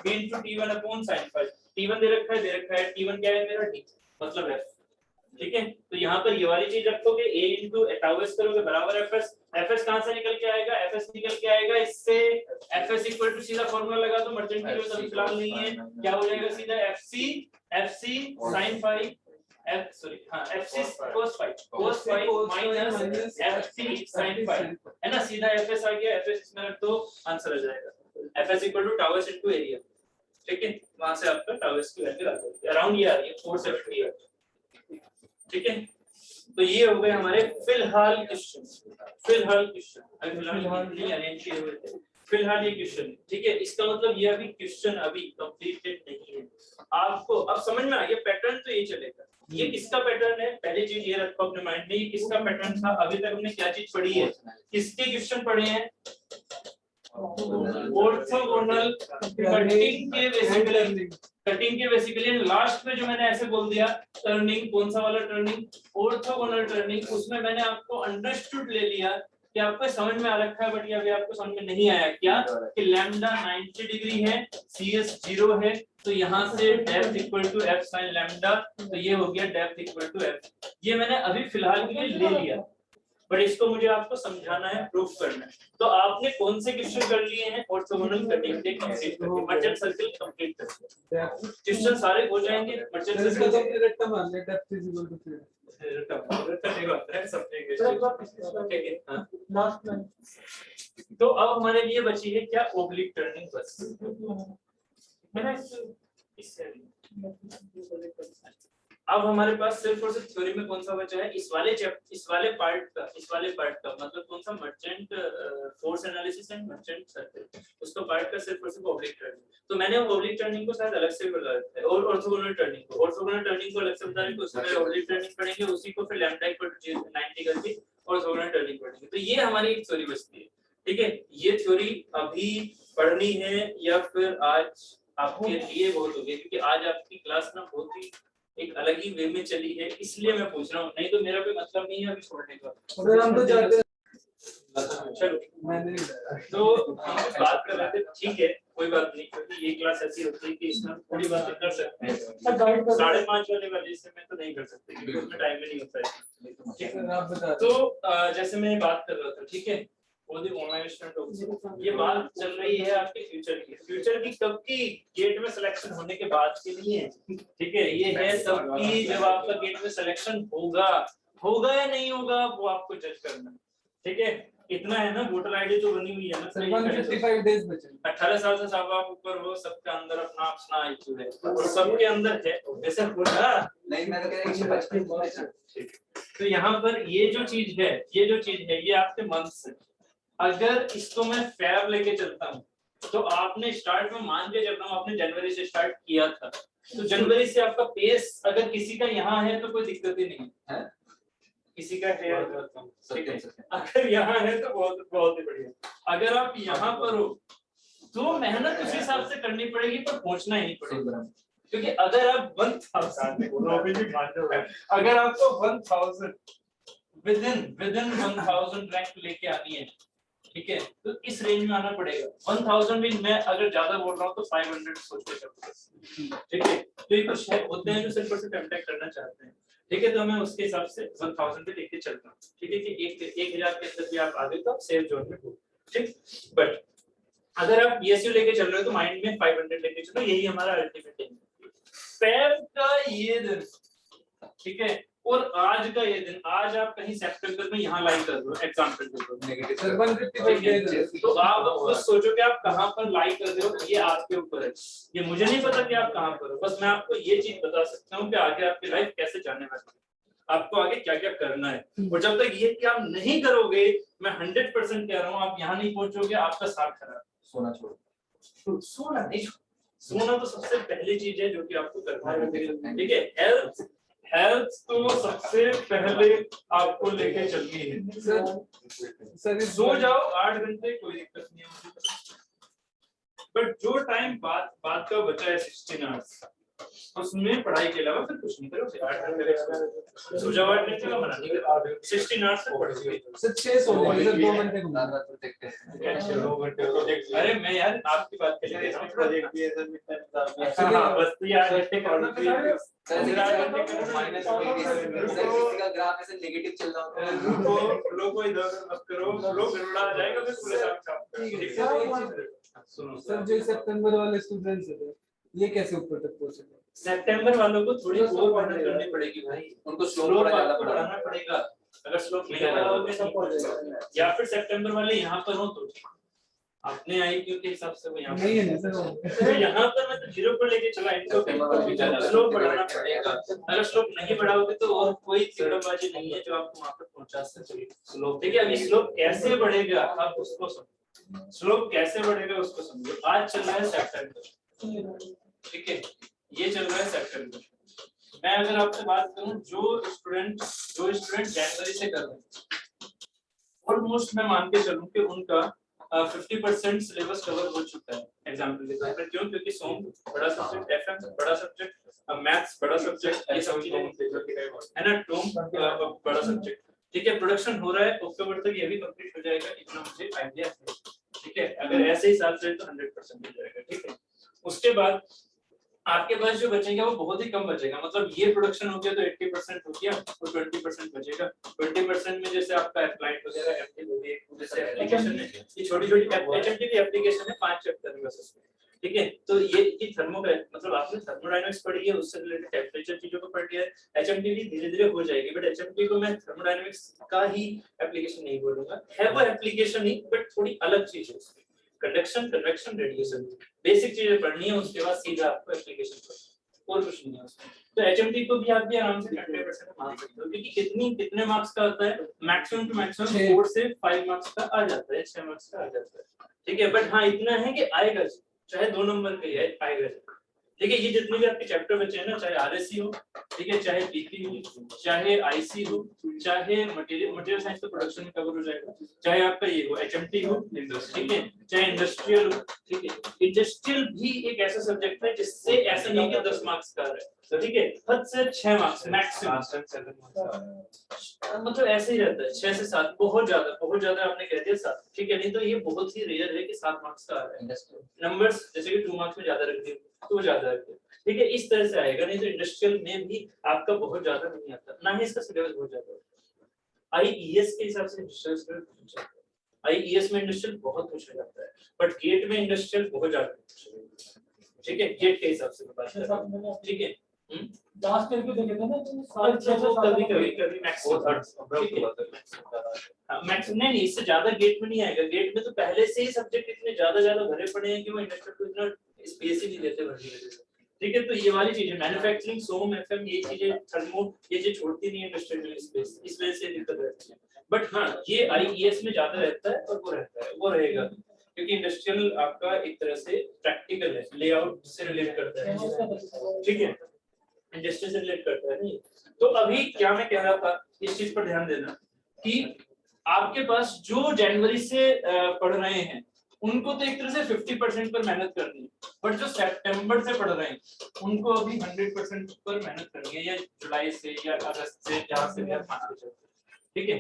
b into t1 upon sin phi। t1 दे रखा है t1 क्या है मेरा d मतलब f। ठीक है, तो यहाँ पर ये वाली चीज रखोगे a into टाउ एस करोगे बराबर fs। fs कहां से निकल के आएगा, fs निकल के आएगा इससे, fs इक्वल टू सीधा फॉर्मूला लगा दो, मर्चेंट की अभी फिलहाल नहीं है, क्या हो जाएगा सीधा fc sin phi fc cos phi minus fc sin phi है ना, सीधा fs आ गया, fs इसमें रख दो आंसर आ जाएगा fs equal to tau s into area. ठीक है, वहां से आपका टाउ एस की वैल्यू आ जाएगी, अराउंड ये आ रही है 470 है। ठीक है, तो ये हो गए हमारे फिलहाल क्वेश्चन अभी फिलहाल नहीं अरेंज किए हुए थे, फिलहाल ये क्वेश्चन। ठीक है, इसका मतलब ये अभी क्वेश्चन अभी कंप्लीटेड नहीं है। आपको अब समझ में आ गया पैटर्न, तो ये चलेगा। ये किसका पैटर्न है, पहली चीज ये रखो अपने माइंड में, ये किसका पैटर्न था। अभी तक हमने क्या चीज पढ़ी है, किसके क्वेश्चन पढ़े हैं, ऑर्थोगोनल कटिंग के बेसिकली लास्ट में जो मैंने ऐसे बोल दिया टर्निंग, कौन सा वाला टर्निंग, ऑर्थोगोनल टर्निंग, उसमें मैंने आपको अंडरस्टूड ले लिया कि आपको समझ में आ रखा है, बट ये अभी आपको समझ में नहीं आया क्या कि लैम्डा 90 डिग्री है, CS 0 है, तो यहाँ से depth equal to f sin lambda, तो ये हो गया डेप्थ इक्वल टू f। ये मैंने अभी फिलहाल के लिए ले लिया, बट इसको मुझे आपको समझाना है, प्रूफ करना है। तो आपने कौन से क्वेश्चन कर लिए हैं? ऑर्थोगोनल कटिंग के कंप्लीट करके, मर्चेंट सर्कल कंप्लीट करके क्वेश्चन सारे हो जाएंगे। मर्चेंट सर्कल तो अब हमारे लिए बची है क्या? ओब्लिक टर्निंग बस है ना। इससे अब हमारे पास सिर्फ और सिर्फ थ्योरी में कौन सा बचा है? इस वाले पार्ट का मतलब कौन सा? Merchant force analysis and merchant circle, उसका पार्ट का सिर्फ और सिर्फ ओब्लिक टर्निंग। तो मैंने ओब्लिक टर्निंग को शायद अलग से बता रखा है, और ऑर्थोगोनल टर्निंग को अलग से बता रहे, उसमें ओब्लिक टर्निंग पढ़ेंगे, उसी को फिर लैम्डा इक्वल टू 90 करके ऑर्थोगोनल टर्निंग पढ़ेंगे। तो ये हमारी एक थ्योरी बचती है, ठीक है। ये थ्योरी अभी पढ़नी है या फिर आज आपके लिए बहुत होगी, क्योंकि आज आपकी क्लास ना बहुत ही एक अलग ही वे में चली है, इसलिए मैं पूछ रहा हूँ, नहीं तो मेरा कोई मतलब नहीं है अभी छोड़ने का। अगर हम तो जाते चलो मैंने तो हम बात कर रहे थे, ठीक है कोई बात नहीं, क्योंकि ये क्लास ऐसी होती है कि इसमें थोड़ी बातें कर सकते हैं। 5:30 वाले से मैं तो नहीं कर सकते क्योंकि उसमें टाइम ही नहीं होता है, ठीक है। आप बता तो जैसे मैं बात कर रहा था, ठीक है, ऑनलाइन स्टूडेंट, ये बात चल रही है आपके फ्यूचर की कब की? गेट में सिलेक्शन होने के बाद के लिए, ठीक है। ये है तब की जब आपका गेट में सिलेक्शन होगा या नहीं होगा, वो आपको जज करना, ठीक है। इतना है ना, वोटर आईडी जो बनी हुई है ना, 155 डेज बचे। 18 साल से सब आप ऊपर हो, सबके अंदर अपना अपना आईक्यू है, और सबके अंदर है वैसे होगा नहीं, मैं तो कह रहा हूँ 155। तो यहाँ पर ये जो चीज है, ये आपके मंथ्स है। अगर इसको मैं फेब लेके चलता हूँ, तो आपने स्टार्ट में मान के चलता हूँ, आपने जनवरी से स्टार्ट किया था, तो जनवरी से आपका पेस अगर किसी का यहाँ है तो कोई दिक्कत ही नहीं है, किसी का है अगर यहाँ है तो बहुत बहुत ही बढ़िया। अगर आप यहाँ पर हो तो मेहनत उस हिसाब से करनी पड़ेगी, पर पहुंचना ही पड़ेगा, क्योंकि अगर आप 1000 अगर आपको 1000 विदिन 1000 रैंक लेके आनी है, ठीक है, तो इस रेंज में आना पड़ेगा। 1000 भी मैं अगर ज्यादा बोल रहा हूँ तो 500 सोच के चलूंगा, ठीक है। तो ये कुछ होते हैं जो सिर्फ और सिर्फ कांटेक्ट करना चाहते हैं, ठीक है। तो मैं उसके हिसाब से 1000 पे लेके चलता हूँ, ठीक है, कि 1000 के अंदर भी आप आगे तो आप सेफ जोन में हो, ठीक। बट अगर आप बीएसयू लेके चल रहे हो तो माइंड में 500 लेके चलो, यही हमारा अल्टीमेट एम है। फेब का ये दिन, ठीक है, और आज का ये दिन, आज आप कहीं सितंबर में यहाँ लाइक कर रहे हो एग्जांपल के तौर पे, तो आप खुद सोचो कि आप कहाँ पर लाइक कर रहे हो, ये आपके ऊपर है। ये मुझे नहीं पता कि आप कहाँ पर हो, बस मैं आपको ये चीज बता सकता हूँ कि आगे आपकी लाइफ कैसे जाने वाली है, आपको आगे क्या क्या करना है। और जब तक ये काम नहीं करोगे, मैं 100% कह रहा हूँ, आप यहाँ नहीं पहुंचोगे, आपका साथ खराब। सोना छोड़ो, सोना नहीं, सोना तो सबसे पहली चीज है जो कि आपको करना है, ठीक है। हेल्थ तो सबसे पहले आपको लेके चलनी है। सर सो जाओ 8 घंटे, कोई दिक्कत नहीं है मुझे, बट जो टाइम बात का बचा है 16 आवर्स, उसमें पढ़ाई के अलावा फिर कुछ नहीं करो। 8 घंटे सो जाओ, 8 घंटे का मना नहीं कर, 16 आवर्स से पढ़ोगे। सर 6 सो गए सर, 2 घंटे को रात भर देखते हैं। 2 घंटे प्रोजेक्ट। अरे मैं यार आपकी बात के लिए प्रोजेक्ट भी है सर, मिड टाइम हाँ, बस तो यार घंटे करना किसी का ग्राफ ऐसे नेगेटिव चल रहा होता है, लोगों इधर मत करो, लोग गड़बड़ा जाएगा फिर पूरे साथ। सुनो सर, जो सितंबर वाले स्टूडेंट्स हैं ये कैसे ऊपर तक पहुंचेंगे? सितंबर वालों को थोड़ी और मेहनत करनी पड़ेगी भाई, उनको स्लोप ज्यादा बढ़ाना पड़ेगा। अगर स्लोप नहीं बढ़ाओगे तो, या फिर सितंबर वाले यहाँ पर हो तो ठीक, अपने आईक्यू के हिसाब से वो यहाँ नहीं है ना सर, तो यहाँ पर मैं तो 0 पर लेके चला, इनको स्लोप बढ़ाना पड़ेगा। अगर स्लोप नहीं बढ़ाओगे तो और कोई तिकड़मबाजी नहीं है जो आपको वहाँ पर पहुँचा सके। स्लोप, ठीक है, अभी स्लोप कैसे बढ़ेगा आप उसको समझो, स्लोप कैसे बढ़ेगा उसको समझो। आज चल रहा है सितंबर, ठीक है, ये चल रहा है सितंबर। मैं अगर आपसे बात करूं, जो स्टूडेंट जनवरी से कर रहे हैं, ऑलमोस्ट मैं मान के चलूं कि उनका 50% सिलेबस कवर हो चुका है एग्जाम्पल के तौर पर। क्यों? क्योंकि सोम बड़ा सब्जेक्ट, एफएम बड़ा सब्जेक्ट, मैथ्स बड़ा सब्जेक्ट, ये सब चीजें है ना, टोम बड़ा सब्जेक्ट, ठीक है। प्रोडक्शन हो रहा है, अक्टूबर तक ये भी कंप्लीट हो जाएगा, इतना मुझे आइडिया है, ठीक है। अगर ऐसे ही साल चले तो 100% हो जाएगा, ठीक है। उसके बाद आपके पास जो बचेगा वो बहुत ही कम बचेगा, मतलब ये प्रोडक्शन हो गया तो 80% हो गया और 20% बचेगा। 20% में जैसे आपका अप्लाइड वगैरह एफडी हो गई, जैसे एप्लीकेशन है, ये छोटी-छोटी एचएमटी की एप्लीकेशन है 5 चैप्टर में बस उसमें, ठीक है। तो ये थर्मो मतलब आपने थर्मोडायनामिक्स पढ़ी है, उससे रिलेटेड टेम्परेचर चीजों को पढ़ लिया है। एचएमटी भी धीरे-धीरे हो जाएगी, बट एचएमटी को मैं थर्मोडायनामिक्स का ही एप्लीकेशन नहीं बोलूंगा, है वो एप्लीकेशन ही, बट थोड़ी अलग चीज है उसमें। कंडक्शन, कन्वेक्शन, रेडिएशन, बेसिक चीजें पढ़नी है, उसके बाद सीधा आपको एप्लीकेशन पढ़ना, और कुछ नहीं है उसमें। तो एचएमटी को भी आप भी आराम से 100% मान सकते हो, क्योंकि कितने मार्क्स का आता है, मैक्सिमम टू मैक्सिमम 4 से 5 मार्क्स का आ जाता है, 6 मार्क्स का आ जाता है, ठीक है। बट हाँ इतना है कि आएगा, चाहे 2 नंबर का ही आएगा, ठीक है। ये जितने भी आपके चैप्टर बचे हैं ना, चाहे आरएससी हो, ठीक है, चाहे पीपी हो, चाहे आईसी हो, चाहे मटेरियल साइंस तो प्रोडक्शन में कवर हो जाएगा, चाहे आपका ये हो एचएमटी हो, ठीक है, चाहे इंडस्ट्रियल हो, ठीक है। इंडस्ट्रियल भी एक ऐसा सब्जेक्ट है जिससे ऐसा नहीं कि 10 मार्क्स का है, ठीक है, हद से 6 मार्क्स मैक्सिमम, मतलब ऐसे ही रहता है 6 से 7, बहुत ज्यादा आपने कह दिया 7, ठीक है। नहीं तो ये बहुत ही रेयर है कि 7 मार्क्स का आ रहा है। नंबर्स जैसे कि 2 मार्क्स में ज्यादा रख दिए तो ज्यादा रख दिए, ठीक है, इस तरह से आएगा। नहीं तो इंडस्ट्रियल में भी आपका बहुत ज्यादा नहीं आता, ना ही इसका सिलेबस बहुत ज्यादा है। आईईएस के हिसाब से इंडस्ट्रियल सिलेबस पूछा जाता है, आईईएस में इंडस्ट्रियल बहुत पूछा जाता है, बट गेट में इंडस्ट्रियल बहुत ज्यादा पूछा जाता है, ठीक है, गेट के हिसाब से बात कर रहा हूं, ठीक है। लास्ट ईयर के देखे थे ना कभी मैक्सिमम नहीं, इससे ज्यादा गेट में नहीं आएगा। गेट में तो पहले से ही सब्जेक्ट इतने ज्यादा भरे पड़े हैं कि वो इंडस्ट्रियल को इतना स्पेस ही नहीं देते भरने के लिए, ठीक है। तो ये वाली चीजें मैन्युफैक्चरिंग, सोम, एफएम, ये चीजें, थर्मो, ये चीजें छोड़ती नहीं है इंडस्ट्रियल स्पेस, इस वजह से दिक्कत रहती है। बट हाँ ये आईईएस में ज्यादा रहता है और वो रहता है, वो रहेगा, क्योंकि इंडस्ट्रियल आपका एक तरह से प्रैक्टिकल है, लेआउट से रिलेट करता है, ठीक है, इंडस्ट्री से रिलेट करता है नहीं। तो अभी क्या मैं कह रहा था, इस चीज पर ध्यान देना कि आपके पास जो जनवरी से पढ़ रहे हैं उनको तो एक तरह से 50% पर मेहनत करनी है, बट जो सितंबर से पढ़ रहे हैं उनको अभी 100% पर मेहनत करनी है, या जुलाई से या अगस्त से, जहां से भी आप मान के चलते हैं, ठीक है।